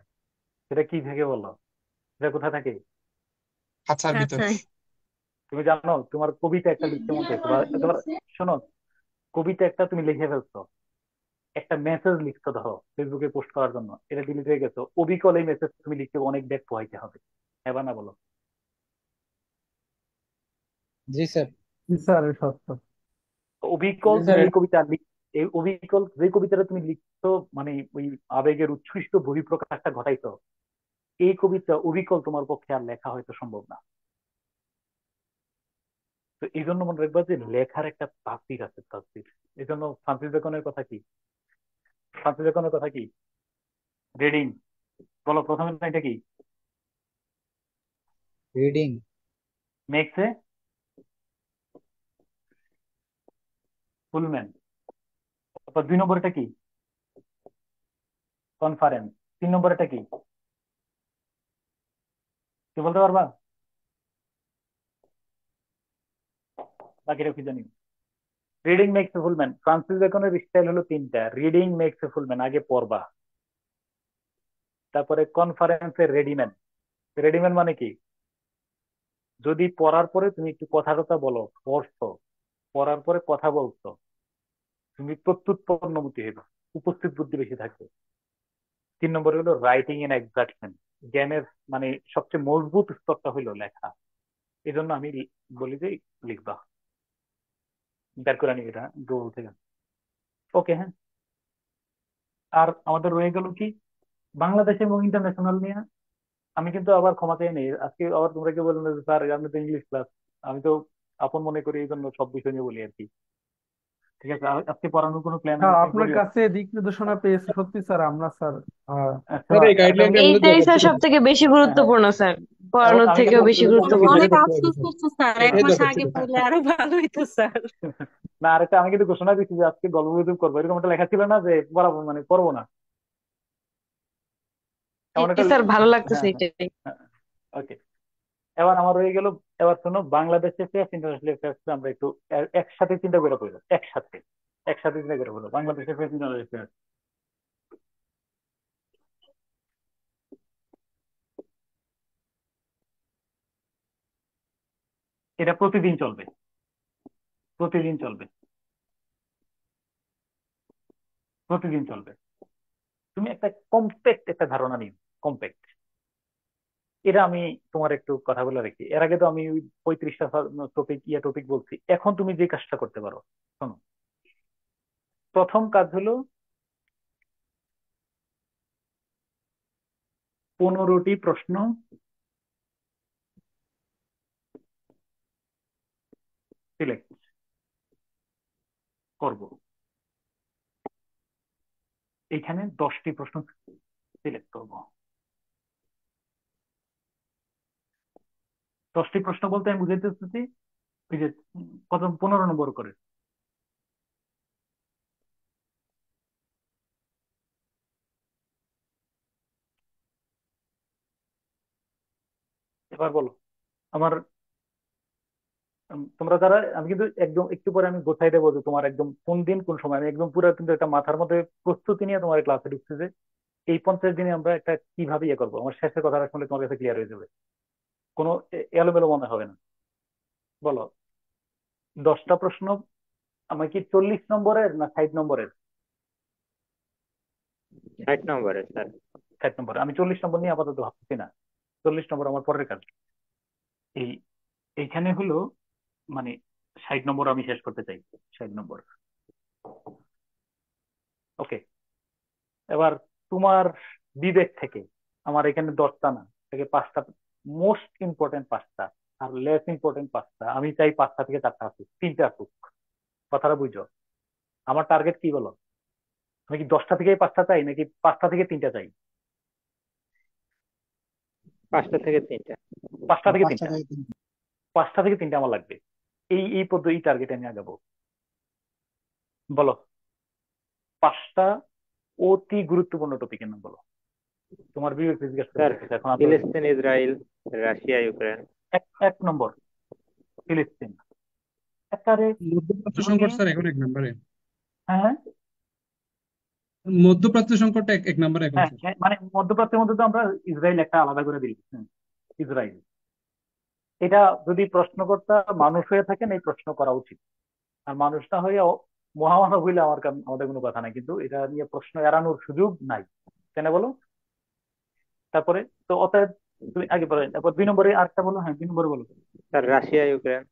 সেটা কি থেকে বলো? সেটা কোথায় থাকে? খাঁচার ভিতর। আচ্ছা। তুমি জানো তোমার কবিতা একটা লিখতে মন চাইছো, বা তোমার, শোনো, কবিতা একটা তুমি লিখে ফেলছো, একটা মেসেজ লিখছো ধরো ফেসবুকে পোস্ট করার জন্য, এটা ডিলিট হয়ে গেছো, অবিকল এই মেসেজ তুমি লিখতে অনেক ব্যাগ পোহাইতে হবে, হ্যাঁ বা না বলো? জি স্যার। জি স্যার, এ সত্য। অবিকল জি তুমি স্যার। এই কবিতা এই অবিকল যে কবিতাটা তুমি লিখছো, মানে ওই আবেগের উচ্ছ্বসিত বহিঃপ্রকাশটা ঘটাইছো, এই কবিতা অবিকল তোমার পক্ষে আর লেখা হয়তো সম্ভব না। তো এই জন্য মনে রাখবা যে লেখার একটা তাসির আছে, তাসির। এই জন্য ফ্রান্সিস বেকনের কথা কি? ফ্রান্সিস বেকনের কথা কি? রিডিং, বলো প্রথমে এটা কি? রিডিং। Makes a full man. তারপর 2 নম্বরটা কি? কনফারেন্স। 3 নম্বরটা কি? কি বলতে পারবা? বাকিটা কি জানি। Reading makes a full man, Francis বেকনের স্টাইল হলো 3টা। রিডিং মেক্স এ ফুলম্যান, আগে পড়বা। তারপরে কনফারেন্সে রেডিম্যান। রেডিম্যান মানে কি? যদি পড়ার পরে তুমি একটু কথা টথা বলো, পড়ছো, পড়ার পরে কথা বলছো, তুমি প্রত্যুৎপন্নমতি হইবা, উপস্থিত বুদ্ধি বেশি থাকবে। 3 নম্বরে হলো রাইটিং এন্ড এক্সাক্টমেন্ট, জ্ঞানের মানে সবচেয়ে মজবুত স্তরটা হইলো লেখা। এই জন্য আমি বলি যে লিখবা, বের করে আনি এটা গুগল থেকে। ওকে, হ্যাঁ। আর আমাদের রয়ে গেল কি, বাংলাদেশ এবং ইন্টারন্যাশনাল নিয়ে। আমি কিন্তু আবার ক্ষমা চাই নেই, আজকে আবার তোমরা কি বললেন যে স্যার আপনি তো ইংলিশ ক্লাস, আমি তো আপন মনে করি, এই জন্য সব বিষয় নিয়ে বলি আর কি। ঠিক আছে, আজকে পড়ানোর কোনো প্ল্যান স্যার আমি আপনার করি? কাছে দিক নির্দেশনা পেয়েছে সত্যি স্যার, আমরা স্যার আচ্ছা, স্যার এই আচ্ছা, গাইডলাইনটা আমাদের এইটাই স্যার অবশ্যই সব থেকে বেশি হ্যাঁ হ্যাঁ। গুরুত্বপূর্ণ স্যার, পড়ানোর আমি থেকেও কিন্তু বেশি অনেক গুরুত্বপূর্ণ। অনেক আফসোস করছো স্যার, এক এটা মাস আগে পড়লে আরো ভালো হইতো স্যার। না, আরেকটা আমি কিন্তু ঘোষণা দিচ্ছি যে আজকে গল্প গুজব করবো, এরকম একটা লেখা ছিল না যে পড়াবো মানে পড়বো না, জি এমন একটা। স্যার, ভালো লাগতেছে হ্যাঁ হ্যাঁ এটাই। হ্যাঁ। ওকে, এবার আমার রয়ে গেল, এবার শোনো বাংলাদেশ অ্যাফেয়ার্স ইন্টারন্যাশনাল অ্যাফেয়ার্স আমরা একটু একসাথে চিন্তা করে পড়বো, একসাথে, একসাথে চিন্তা করে পড়বো বাংলাদেশ অ্যাফেয়ার্স ইন্টারন্যাশনাল অ্যাফেয়ার্স। এটা প্রতিদিন চলবে, প্রতিদিন চলবে, প্রতিদিন চলবে। তুমি একটা কম্প্যাক্ট একটা ধারণা নিও, কম্প্যাক্ট। এটা আমি তোমার একটু কথা বলে রাখি। এর আগে তো আমি ওই 35টা টপিক বলছি। এখন তুমি যে কাজটা করতে পারো, শোনো। প্রথম কাজ হলো 15টি প্রশ্ন সিলেক্ট করব। এখানে 10টি প্রশ্ন সিলেক্ট করব। 10টি প্রশ্ন বলতে আমি বুঝাইতে চাচ্ছি ওই যে কত 15 নম্বর করে। এবার বলো আমার তোমরা যারা, আমি কিন্তু একদম একটু পরে আমি গোছাই দেবো যে তোমার একদম কোন দিন কোন সময়। আমি একদম পুরো কিন্তু একটা মাথার মধ্যে প্রস্তুতি নিয়ে তোমার ক্লাসে ঢুকছে যে এই 50 দিনে আমরা একটা কিভাবে ইয়ে করবো। আমার শেষের কথাটা শুনলে তোমার কাছে ক্লিয়ার হয়ে যাবে, কোনো এলোমেলো মনে হবে না। বলো 10টা প্রশ্ন আমার কি 40 নম্বরের না 60 নম্বরের? 60 নম্বরের স্যার। 60 নম্বর। আমি 40 নম্বর নিয়ে আপাতত ভাবছি না, 40 নম্বর আমার পরের কাজ। এই এইখানে হলো মানে 60 নম্বর আমি শেষ করতে চাই, 60 নম্বর। ওকে, এবার তোমার বিবেক থেকে আমার এখানে 10টা না, থেকে 5টা, মোস্ট ইম্পর্টেন্ট 5টা আর লেস ইম্পর্টেন্ট 5টা। আমি চাই 5টা থেকে 4টা আসুক, 3টা আসুক। কথাটা বুঝো, আমার টার্গেট কি বলো? আমি কি 10টা থেকে 5টা চাই নাকি 5টা থেকে 3টা চাই? 5টা থেকে 3টা। 5টা থেকে পাঁচটা 3টা, থেকে তিনটা। 5টা থেকে 3টা আমার লাগবে। এই পদ্ধতি টার্গেটে নিয়ে যাবো। বলো 5টা অতি গুরুত্বপূর্ণ টপিকের নাম বলো। তোমার বিবেক জিজ্ঞেস করে স্যার ফেলতেছে এখন। ফিলিস্তিন, ইসরায়েল, রাশিয়া, ইউক্রেন। এক নম্বর ফিলিস্তিন। একারে মধ্যপ্রাচ্য তুমি, সংকট স্যার এখন 1 নম্বরে। হ্যাঁ হ্যাঁ মধ্যপ্রাচ্য সংকটটা এক নম্বরে এখন হ্যাঁ স্যার। হ্যাঁ, মানে মধ্যপ্রাচ্যের মধ্যে তো আমরা ইসরায়েল একটা আলাদা করে দিই। ইসরায়েল, এটা যদি প্রশ্নকর্তা মানুষ হয়ে থাকেন এই প্রশ্ন করা উচিত। আর মানুষ না হয়ে মহামানব হইলে আমাদের কোনো কথা নাই, কিন্তু এটা নিয়ে প্রশ্ন এড়ানোর সুযোগ নাই, কেন বলো? তারপরে তো অতএব তুমি আগে বলো, তারপর 2 নম্বরে আরেকটা বলো। হ্যাঁ 2 নম্বরে বলো। Sir Russia, Ukraine.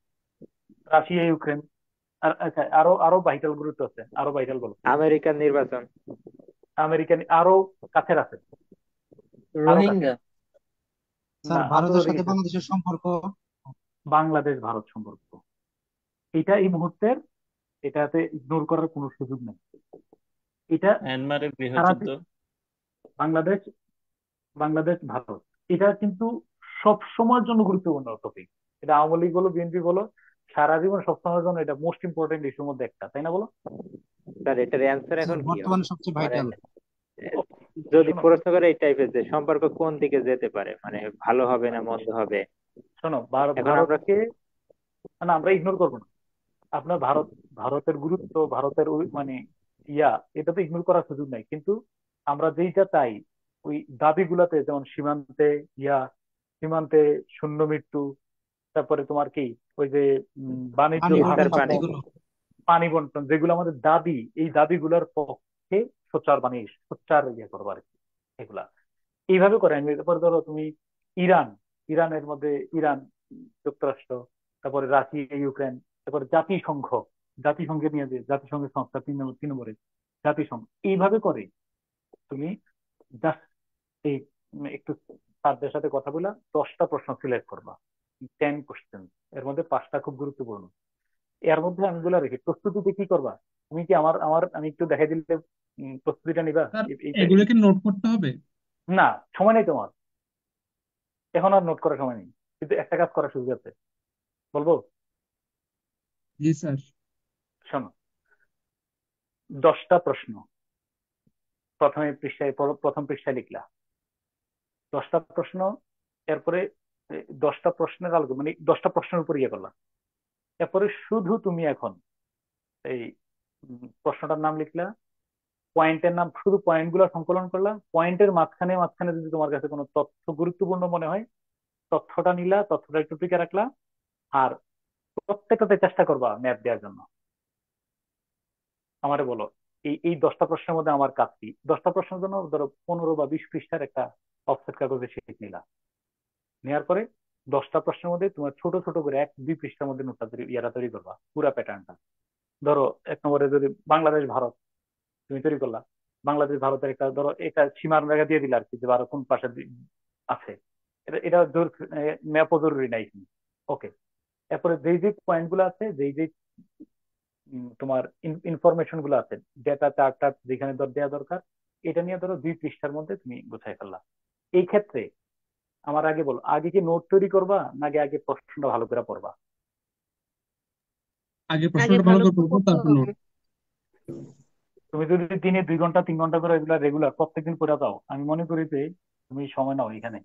Russia Ukraine. আর আচ্ছা, আরো আরো ভাইটাল গুরুত্ব আছে, আরো ভাইটাল বলো। আমেরিকার নির্বাচন। আমেরিকান, আরো কাছের আছে, আরো কাছে রোহিঙ্গা। না, স্যার ভারতের আন্তর্জাতিক সাথে issue। বাংলাদেশের সম্পর্ক। বাংলাদেশ ভারত সম্পর্ক, এটা এই মুহূর্তের, এটাতে ইগনোর করার কোনো সুযোগ নেই। এটা মিয়ানমারের সারা গৃহযুদ্ধ। বাংলাদেশ, বাংলাদেশ ভারত, এটা কিন্তু সব সময়ের জন্য গুরুত্বপূর্ণ টপিক। এটা আওয়ামী লীগ বলো বিএনপি বলো, সারা জীবন সবসময়ের জন্য এটা মোস্ট ইম্পর্টেন্ট ইস্যুর মধ্যে একটা, তাই না বলো? স্যার এটার অ্যান্সার স্যার এখন কি হবে? বর্তমানে সবচেয়ে মানে ভাইটাল। যদি শোনো প্রশ্ন করে এই টাইপের যে সম্পর্ক কোন দিকে যেতে পারে, মানে ভালো হবে না মন্দ হবে। শোনো এখন আমরা ভারতকে না আমরা ইগনোর করবো না। আপনার ভারতের গুরুত্ব, ভারতের মানে এটা তো ইগনোর করার সুযোগ নাই, কিন্তু আমরা যেইটা চাই ওই দাবিগুলাতে, যেমন সীমান্তে ইয়া সীমান্তে শূন্য মৃত্যু, তারপরে তোমার কি ওই যে বাণিজ্য পানি বিস্তার বন্টন পানি। ভারসাম্য, পানি বন্টন, যেগুলো আমাদের দাবি, এই দাবিগুলোর পক্ষে সোচ্চার, মানে সোচ্চার করবো আর কি এগুলা। এইভাবে করে আমি, তারপরে ধরো তুমি ইরান, ইরানের মধ্যে ইরান, যুক্তরাষ্ট্র, তারপরে রাশিয়া ইউক্রেন, তারপরে জাতিসংঘ, জাতিসংঘের নিয়ে যে জাতিসংঘের সংস্থা 3 নম্বরে জাতিসংঘ। এইভাবে করে তুমি জাস্ট এই একটু স্যারদের সাথে কথা বলে 10টা প্রশ্ন সিলেক্ট করবা, 10 কোশ্চেন। এর মধ্যে 5টা খুব গুরুত্বপূর্ণ। এর মধ্যে আমি বলে রাখি, প্রস্তুতিতে কি করবা তুমি? কি আমার আমার আমি একটু দেখাই দিলে প্রস্তুতিটা নিবা? স্যার এইটা এগুলো কি নোট করতে হবে? না, সময় নেই তোমার, এখন আর নোট করার সময় নেই, কিন্তু একটা কাজ করার সুযোগ আছে, বলবো? জি স্যার। শোনো 10টা প্রশ্ন প্রথম পৃষ্ঠায় লিখলা, 10টা প্রশ্ন। এরপরে 10টা প্রশ্নের আলোকে মানে 10টা প্রশ্নের উপর ইয়ে করলাম। এরপরে শুধু তুমি এখন এই প্রশ্নটার নাম লিখলা, পয়েন্টের নাম, শুধু পয়েন্ট গুলো সংকলন করলা। পয়েন্টের মাঝখানে মাঝখানে যদি তোমার কাছে কোনো তথ্য গুরুত্বপূর্ণ মনে হয়, তথ্যটা নিলা, তথ্যটা একটু টিকে রাখলা। আর প্রত্যেকটাতে চেষ্টা করবা ম্যাপ দেওয়ার জন্য। আমারে বলো এই 10টা প্রশ্নের মধ্যে আমার কাজ কি? 10টা প্রশ্নের জন্য ধরো 15 বা 20 পৃষ্ঠার একটা অফসেট কাগজে শিট নিলা। নেওয়ার পরে 10টা প্রশ্নের মধ্যে তোমার ছোট ছোট করে 1-2 পৃষ্ঠার মধ্যে নোটটা ইয়ারা তৈরি করবা, পুরা প্যাটার্নটা। ধরো 1 নম্বরে যদি বাংলাদেশ ভারত তুমি তৈরি করলা, বাংলাদেশ ভারতের একটা ধরো এটা সীমার রেখা দিয়ে দিলে আর কি, যে ভারত কোন পাশে আছে। এটা এটা ম্যাপও জরুরি নাই। ওকে, এরপরে যেই যে পয়েন্ট গুলো আছে, যেই যে তোমার ইনফরমেশন গুলো আছে, ডেটা চার্টটা যেখানে দেওয়া দরকার, এটা নিয়ে ধরো 2 পৃষ্ঠার মধ্যে তুমি গোছাই ফেললা। এই ক্ষেত্রে আমার আগে বলো, আগে কি নোট তৈরি করবা নাকি আগে প্রশ্নটা ভালো করে পড়বা? আগে আগে প্রশ্নটা ভালো ভালো করে করে পড়বো, পড়তে তারপর নোট। হবে। তুমি যদি দিনে 2 ঘন্টা 3 ঘন্টা করে এগুলা রেগুলার প্রত্যেকদিন করে দাও, আমি মনে করি যে তুমি সময় নাও এখানে।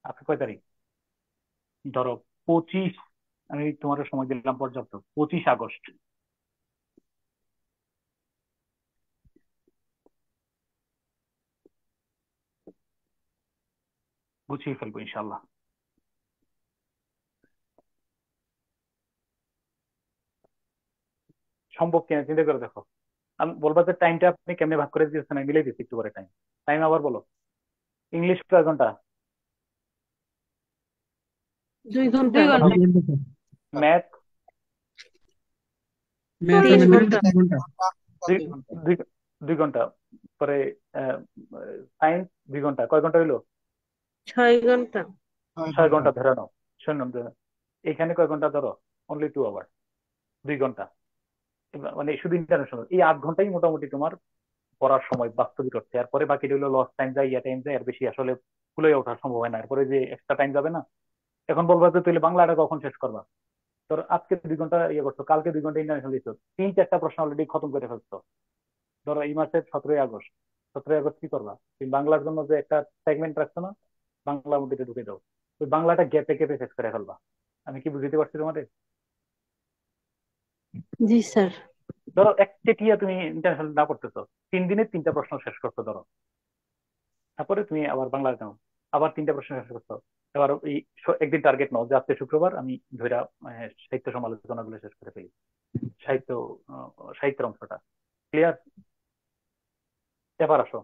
আজকে কয় তারিখ? ধরো 25, আমি তোমার সময় দিলাম পর্যাপ্ত, 25 আগস্ট। গুছিয়ে ফেলবো ইনশাল্লাহ। সম্ভব কিনা চিন্তা করে দেখো। আমি বলবো যে টাইমটা আপনি কেমনে ভাগ করে দিয়েছেন, আমি মিলাই দিচ্ছি একটু পরে টাইম। টাইম আবার বলো। ইংলিশ কয় ঘন্টা? 2 ঘন্টা। 2 ঘন্টা। 2 ঘন্টা স্যার। ম্যাথ? ম্যাথ 3 ম্যানেজমেন্ট ঘন্টা। 4 ঘন্টা। দুই 2 ঘন্টা পরে। সায়েন্স 2 ঘন্টা, কয় ঘন্টা হইলো? 6 ঘন্টা। 6 ঘন্টা ধরে নাও। শুনুন, এখানে কয় ঘন্টা ধরো? অনলি 2 আওয়ার, 2 ঘন্টা। মানে শুধু ইন্টারন্যাশনাল এই 8 ঘন্টাই মোটামুটি তোমার পড়ার সময় বাস্তবিক অর্থে। এরপরে বাকিটা হলো লস টাইম যায়, ইয়া টাইম যায়, আর বেশি আসলে ফুলে ওঠার সম্ভব হয় না। এরপরে যে এক্সট্রা টাইম যাবে না। এখন বলবা যে তুই বাংলাটা কখন শেষ করবা? তোর আজকে 2 ঘন্টা ইয়ে করছো, কালকে 2 ঘন্টা ইন্টারন্যাশনাল দিচ্ছ, 3-4টা প্রশ্ন অলরেডি খতম করে ফেলছো। ধরো এই মাসের 17ই আগস্ট, 17ই আগস্ট কি করবা? তুমি বাংলার জন্য যে একটা সেগমেন্ট রাখছো না, বাংলার মধ্যে এটা ঢুকে দাও। ওই বাংলাটা গ্যাপে গ্যাপে শেষ করে ফেলবা। আমি কি বুঝতে পারছি তোমাদের? জি স্যার। ধরো একচেটিয়া তুমি ইন্টারন্যাশনাল না পড়তেছো, 3 দিনে 3টা প্রশ্ন শেষ করছো ধরো, তারপরে তুমি আবার বাংলা নাও, আবার 3টা প্রশ্ন শেষ করছো। এবার এই একদিন টার্গেট নাও যে আজকে শুক্রবার আমি ধইরা সাহিত্য সমালোচনা গুলো শেষ করে ফেলি, সাহিত্য সাহিত্যের অংশটা। ক্লিয়ার? এবার আসো,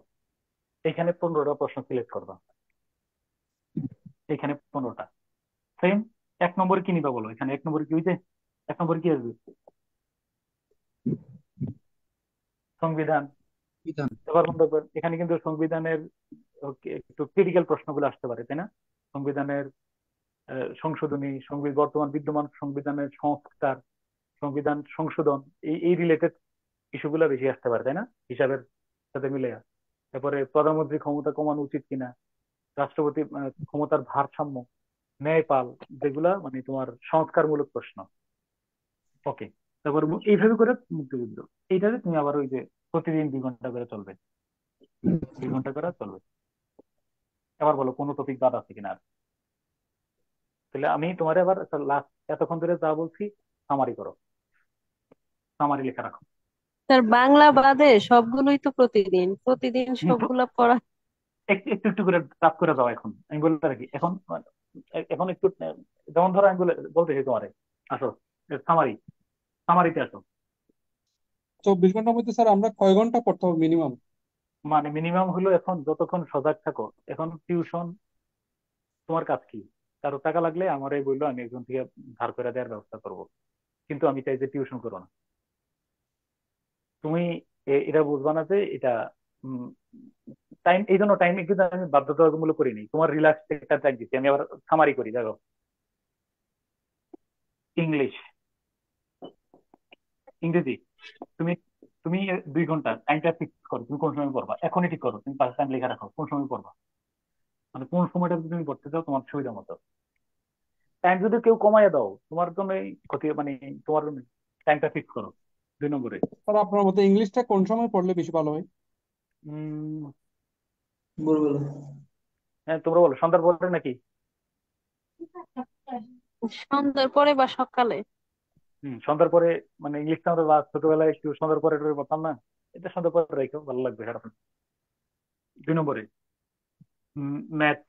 এখানে 15টা প্রশ্ন সিলেক্ট করবা। এখানে 15টা সেম। 1 নম্বরে কি নিবা বলো? এখানে 1 নম্বরে কি হইছে? 1 নম্বরে কি আসবে? সংবিধান। বিধান। এবার মনে করবেন এখানে কিন্তু সংবিধানের একটু ক্রিটিক্যাল প্রশ্নগুলো আসতে পারে, তাই না? সংবিধানের সংশোধনী, বর্তমান বিদ্যমান সংবিধানের সংস্কার, সংবিধান সংশোধন, এই এই রিলেটেড ইস্যুগুলো বেশি আসতে পারে, তাই না? হিসাবের সাথে মিলে। তারপরে প্রধানমন্ত্রী ক্ষমতা কমানো উচিত কিনা, রাষ্ট্রপতি ক্ষমতার ভারসাম্য, ন্যায়পাল, যেগুলা মানে তোমার সংস্কারমূলক প্রশ্ন। ওকে, তারপর এইভাবে করে মুক্তিযুদ্ধ। এইটাতে তুমি আবার ওই যে প্রতিদিন 2 ঘন্টা করে চলবে, 2 ঘন্টা করে চলবে। এবার বলো কোনো টপিক বাদ আছে কিনা আর? তাহলে আমি তোমার এবার লাস্ট এতক্ষণ ধরে যা বলছি সামারি করো, সামারি লেখা রাখো। স্যার বাংলা বাদে সবগুলোই তো প্রতিদিন প্রতিদিন হুম, সবগুলা পড়া। একটু একটু একটু করে টাপ করে দাও। এখন আমি বলে রাখি, এখন এখন একটু যেমন ধরো আমি বলতেছি তোমারে, আসো সামারি, সামারিতে আসো। 24 ঘন্টার মধ্যে স্যার আমরা কয় ঘন্টা পড়তে হবে মিনিমাম? মানে মিনিমাম হলো এখন যতক্ষণ সজাগ থাকো। এখন টিউশন তোমার কাজ কি? কারো টাকা লাগলে আমার এই বললো, আমি একজন থেকে ধার করে দেওয়ার ব্যবস্থা করব। কিন্তু আমি চাই যে টিউশন করো না। তুমি এটা বুঝবা না যে এটা টাইম, এই জন্য টাইম কিন্তু আমি বাধ্যতামূলক করিনি, তোমার রিল্যাক্স একটা টাইম দিচ্ছি। আমি আবার সামারি করি দেখো। ইংলিশ, ইংরেজি, তুমি তুমি 2 ঘন্টা টাইমটা ফিক্স করো, তুমি কোন সময় পড়বা এখনই ঠিক করো। তুমি পাঁচ টাইম লেখা রাখো কোন সময় পড়বা, মানে কোন সময়টা যদি তুমি পড়তে চাও তোমার সুবিধা মতো। টাইম যদি কেউ কমাইয়া দাও তোমার জন্য ক্ষতি, মানে তোমার টাইমটা ফিক্স করো 2 নম্বরে। স্যার আপনার মতে ইংলিশটা কোন সময় পড়লে বেশি ভালো হয়? উম ভোরবেলা। হ্যাঁ, তোমরা বলো সন্ধ্যার পরে নাকি? সন্ধ্যার পরে বা সকালে। সন্ধ্যার পরে। মানে ইংলিশটা আমরা ছোটবেলায় একটু সন্ধ্যার পরে করে পড়তাম না, এটা সন্ধ্যার পরে রেখো, ভালো লাগবে খারাপ না। 2 নম্বরে ম্যাথ,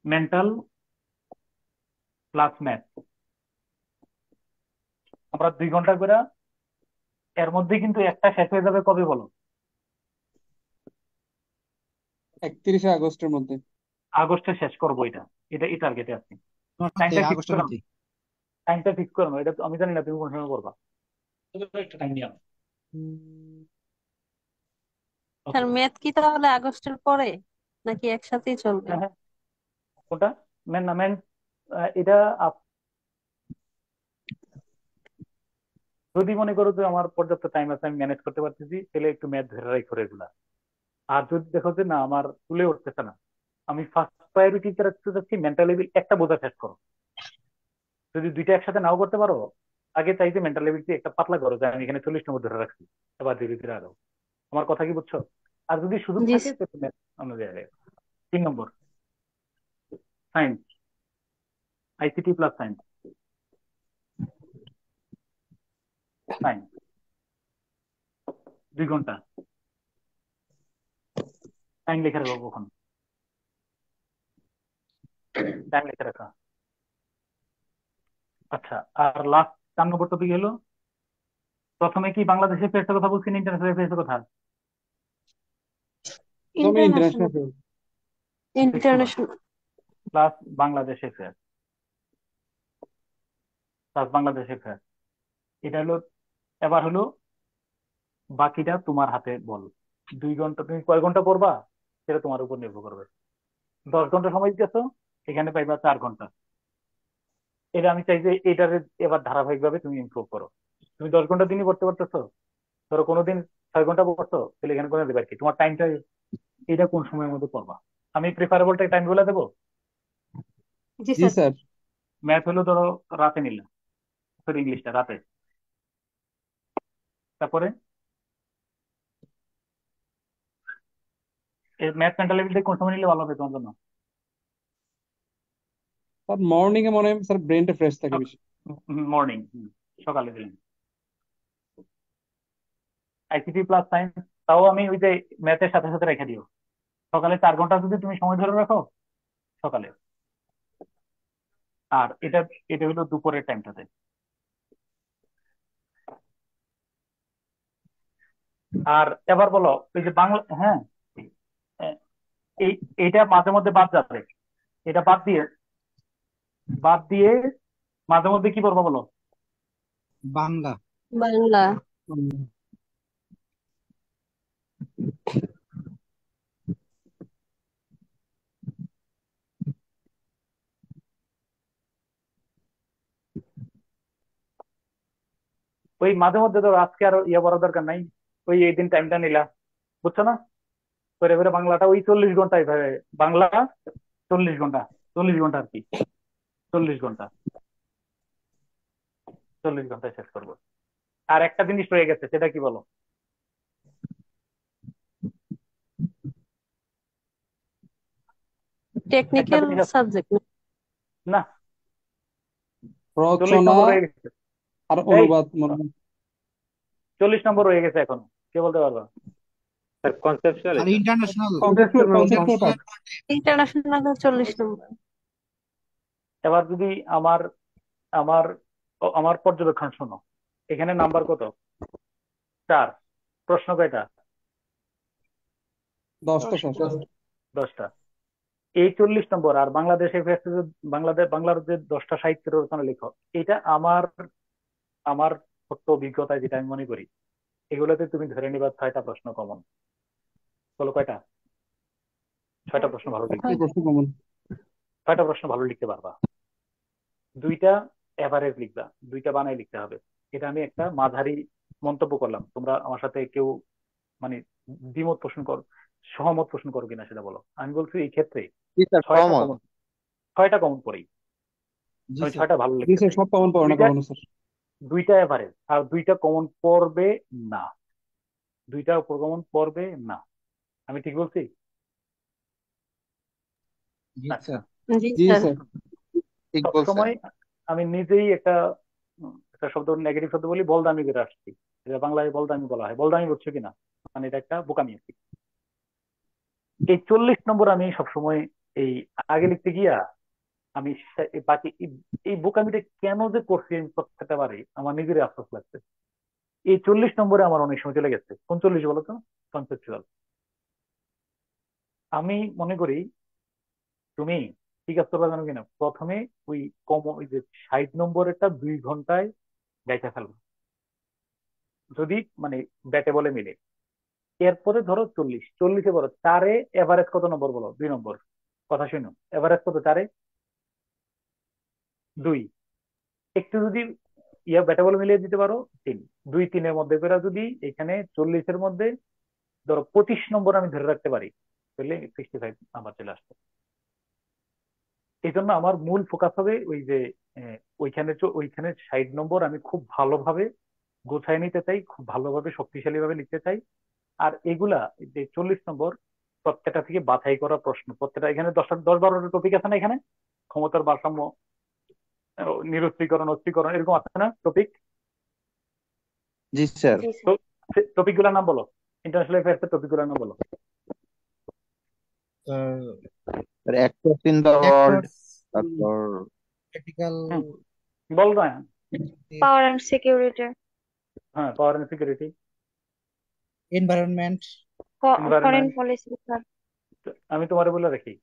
মেন্টাল প্লাস ম্যাথ। আমরা 2 ঘন্টা করে, এর মধ্যে কিন্তু একটা শেষ হয়ে যাবে কবে বলো? 31শে আগস্টের মধ্যে। আগস্টে শেষ করবো এটা। এটা এই টার্গেটে আছি। মাসে টাইমটা ফিক্স আগস্টের করো, মধ্যে। টাইমটা ফিক্স করো, এটা তো আমি জানি না তুমি কোন সময় করবা, একটা টাইম নিয়ে স্যার ওকে। ম্যাথ কি তাহলে আগস্টের পরে নাকি একসাথেই চলবে? হ্যাঁ হ্যাঁ, কোনটা? মেন না মেন, এটা যদি মনে করো যে আমার পর্যাপ্ত টাইম আছে, আমি ম্যানেজ করতে পারতেছি, তাহলে একটু ম্যাথ ধরে রাখো রেগুলা। আর যদি দেখো যে না আমার তুলে উঠতেছে না, আমি ফার্স্ট প্রায়োরিটিতে রাখতে চাচ্ছি মেন্টাল লেভেল একটা বোঝা শেষ করো। যদি দুইটা একসাথে নাও করতে পারো, আগে চাইতে মেন্টাল লেভেলটি একটা পাতলা করো, যে আমি এখানে 40 নম্বর ধরে রাখছি, এবার ধীরে ধীরে আগাও। আমার কথা কি বুঝছো? আর যদি সুযোগ জি থাকে তাহলে math অনুযায়ী আগাও। 3 নম্বর, science, ICT plus science. Science 2 ঘন্টা টাইম লিখে রাখো, কখন টাইম লিখে রাখা। আচ্ছা, আর লাস্ট 4 নম্বর টপিক হলো, প্রথমে কি বাংলাদেশের ফেরতের কথা বলছি না ইন্টারন্যাশনাল ফেরতের কথা? প্রথমে ইন্টারন্যাশনাল। ইন্টারন্যাশনাল। ইন্টারন্যাশনাল। প্লাস বাংলাদেশের ফের, প্লাস বাংলাদেশের ফের, এটা হলো। এবার হলো বাকিটা তোমার হাতে বল। 2 ঘন্টা তুমি কয় ঘন্টা পড়বা সেটা তোমার উপর নির্ভর করবে। 10 ঘন্টা সময় দিতেছো, এখানে পাইবা 4 ঘন্টা। এটা আমি চাই যে এটার এবার ধারাবাহিক ভাবে তুমি ইমপ্রুভ করো। তুমি 10 ঘন্টা দিনই পড়তে পারতেছো, ধরো কোনোদিন 6 ঘন্টা পড়ছো, তাহলে এখানে কোনো দেবে আর কি তোমার টাইমটা, এটা কোন সময়ের মধ্যে পড়বা। আমি প্রেফারেবল টাইম গুলো দেবো। জি জি স্যার। স্যার। ম্যাথ হলো ধরো রাতে নিলাম, সরি ইংলিশটা রাতে, তারপরে ম্যাথ মেন্টাল লেভেলটা কোন সময় নিলে ভালো হবে তোমার জন্য? স্যার মর্নিং এ মনে হয় স্যার ব্রেনটা ফ্রেশ থাকে বেশি। মর্নিং, সকালে দিলেন। আইসিটি প্লাস সায়েন্স, তাও আমি ওই যে ম্যাথের সাথে সাথে রেখে দিও। সকালে 4 ঘন্টা যদি তুমি সময় ধরে রাখো সকালে, আর এটা এটা হলো দুপুরের টাইমটাতে। আর এবার বলো ওই যে বাংলা, হ্যাঁ, এ- এই এইটা মাঝে মধ্যে বাদ যাবে, এটা বাদ দিয়ে মাঝে মধ্যে কি করবো বলো? বাংলা। বাংলা। ওই মাঝে মধ্যে ধরো আজকে আর ইয়ে করার দরকার নাই, ওই এই দিন টাইমটা নিলা, বুঝছো না? করে করে বাংলাটা ওই 40 ঘন্টা এইভাবে, বাংলা 40 ঘন্টা, 40 ঘন্টা আর কি, 40 ঘন্টা, 40 ঘন্টায় শেষ করবো। আর একটা জিনিস রয়ে গেছে, সেটা কি বলো? একটা টেকনিক্যাল জিনিস সাবজেক্ট। না, 40 রচনা নম্বর রয়ে গেছে। আর এই অনুবাদ মনে হয়। 40 নম্বর রয়ে গেছে এখন, কে বলতে পারবা? স্যার কনসেপচুয়াল আর এটা। ইন্টারন্যাশনাল। কনসেপ্টুয়াল পার্ট। ইন্টারন্যাশনাল 40 নম্বর। এবার যদি আমার আমার আমার পর্যবেক্ষণ শোনো, এখানে নাম্বার কত? 4। প্রশ্ন কয়টা? 10টা স্যার। 10টা। এই 40 নম্বর আর বাংলাদেশে বাংলার যে 10টা সাহিত্যের রচনা লেখক, এটা আমার আমার ছোট্ট অভিজ্ঞতায় যেটা আমি মনে করি, এগুলোতে তুমি ধরে নিবা 6টা প্রশ্ন কমন। বলো কয়টা? 6টা প্রশ্ন ভালো লিখবে, প্রশ্ন কমন। 6টা প্রশ্ন ভালো লিখতে পারবা। 2টা এভারেজ লিখবা, 2টা বানাই লিখতে হবে। এটা আমি একটা মাঝারি মন্তব্য করলাম, তোমরা আমার সাথে কেউ মানে দ্বিমত পোষণ কর, সহমত পোষণ করো কিনা সেটা বলো। আমি বলছি এই ক্ষেত্রে জি স্যার, 6টা সহমত। কমন, 6টা কমন পড়ি, জি আমি স্যার। 6টা ভালো জি লিখতে স্যার, চাই। সব কমন পাবো না 2টা কখনো স্যার। 2টা এভারেজ আর 2টা কমন পড়বে না, 2টা উপর কমন পড়বে না। আমি ঠিক বলছি? জি আচ্ছা, স্যার। জি জি স্যার। স্যার। ঠিক বলছেন। সবসময় আমি নিজেই একটা শব্দ, নেগেটিভ শব্দ বলি, বলদামি করে আসছি। এটা বাংলায় বলদামি বলা হয়, বলদামি বুঝছো কিনা? মানে এটা একটা বোকামি আর কি। এই 40 নম্বর আমি সবসময় এই আগে লিখতে গিয়া আমি বাকি এই বোকামিটা কেন যে করছি আমি প্রত্যেকটা বারে আমার নিজেরই আফসোস লাগছে। এই 40 নম্বরে আমার অনেক সময় চলে গেছে। কোন 40 বলতো? কনসেপচুয়াল। আমি মনে করি তুমি কি কাজ করবা জানো কিনা? প্রথমে ওই ওই যে 60 নম্বরেরটা 2 ঘন্টায় গাইতে ফেলবো, যদি মানে ব্যাটে বলে মিলে। এরপরে ধরো 40 বলো, চারে এভারেজ কত নম্বর বলো? 2 নম্বর। কথা শুনো, এভারেজ কত চারে? 2। একটু যদি ব্যাটে বলে মিলিয়ে দিতে পারো 3। 2-3-এর মধ্যে করে যদি এখানে 40-এর মধ্যে ধরো 25 নম্বর আমি ধরে রাখতে পারি, তাহলে 65 নাম্বার চলে আসবে। এই জন্য আমার মূল ফোকাস হবে ওই যে ওইখানে 60 নম্বর আমি খুব ভালোভাবে গোছায় নিতে চাই, খুব ভালোভাবে শক্তিশালী ভাবে লিখতে চাই। আর এগুলা যে 40 নম্বর প্রত্যেকটা থেকে বাছাই করা প্রশ্ন, প্রত্যেকটা এখানে 10-12টা টপিক আছে না এখানে? ক্ষমতার ভারসাম্য, নিরস্ত্রীকরণ, অস্ত্রীকরণ, এরকম আছে না টপিক? জি স্যার। জি তো স্যার। টপিক গুলার নাম বলো, ইন্টারন্যাশনাল অ্যাফেয়ার্স এর টপিক গুলার নাম বলো। Actors in the world, actors, তারপর পলিটিক্যাল, হুম, বল না। পাওয়ার অ্যান্ড সিকিউরিটি, হ্যাঁ, power and security, environment, foreign environment. Policy sir, আমি তোমারে বলে রাখি,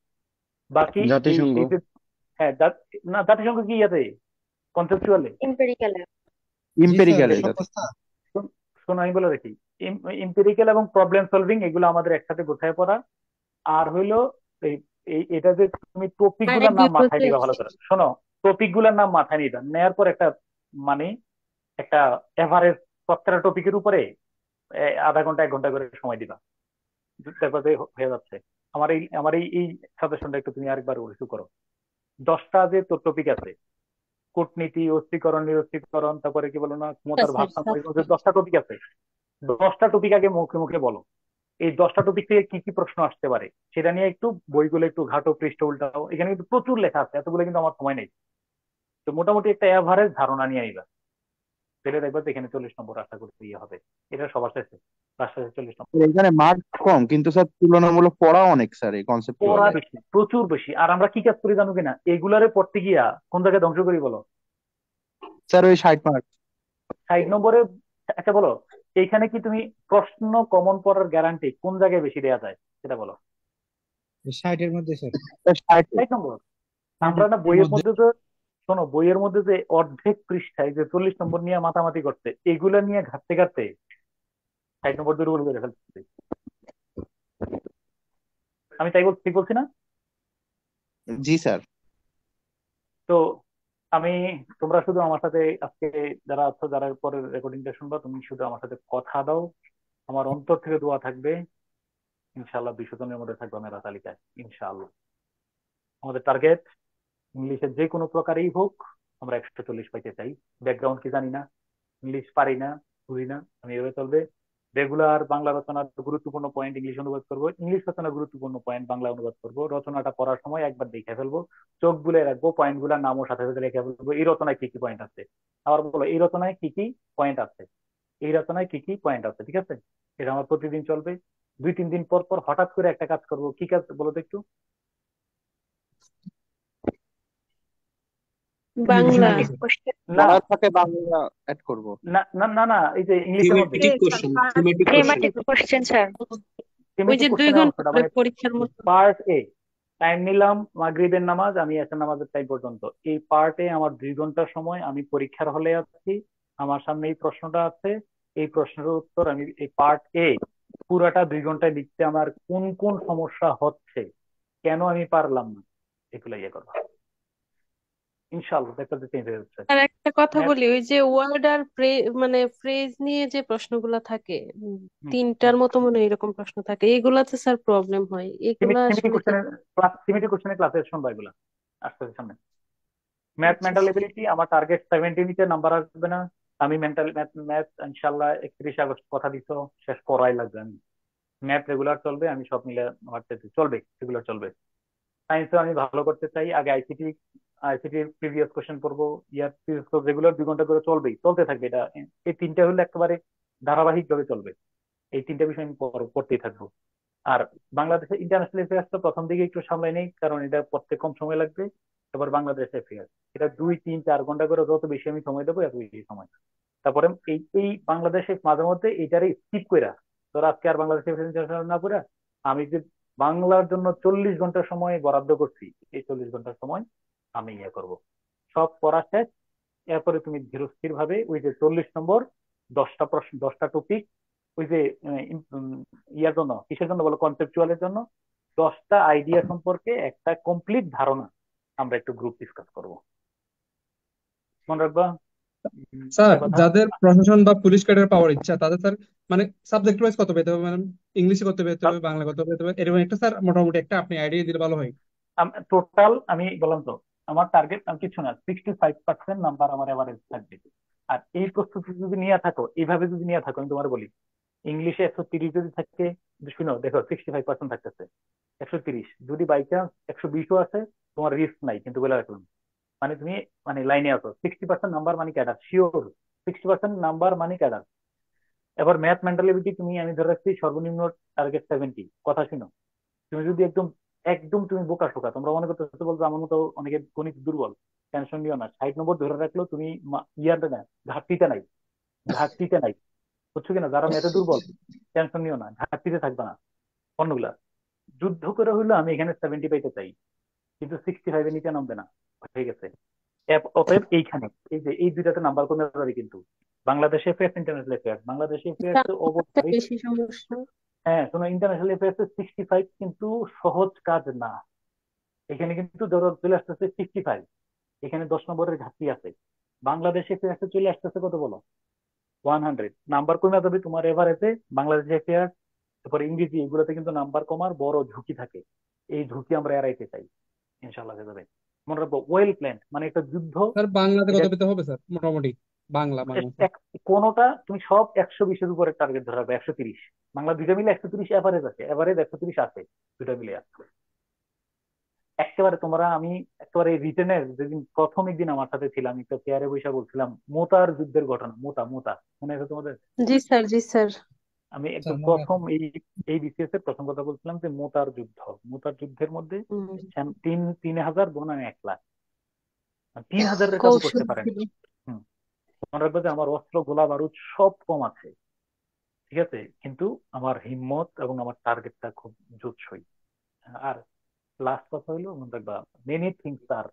বাকি এই জাতিসংঘ। এই যে হ্যাঁ না, জাতিসংঘ কি আছে কনসেপচুয়ালি? এম্পিরিক্যাল। জি স্যার ইম্পেরিক্যালে ব্যবস্থা। শোনো আমি বলে রাখি, এম্পিরিক্যাল এবং প্রবলেম সলভিং এগুলো আমাদের একসাথে গোছায় পড়া। আর হইলো এই এটা যে তুমি টপিক আর এক গুলার দুই নাম মাথায় নিবা ভালো প্রজেক্ট। করে। শোনো, টপিক গুলার নাম মাথায় নিবা, নেয়ার পর একটা মানে একটা এভারেজ প্রত্যেকটা টপিকের উপরে আধা ঘন্টা 1 ঘন্টা করে সময় দিবা, দেখবা যে হয়ে যাচ্ছে। আমার এই সাজেশনটা একটু তুমি আরেকবার রিভিউ করো। 10টা যে তোর টপিক আছে, কূটনীতি, অস্ত্রীকরণ, নিরস্ত্রীকরণ, তারপরে কি বলো না, ক্ষমতার স্যার ভারসাম্য, স্যার এরকম যে 10টা টপিক আছে, 10টা টপিক আগে মুখে মুখে বলো। এই 10টা টপিক থেকে কি কি প্রশ্ন আসতে পারে সেটা নিয়ে একটু বইগুলো একটু ঘাটো, পৃষ্ঠ উল্টাও, এখানে কিন্তু প্রচুর লেখা আছে, এতগুলো কিন্তু আমার সময় নেই। তো মোটামুটি একটা এভারেজ ধারণা নিয়ে আইবা, তাহলে দেখবা যে এখানে 40 নম্বর আশা করতে ইয়ে হবে। এটা সবার শেষে, তার শেষে 40 নম্বর। এখানে মার্কস কম কিন্তু স্যার তুলনামূলক পড়া অনেক স্যার এই পড়া কনসেপ্টুয়ালে। বেশি, প্রচুর বেশি। আর আমরা কি কাজ করি জানো কিনা? এগুলারে পড়তে গিয়া কোন জায়গায় ধ্বংস করি বলো? স্যার ওই 60 মার্ক। 60 নম্বরে একটা বলো, এইখানে কি তুমি প্রশ্ন কমন পড়ার গ্যারান্টি কোন জায়গায় বেশি দেওয়া যায় সেটা বলো। 60-এর মধ্যে স্যার। 60। 60 নম্বর। 60 আমরা না এর বইয়ের মধ্যে। মধ্যে তো, শোনো, বইয়ের মধ্যে যে অর্ধেক পৃষ্ঠায় যে 40 নম্বর নিয়ে মাতামাতি করতে, এগুলা নিয়ে ঘাটতে ঘাটতে 60 নম্বর দুর্বল করে ফেলতে। আমি তাই ঠিক বলছি না? জি স্যার। তো আমি, তোমরা শুধু আমার সাথে আজকে যারা আছো, যারা পরে রেকর্ডিংটা শুনবা, তুমি শুধু আমার সাথে কথা দাও, আমার অন্তর থেকে দোয়া থাকবে, ইনশাআল্লাহ 200 জনের মধ্যে থাকবে মেরা তালিকায় ইনশাআল্লাহ। আমাদের টার্গেট ইংলিশের যে কোনো প্রকারেই হোক আমরা 140 পাইতে চাই। ব্যাকগ্রাউন্ড কি জানি না, ইংলিশ পারি না, বুঝি না, আমি এভাবে চলবে। রেগুলার বাংলা রচনার গুরুত্বপূর্ণ পয়েন্ট ইংলিশ অনুবাদ করবো, ইংলিশ রচনার গুরুত্বপূর্ণ পয়েন্ট বাংলা অনুবাদ করবো। রচনাটা পড়ার সময় একবার দেখে ফেলবো, চোখ বুলে রাখবো, পয়েন্ট গুলার নামও সাথে সাথে রেখে ফেলবো, এই রচনায় কি কি পয়েন্ট আছে। আবার বলো এই রচনায় কি কি পয়েন্ট আছে, এই রচনায় কি কি পয়েন্ট আছে, ঠিক আছে? এটা আমার প্রতিদিন চলবে। 2-3 দিন পর পর হঠাৎ করে একটা কাজ করবো, কি কাজ বলো তো একটু? বাংলা। সিস্টেমেটিক কোশ্চেন, না পড়ার ফাঁকে বাংলা অ্যাড করব। না না না না, এই যে ইংলিশের মধ্যে thematic question, thematic question. Thematic question sir. ওই যে থিমেটিক 2 কোশ্চেনের ঘন্টা অংশটা করে মানে পরীক্ষার মতো। পার্ট এ টাইম নিলাম মাগরিবের নামাজ, আমি এসার নামাজের টাইম পর্যন্ত। এই পার্টে আমার 2 ঘন্টা সময়, আমি পরীক্ষার হলে আছি, আমার সামনে এই প্রশ্নটা আছে, এই প্রশ্নের উত্তর আমি এই পার্ট এ পুরাটা 2 ঘন্টায় লিখতে আমার কোন কোন সমস্যা হচ্ছে, কেন আমি পারলাম না, এগুলো ইয়ে করবো ইনশাল্লাহ। দেখতে চেঞ্জ হয়ে যাচ্ছে। আর একটা কথা ম্যাথ। বলি, ওই যে ওয়ার্ড আর মানে ফ্রেজ নিয়ে যে প্রশ্নগুলো থাকে, হুম, 3টার মতো মনে হয় এরকম প্রশ্ন থাকে, এগুলাতে স্যার প্রবলেম হয়, এগুলা থিমেটিক আসলে কি? ক্লাসের শুনবা এগুলা আসতে সামনে। ম্যাথ আচ্ছা মেন্টাল এবিলিটি আমার টার্গেট 70 নিচে নাম্বার আসবে না। আমি মেন্টাল ম্যাথ ইনশাল্লাহ 31 আগস্ট কথা দিছো, শেষ করাই লাগবে। আমি ম্যাথ রেগুলার চলবে, আমি সব মিলে আমার চলবে, রেগুলার চলবে। সায়েন্সও আমি ভালো করতে চাই, আগে আইসিটি প্রিভিয়াস কোশ্চেন পড়বো, ইয়ার প্রিভিয়াস রেগুলার 2 ঘন্টা করে চলবেই, চলতে থাকবে এটা। এই 3টা হলে একেবারে ধারাবাহিক ভাবে চলবে, এই 3টা বিষয় আমি পড়তেই থাকবো। আর বাংলাদেশের ইন্টারন্যাশনাল অ্যাফেয়ার্স তো প্রথম দিকে একটু সামলাই নেই, কারণ এটা পড়তে কম সময় লাগবে। এবার বাংলাদেশ অ্যাফেয়ার্স এটা 2-3-4 ঘন্টা করে, যত বেশি আমি সময় দেবো এত বেশি সময়। তারপরে এই এই বাংলাদেশে মাঝে মধ্যে এইটারে স্কিপ কইরা, ধর আজকে আর বাংলাদেশের অ্যাফেয়ার্স না করে আমি যে বাংলার জন্য 40 ঘন্টা সময় বরাদ্দ করছি, এই 40 ঘন্টার সময় আমি করব, সব পড়া শেষ। এরপরে তুমি ধীরস্থির ভাবে ওই যে 40 নম্বর 10টা প্রশ্ন, 10টা টপিক, ওই যে ইয়ার জন্য, কিসের জন্য বলো, কনসেপচুয়ালের জন্য 10টা আইডিয়া সম্পর্কে একটা কমপ্লিট ধারণা আমরা একটু গ্রুপ ডিসকাস করব। মনে রাখবা স্যার একটা কথা। যাদের প্রশাসন বা পুলিশ ক্যাডার পাওয়ার ইচ্ছা তাদের স্যার মানে সাবজেক্ট ওয়াইজ কত পেতে হবে, মানে ইংলিশে কত পেতে হবে, বাংলা কত পেতে হবে, এরকম একটা স্যার মোটামুটি একটা আপনি আইডিয়া দিলে ভালো হয়। টোটাল আমি বললাম তো, আমার টার্গেট কিছু না, 65% নাম্বার আমার এভারেজ থাকবে। আর এই প্রস্তুতি যদি নিয়ে থাকো, এইভাবে যদি নিয়ে থাকো, আমি তোমার বলি, ইংলিশে 130 যদি থাকে, শুনো দেখো 65% থাকতেছে, 130 যদি বাই চান্স 120ও আছে, তোমার রিস্ক নাই, কিন্তু বলে রাখলাম, মানে তুমি মানে লাইনে আছো, 60% নাম্বার মানে ক্যাডার শিওর, 60% নাম্বার মানে ক্যাডার। এবার ম্যাথ মেন্টালিটি তুমি, আমি ধরে রাখছি সর্বনিম্ন টার্গেট 70। কথা শুনো, তুমি যদি একদম একদম তুমি বোকা শোকা, তোমরা মনে করতেছো বলবো আমার মতো অনেকে গণিত দুর্বল, টেনশন নিও না, 60 নম্বর ধরে রাখলেও তুমি ইয়ারটা না, ঘাটতিতে নাই, ঘাটতিতে নাই, বুঝছো কিনা? যারা ম্যাথে দুর্বল টেনশন নিও না, ঘাটতিতে থাকবে না। অন্যগুলা যুদ্ধ করে হইলো আমি এখানে 70 পাইতে চাই, কিন্তু 65-এর নিচে নামবে না, হয়ে গেছে। অতএব এইখানে এই যে এই দুইটাতে নাম্বার কমে যাবে কিন্তু। বাংলাদেশে অ্যাফেয়ার্স, ইন্টারন্যাশনাল অ্যাফেয়ার্স, বাংলাদেশে অ্যাফেয়ার্স অবধারিত। বেশি সমস্যা। হ্যাঁ শোনো, ইন্টারন্যাশনাল অ্যাফেয়ার্স 65 কিন্তু সহজ কাজ না। এখানে কিন্তু ধরো চলে আসতেছে 55, এখানে 10 নম্বরের ঘাটতি আছে। বাংলাদেশে অ্যাফেয়ার্সে চলে আসতেছে কত বলো, 100। নাম্বার কমে যাবে তোমার এভারেজে। বাংলাদেশে অ্যাফেয়ার্স, তারপর ইংরেজি, এগুলোতে কিন্তু নাম্বার কমার বড় ঝুঁকি থাকে, এই ঝুঁকি আমরা এড়াইতে চাই, ইনশাল্লাহ হয়ে যাবে। মনে রাখবো ওয়েল প্ল্যান মানে একটা যুদ্ধ। স্যার বাংলাতে এটা কত পেতে হবে স্যার মোটামুটি, বাংলা বাংলা স্যার? কোনোটা তুমি সব 120-এর উপরে টার্গেট ধরে রাখবে, 130। বাংলা দুইটা মিলে 130 এভারেজ আছে, এভারেজ 130 আছে, দুইটা মিলে আছে। একেবারে তোমরা, আমি একেবারে রিটেনের যেদিন প্রথম একদিন আমার সাথে ছিলাম, আমি তো চেয়ারে বসে বলছিলাম মোতার যুদ্ধের ঘটনা, মোতা মোতা মনে আছে তোমাদের? জি স্যার, জি স্যার। আমি স্যার একদম মনে আছে। প্রথম এই বিসিএস এর প্রথম কথা বলছিলাম যে মোতার যুদ্ধ, মোতার যুদ্ধের মধ্যে হুম, 3,000 বনাম 1 লাখ, 3,000-এর কাছে কৌশল করতে পারেন। ছিল। হম। মনে রাখবে যে আমার অস্ত্র গোলা বারুদ সব কম আছে, ঠিক আছে, কিন্তু আমার হিম্মত এবং আমার টার্গেটটা খুব জোরসই। আর লাস্ট কথা হইলো, মনে রাখবা, many things are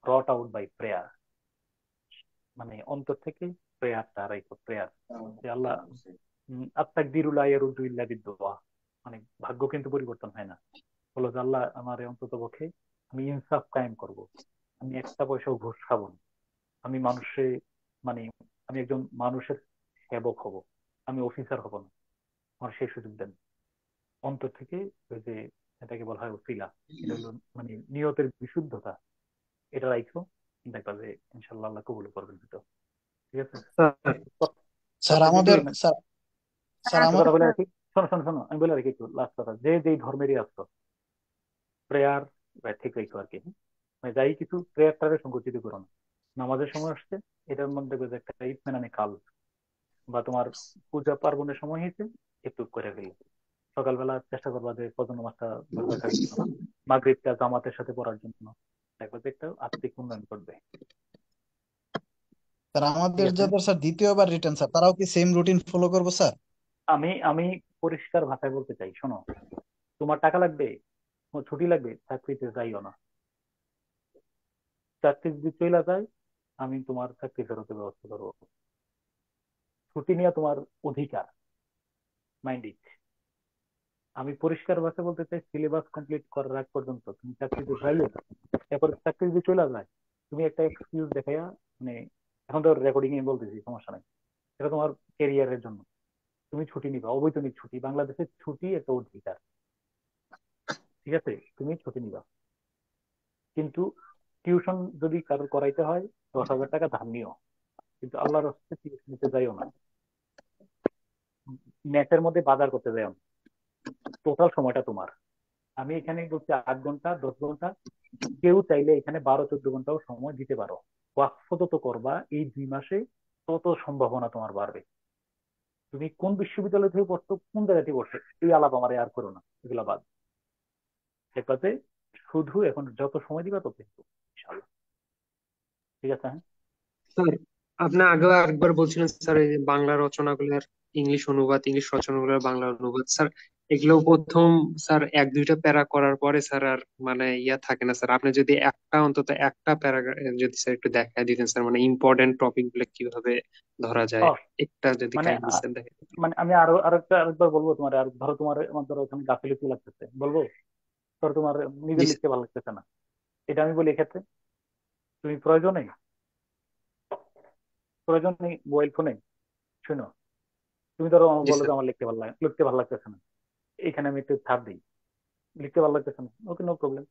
rote out by prayer, মানে অন্তর থেকে প্রেয়ারটা রাখো, প্রেয়ার যে আল্লাহ আত্তাকদিরু লা ইয়ারুদ্দু ইল্লা বিদ্দুয়া, মানে ভাগ্য কিন্তু পরিবর্তন হয় না। বলো যে আল্লাহ আমার অন্তত পক্ষে আমি ইনসাফ কায়েম করব, আমি একটা পয়সাও ঘুষ খাবো না, আমি মানুষে মানে আমি একজন মানুষের সেবক হব, আমি অফিসার হব না, আমার সেই সুযোগ দেন। অন্তর থেকে ওই যে এটাকে বলা হয় ওসিলা, এটা হলো মানে নিয়তের বিশুদ্ধতা, এটা রাখো, দেখবা যে ইনশাল্লাহ আল্লাহ কবুল করবেন হয়তো। ঠিক আছে, স্যার কথা কিন্তু আমাদের স্যার স্যার একটা আমার কথা বলে রাখি, শোনো শোনো শোনো, আমি বলে রাখি একটু লাস্ট কথা, যে যেই ধর্মেরই আসতো প্রেয়ার ঠিক রাখো আর কি। মানে যাই কিছু প্রেয়ারটারে সংকুচিত করো না। নামাজের সময় আসছে, এটার মধ্যে যে একটা ইতমেনানে কাল, বা তোমার পূজা পার্বণের সময় হয়েছে, একটু করে ফেলি। সকালবেলা চেষ্টা করবা যে ফজর নামাজটা ধরে রাখার জন্য, মাগরিবটা জামাতের সাথে পড়ার জন্য, দেখবা যে একটা আত্মিক উন্নয়ন করবে। স্যার ঠিক আমাদের আছে, যাদের স্যার দ্বিতীয়বার রিটার্ন স্যার তারাও কি সেম রুটিন ফলো করবো স্যার? আমি আমি পরিষ্কার ভাষায় বলতে চাই, শোনো, তোমার টাকা লাগবে, তোমার ছুটি লাগবে, চাকরিতে যাইও না। চাকরি যদি চলে যায়, আমি তোমার চাকরি ফেরতের ব্যবস্থা করবো। ছুটি নিয়ে তোমার অধিকার, মাইন্ড ইট। আমি পরিষ্কার ভাষায় বলতে চাই, সিলেবাস কমপ্লিট করার আগ পর্যন্ত তুমি চাকরিতে যাইও না। এরপর চাকরি যদি চলে যায়, তুমি একটা এক্সকিউজ দেখাইয়া, মানে এখন তো রেকর্ডিং এ বলতেছি, সমস্যা নাই, এটা তোমার ক্যারিয়ারের জন্য তুমি ছুটি নিবা, অবৈতনিক ছুটি, বাংলাদেশের ছুটি একটা অধিকার, ঠিক আছে, তুমি ছুটি নিবা। কিন্তু টিউশন যদি কারোর করাইতে হয়, 10,000 টাকা ধার নিও, কিন্তু আল্লাহর হস্তে টিউশন নিতে যাইও না। ম্যাথের মধ্যে বাজার করতে যাইও না, টোটাল সময়টা তোমার। আমি এখানে বলছি 8 ঘন্টা 10 ঘন্টা, কেউ চাইলে এখানে 12-14 ঘন্টাও সময় দিতে পারো। ওয়াকফ যত করবা এই 2 মাসে, তত সম্ভাবনা তোমার বাড়বে। তুমি কোন বিশ্ববিদ্যালয় থেকে পড়ছো, কোন জায়গা থেকে পড়ছো, এই আলাপ আমার আর করো না, এগুলা বাদ। একটাতে শুধু এখন যত সময় দিবা তত কিন্তু ইনশাআল্লাহ। ঠিক আছে, হ্যাঁ। স্যার আপনি আগেও একবার বলছিলেন স্যার এই যে বাংলা রচনাগুলোর ইংলিশ অনুবাদ, ইংলিশ রচনাগুলোর বাংলা অনুবাদ, স্যার এগুলো প্রথম স্যার এক দুইটা প্যারা করার পরে স্যার আর মানে ইয়া থাকে না স্যার। আপনি যদি অন্তত একটা প্যারা যদি স্যার একটু দেখায় দিতেন স্যার, মানে ইম্পর্টেন্ট টপিক গুলো কিভাবে ধরা যায়, ও একটা যদি মানে কাইন্ডলি স্যার দেখেন। মানে আমি আরেকবার বলবো তোমার, আর ধরো তোমার আমার ধরো ওখানে গাফিলতি লাগতেছে, বলবো ধরো তোমার জি নিজের লিখতে ভালো লাগতেছে না, এটা আমি বলি এক্ষেত্রে তুমি প্রয়োজনে মোবাইল ফোনে শুনো, তুমি ধরো আমার জি বলো যে স্যার। আমার লিখতে ভালো লাগতেছে না, এখানে আমি একটু ছাড় দিই, লিখতে ভালো লাগতেছে না, ওকে নো প্রবলেম,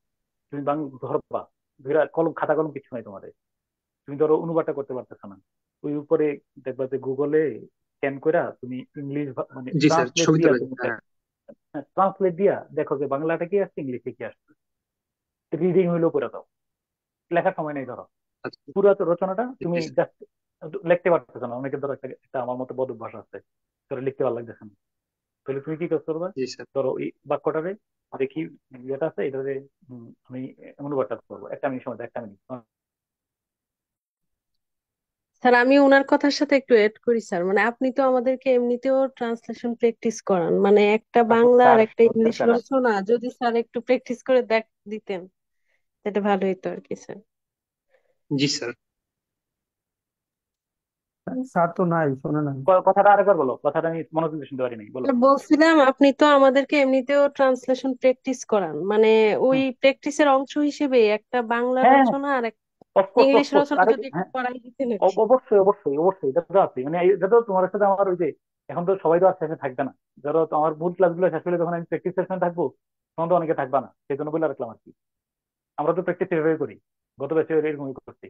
তুমি ধরবা, কলম খাতা কলম কিছু নাই তোমাদের, তুমি ধরো অনুবাদটা করতে পারতেছো না, ওই উপরে দেখবা যে গুগলে স্ক্যান কইরা তুমি ইংলিশ মানে জি স্যার, ট্রান্সলেট ছবি দিয়া তোলা তুমি যায়, হ্যাঁ। ট্রান্সলেট দিয়া দেখো যে বাংলাটা কি আসছে ইংলিশে কি আসছে, রিডিং হইলেও করে দাও, লেখার সময় নেই ধরো, আচ্ছা। পুরো রচনাটা তুমি জি স্যার। জাস্ট লিখতে পারতেছো না, অনেকে ধরো একটা আমার মতো বদ অভ্যাস আছে, ধরো লিখতে ভালো লাগতেছে না, তাহলে তুমি কি করতে পারবা, জি স্যার। ধরো এই বাক্যটারে দেখি যেটা আছে এটারে আমি অনুবাদটা করবো 1 মিনিট সময় দাও, 1 মিনিট। স্যার আমি ওনার কথার সাথে একটু এড করি স্যার, মানে আপনি তো আমাদেরকে এমনিতেও ট্রান্সলেশন প্র্যাকটিস করান, মানে একটা আচ্ছা বাংলা আর স্যার একটা ইংলিশ শুনতেছে না? রচনা যদি স্যার একটু প্র্যাকটিস করে দিতেন এটা ভালো হতো আর কি স্যার। জি স্যার। স্যার তো নাই, শোনে নাই। কথাটা আরেকবার বলো, কথাটা আমি মনোযোগ দিয়ে শুনতে পারি নাই, বলো। আর বলছিলাম আপনি তো আমাদেরকে এমনিতেও ট্রান্সলেশন প্র্যাকটিস করান, মানে ওই হুম, প্র্যাকটিসের অংশ হিসেবে একটা বাংলা হ্যাঁ, রচনা আর একটা অফকোর্স ইংলিশ অফকোর্স, রচনা আরে যদি একটু হ্যাঁ, পড়াই দিতেন আর কি। অবশ্যই অবশ্যই অবশ্যই, এটা তো আছে, মানে এটা তো তোমার সাথে আমার ওই যে এখন তো সবাই তো আর শেষে থাকবে না, ধরো তো আমার মূল ক্লাসগুলো শেষ হলে যখন আমি প্র্যাকটিস সেশনে থাকবো তখন তো অনেকে থাকবে না, সেই জন্য বলে রাখলাম আর কি, আমরা তো প্র্যাকটিস এভাবে করি, গত বছর এরকমই করছি,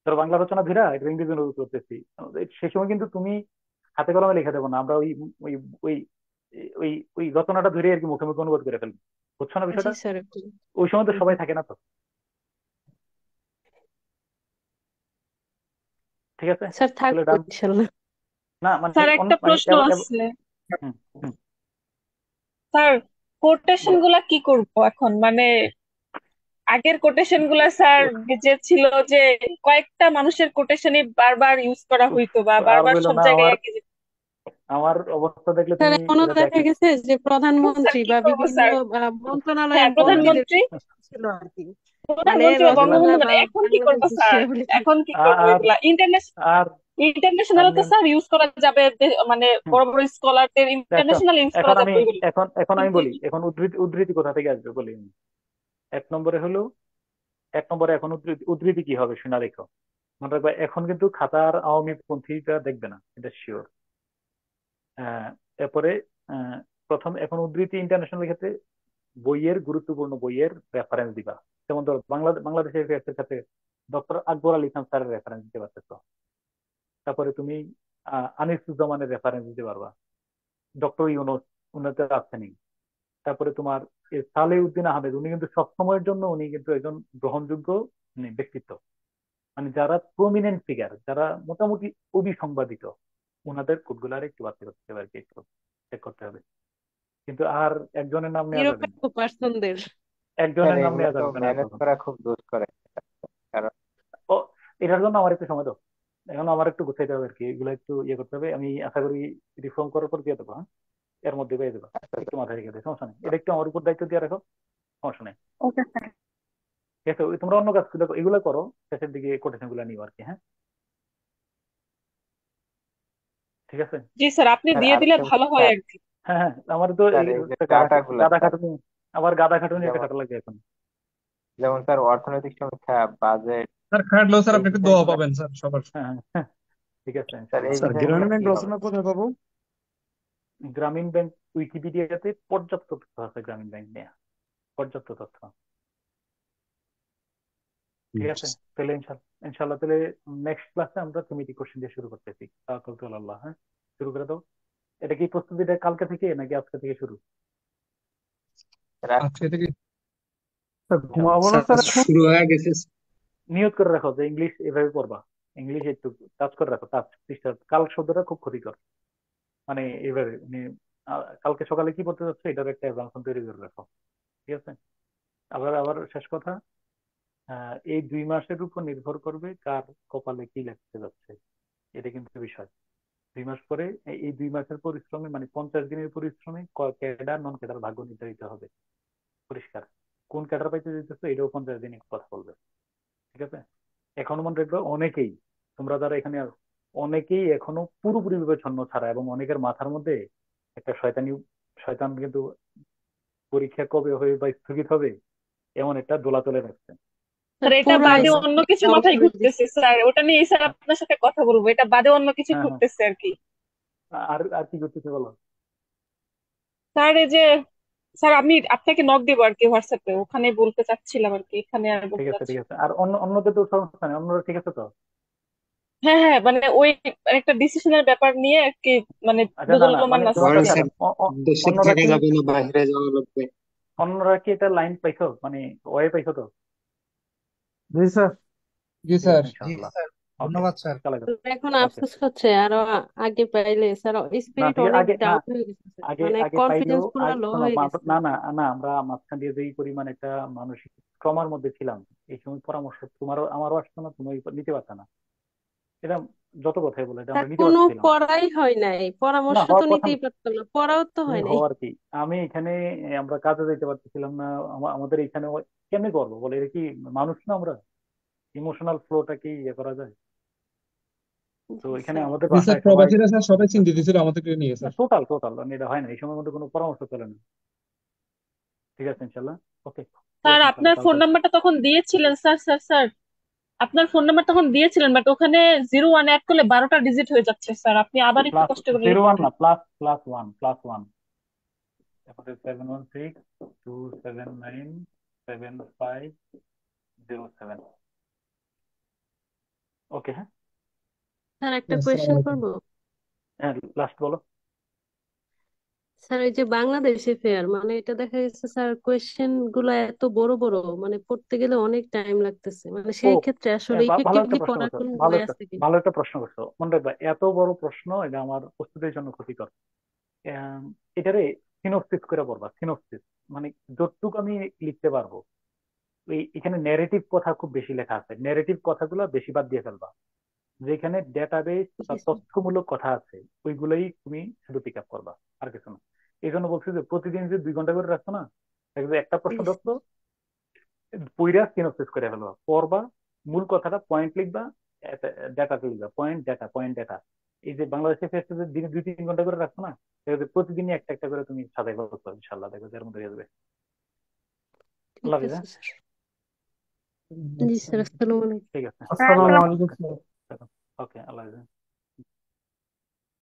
ধরো বাংলা রচনা ধীরা এটা ইংরেজি অনুবাদ করতেছি, সেই সময় কিন্তু তুমি হাতে কলমে লিখে দেবো না, আমরা ওই ওই ওই ওই রচনাটা ধরে আর কি মুখে মুখে অনুবাদ করে ফেলবো, বুঝছো না জি বিষয়টা, স্যার। ওই সময় তো সবাই থাকে না তো, ঠিক আছে, স্যার তাহলে থাকবো ডান, ইনশাল্লাহ। না মানে স্যার একটা মানে প্রশ্ন আছে। হুম, হুম। স্যার কোটেশন বলো। গুলা কি করব এখন, মানে আগের কোটেশন গুলা স্যার যে ছিল যে কয়েকটা মানুষের কোটেশনই বারবার ইউজ করা উফ, হইতো বা আর বারবার বললো সব না, জায়গায় আমার একই জিনিস। আমার অবস্থা দেখলে স্যার তুমি এমনও এটা দেখা দেখলে, গেছে যে স্যার প্রধানমন্ত্রী কি বা করবো বিভিন্ন স্যার? হ্যাঁ, মন্ত্রণালয়ের মন্ত্রীদের প্রধানমন্ত্রী কোটেশন ছিল আর কি, মানে প্রধানমন্ত্রী বা রচনা বঙ্গবন্ধু, বা মানে এখন কি বাংলাদেশ করবো স্যার? বিষয়াবলী। এখন কি করবো আর এগুলা? আর আর ইন্টারন্যাশনাল তো নিয়ম, স্যার ইউজ করা যাবে, মানে হুম, বড় বড় স্কলারদের দেখো, ইন্টারন্যাশনাল ইউজ করা এখন যাবে আমি ওইগুলো। এখন আমি কিন্তু বলি, এখন উদ্ধৃতি কোথা থেকে আসবে বলি আমি। এক নম্বরে হলো, এক নম্বরে এখন উদ্ধৃতি কি হবে শোনা রেখো, মনে রাখবা এখন কিন্তু খাতার আওয়ামী পন্থীটা দেখবে না, এটা শিওর। এরপরে আহ, প্রথম এখন উদ্ধৃতি ইন্টারন্যাশনাল ক্ষেত্রে বইয়ের, গুরুত্বপূর্ণ বইয়ের রেফারেন্স দিবা, যেমন ধরো বাংলাদেশের ইতিহাসের সাথে ডক্টর আকবর আলী খান স্যারের রেফারেন্স দিতে পারতেছো, তারপরে তুমি আনিসুজ্জামানের রেফারেন্স দিতে পারবা, ডক্টর ইউনুস উন্নতের আসছেনি, তারপরে তোমার সালেউদ্দিন আহমেদ, উনি কিন্তু সবসময়ের জন্য উনি কিন্তু একজন গ্রহণযোগ্য ব্যক্তিত্ব, মানে যারা প্রমিনেন্ট ফিগার, যারা মোটামুটি অবিসংবাদিত, ওনাদের কোডগুলার একটু বাড়তে করতে হবে আর কি, একটু চেক করতে হবে, কিন্তু আর একজনের নাম নেওয়া যাবে না, নিরপেক্ষ পার্সনদের। স্যার একজনের নাম এগুলো নেওয়া তো যাবে না ম্যানেজ তখন। করা খুব দুষ্কর কারণ ও, এটার জন্য আমার একটু সময় দাও, এখন আমার একটু গুছাইতে হবে আর কি, এগুলো একটু ইয়ে করতে হবে, আমি আশা করি রিফর্ম করার পর দিয়ে দেবো, হ্যাঁ, এর মধ্যে পেয়ে দেবো, একটু মাথায় রেখে দেয়, সমস্যা নেই, এটা একটু আমার উপর দায়িত্ব দিয়ে রাখো, সমস্যা নেই, ওকে স্যার। ঠিক আছে, তোমরা অন্য কাজ করো, এগুলো করো, শেষের দিকে কোটেশন গুলো নিও আর কি, হ্যাঁ, ঠিক আছে। জি স্যার, আপনি স্যার দিয়ে দিলে আরেকটা ভালো বিষয় হয় স্যার, আর কি। হ্যাঁ হ্যাঁ, আমার তো স্যার এই এই যে গাদা ডাটা গুলা গাদা স্যার, খাটুনি, আবার গাদা খাটুনি একটা যেমন খাটা লাগে এখন। যেমন স্যার অর্থনৈতিক সমীক্ষা, বাজেট, স্যার খাটলেও স্যার এই আপনি একটু দোয়া বিষয়গুলো পাবেন স্যার সবার। হ্যাঁ হ্যাঁ হ্যাঁ, ঠিক আছে স্যার ইনশাল্লাহ। এই স্যার বিষয়গুলো গ্রামীণ ব্যাংক কি হবে? রচনা কোথায় পাবো? গ্রামীণ ব্যাংক উইকিপিডিয়াতে পর্যাপ্ত তথ্য আছে গ্রামীণ ব্যাংক নিয়ে, পর্যাপ্ত তথ্য, ঠিক আছে, তাহলে ইনশাল্লাহ ইনশাল্লাহ তাহলে নেক্সট ক্লাসে আমরা কমিটি কোশ্চেন দিয়ে শুরু করতেছি, তাওয়াক্কাল আল্লাহ, হ্যাঁ, শুরু করে দাও। এটা কি প্রস্তুতিটা কালকে থেকে নাকি আজকে থেকে শুরু? স্যার আজকে থেকে। স্যার ইনশাল্লাহ ঘুমাবো না স্যার স্যার এখন? শুরু হয়ে গেছে। নিয়ত করে রাখো যে ইংলিশ এভাবে পড়বা, ইংলিশ একটু টাচ করে রাখো, টাচ পৃষ্ঠা, কাল শব্দটা খুব ক্ষতিকর, মানে এইভাবে মানে কালকে সকালে কি পড়তে যাচ্ছে এটার একটা অ্যাজাম্পশন তৈরি করে রাখো, ঠিক আছে। আবার আবার শেষ কথা, এই 2 মাসের উপর নির্ভর করবে কার কপালে কি লিখতে যাচ্ছে, এটা কিন্তু বিষয়, 2 মাস পরে এই 2 মাসের পরিশ্রমে মানে 50 দিনের পরিশ্রমে ক্যাডার নন ক্যাডার ভাগ্য নির্ধারিত হবে পরিষ্কার। কোন ক্যাডার পাইতে যেতেছে এটাও 50 দিনে কথা বলবে। ঠিক আছে। এখনো মনে রাখবে অনেকেই, তোমরা যারা এখানে অনেকেই এখনো পুরোপুরি ভাবে ছন্ন ছাড়া, এবং অনেকের মাথার মধ্যে একটা শয়তান কিন্তু পরীক্ষা কবে হবে বা স্থগিত হবে এমন একটা দোলা তুলে রাখছে। স্যার এটা পুরো বাদে অন্য কিছু ডাউন মাথায় করে দিচ্ছে। ঘুরতেছে স্যার, ওটা নিয়ে স্যার আপনার সাথে কথা বলবো, এটা বাদে অন্য কিছু হ্যাঁ হ্যাঁ, ঘুরতেছে আর কি। আর আর কি করতেছে বলো? স্যার এই যে স্যার আমি আপনাকে নক দিব আর কি হোয়াটসঅ্যাপে, ওখানে বলতে চাচ্ছিলাম আর কি, এখানে আর ঠিক বলতে আছে চাচ্ছি ঠিক না। আছে। আর অন্যদের তো সমস্যা নেই, অন্যরা ঠিক আছে তো? হ্যাঁ হ্যাঁ, মানে ওই একটা ডিসিশনের ব্যাপার নিয়ে আর কি, মানে আচ্ছা, না না দোদুল্যমান মানে আছে তোমার ধরেন কি আর কাছে স্যার কি। দেশে অন্যরা থাকা কি, যাবে না, বাইরে যাওয়া লাগবে। অন্যরা কি এটা লাইন পাইছো মানে ওয়ে পাইছো তো? জি স্যার। জি ঠিক স্যার। আছে জি ইনশাআল্লাহ। স্যার, ওকে, ধন্যবাদ স্যার। চলে গেছে। এখন ওকে, আফসোস হচ্ছে আরো আগে পাইলে স্যার, না স্পিরিট ঠিক আছে, অনেক আগে না, ডাউন হয়ে গেছে স্যার, আগে মানে আগে পাইলেও কনফিডেন্স পুরো লো শোনো হয়ে গেছে। না না না, আমরা মাঝখান দিয়ে যেই পরিমাণ একটা মানসিক ট্রমার মধ্যে ছিলাম, এই সময় পরামর্শ তোমারও আমারও আসতো না, তুমি নিতে পারত না। এটা যত কথাই বলে এটা স্যার আমরা নিতে কোনো পারতেছিলাম না। পড়াই হয় নাই, না পরামর্শ তো হওয়ার কথা না। নিতেই পারতাম না, পড়াও তো কি হয় নাই। হওয়ার কি, আমি এখানে আমরা কাজে যেতে পারতেছিলাম না, আমাদের এখানে কেমনে করবো বলে, এটা কি মানুষ না আমরা? ইমোশনাল ফ্লোটা কি ইয়ে করা যায়? তো জি এখানে স্যার। আমাদের জি স্যার, বাসায় সবাই প্রবাসীরা স্যার সবাই চিন্তিত ছিল আমাদেরকে নিয়ে স্যার। টোটাল টোটাল এটা হয় না, এই সময়ের মধ্যে কোনো পরামর্শ চলে না। ঠিক আছে ইনশাল্লাহ। ওকে, ঠিক স্যার আছে ইনশাল্লাহ আপনার ফোন কালকে। নাম্বারটা তখন দিয়েছিলেন স্যার, স্যার আপনার ফোন নাম্বার তখন দিয়েছিলেন, বাট ওখানে 01 অ্যাড করলে 12টা ডিজিট হয়ে যাচ্ছে স্যার, আপনি আবার একটু প্লাস কষ্ট করে 01 লিখবেন। না, প্লাস ওয়ান তারপরে 716-279-7507। ওকে, হ্যাঁ স্যার একটা আসসালামু কোয়েশ্চেন আলাইকুম। করবো? হ্যাঁ, লাস্ট বলো। স্যার এই যে বাংলাদেশে ফেয়ার, মানে এটা দেখা গেছে স্যার কোয়েশ্চেন গুলা এত বড় বড়, মানে পড়তে গেলে অনেক টাইম লাগতেছে, মানে ও সেই ক্ষেত্রে আসলে ভালো একটা ইফেক্টিভলি প্রশ্ন পড়ার করছো, কোনো বই আছে কিনা? ভালো একটা প্রশ্ন করছো। মনে রাখবা এত বড় প্রশ্ন এটা আমার প্রস্তুতির জন্য ক্ষতিকর। আম, এটারে সিনোপসিস করে পড়বা, সিনোপসিস মানে যতটুকু আমি লিখতে পারবো। এখানে নেরেটিভ কথা খুব বেশি লেখা আছে, নেরেটিভ কথাগুলো বেশি বাদ দিয়ে ফেলবা। যেখানে ডেটাবেস বা জি স্যার। তথ্যমূলক কথা আছে ওইগুলোই তুমি শুধু পিক আপ করবা, আর কিছু না। এই জন্য বলছি যে প্রতিদিন যে 2 ঘন্টা করে রাখছো না, দেখবে একটা প্রশ্ন জি ধরছো, পুইরা সিনোপসিস করে ফেলবা, পড়বা, মূল কথাটা পয়েন্ট লিখবা, ডেটাতে লিখবা, পয়েন্ট ডেটা। এই যে বাংলাদেশের ফেসে যে দিনে 2-3 ঘন্টা করে রাখছো না, দেখবে প্রতিদিনই একটা একটা করে তুমি সাজাই ফেলছো ইনশাল্লাহ, দেখবে এর মধ্যে হয়ে যাবে। ঠিক আল্লাহ হাফেজ, আছে হ্যাঁ? স্যার। জি স্যার, আসসালামু আলাইকুম। ঠিক আছে। আসসালামু আলাইকুম স্যার। ওকে, আল্লাহ হাফেজ।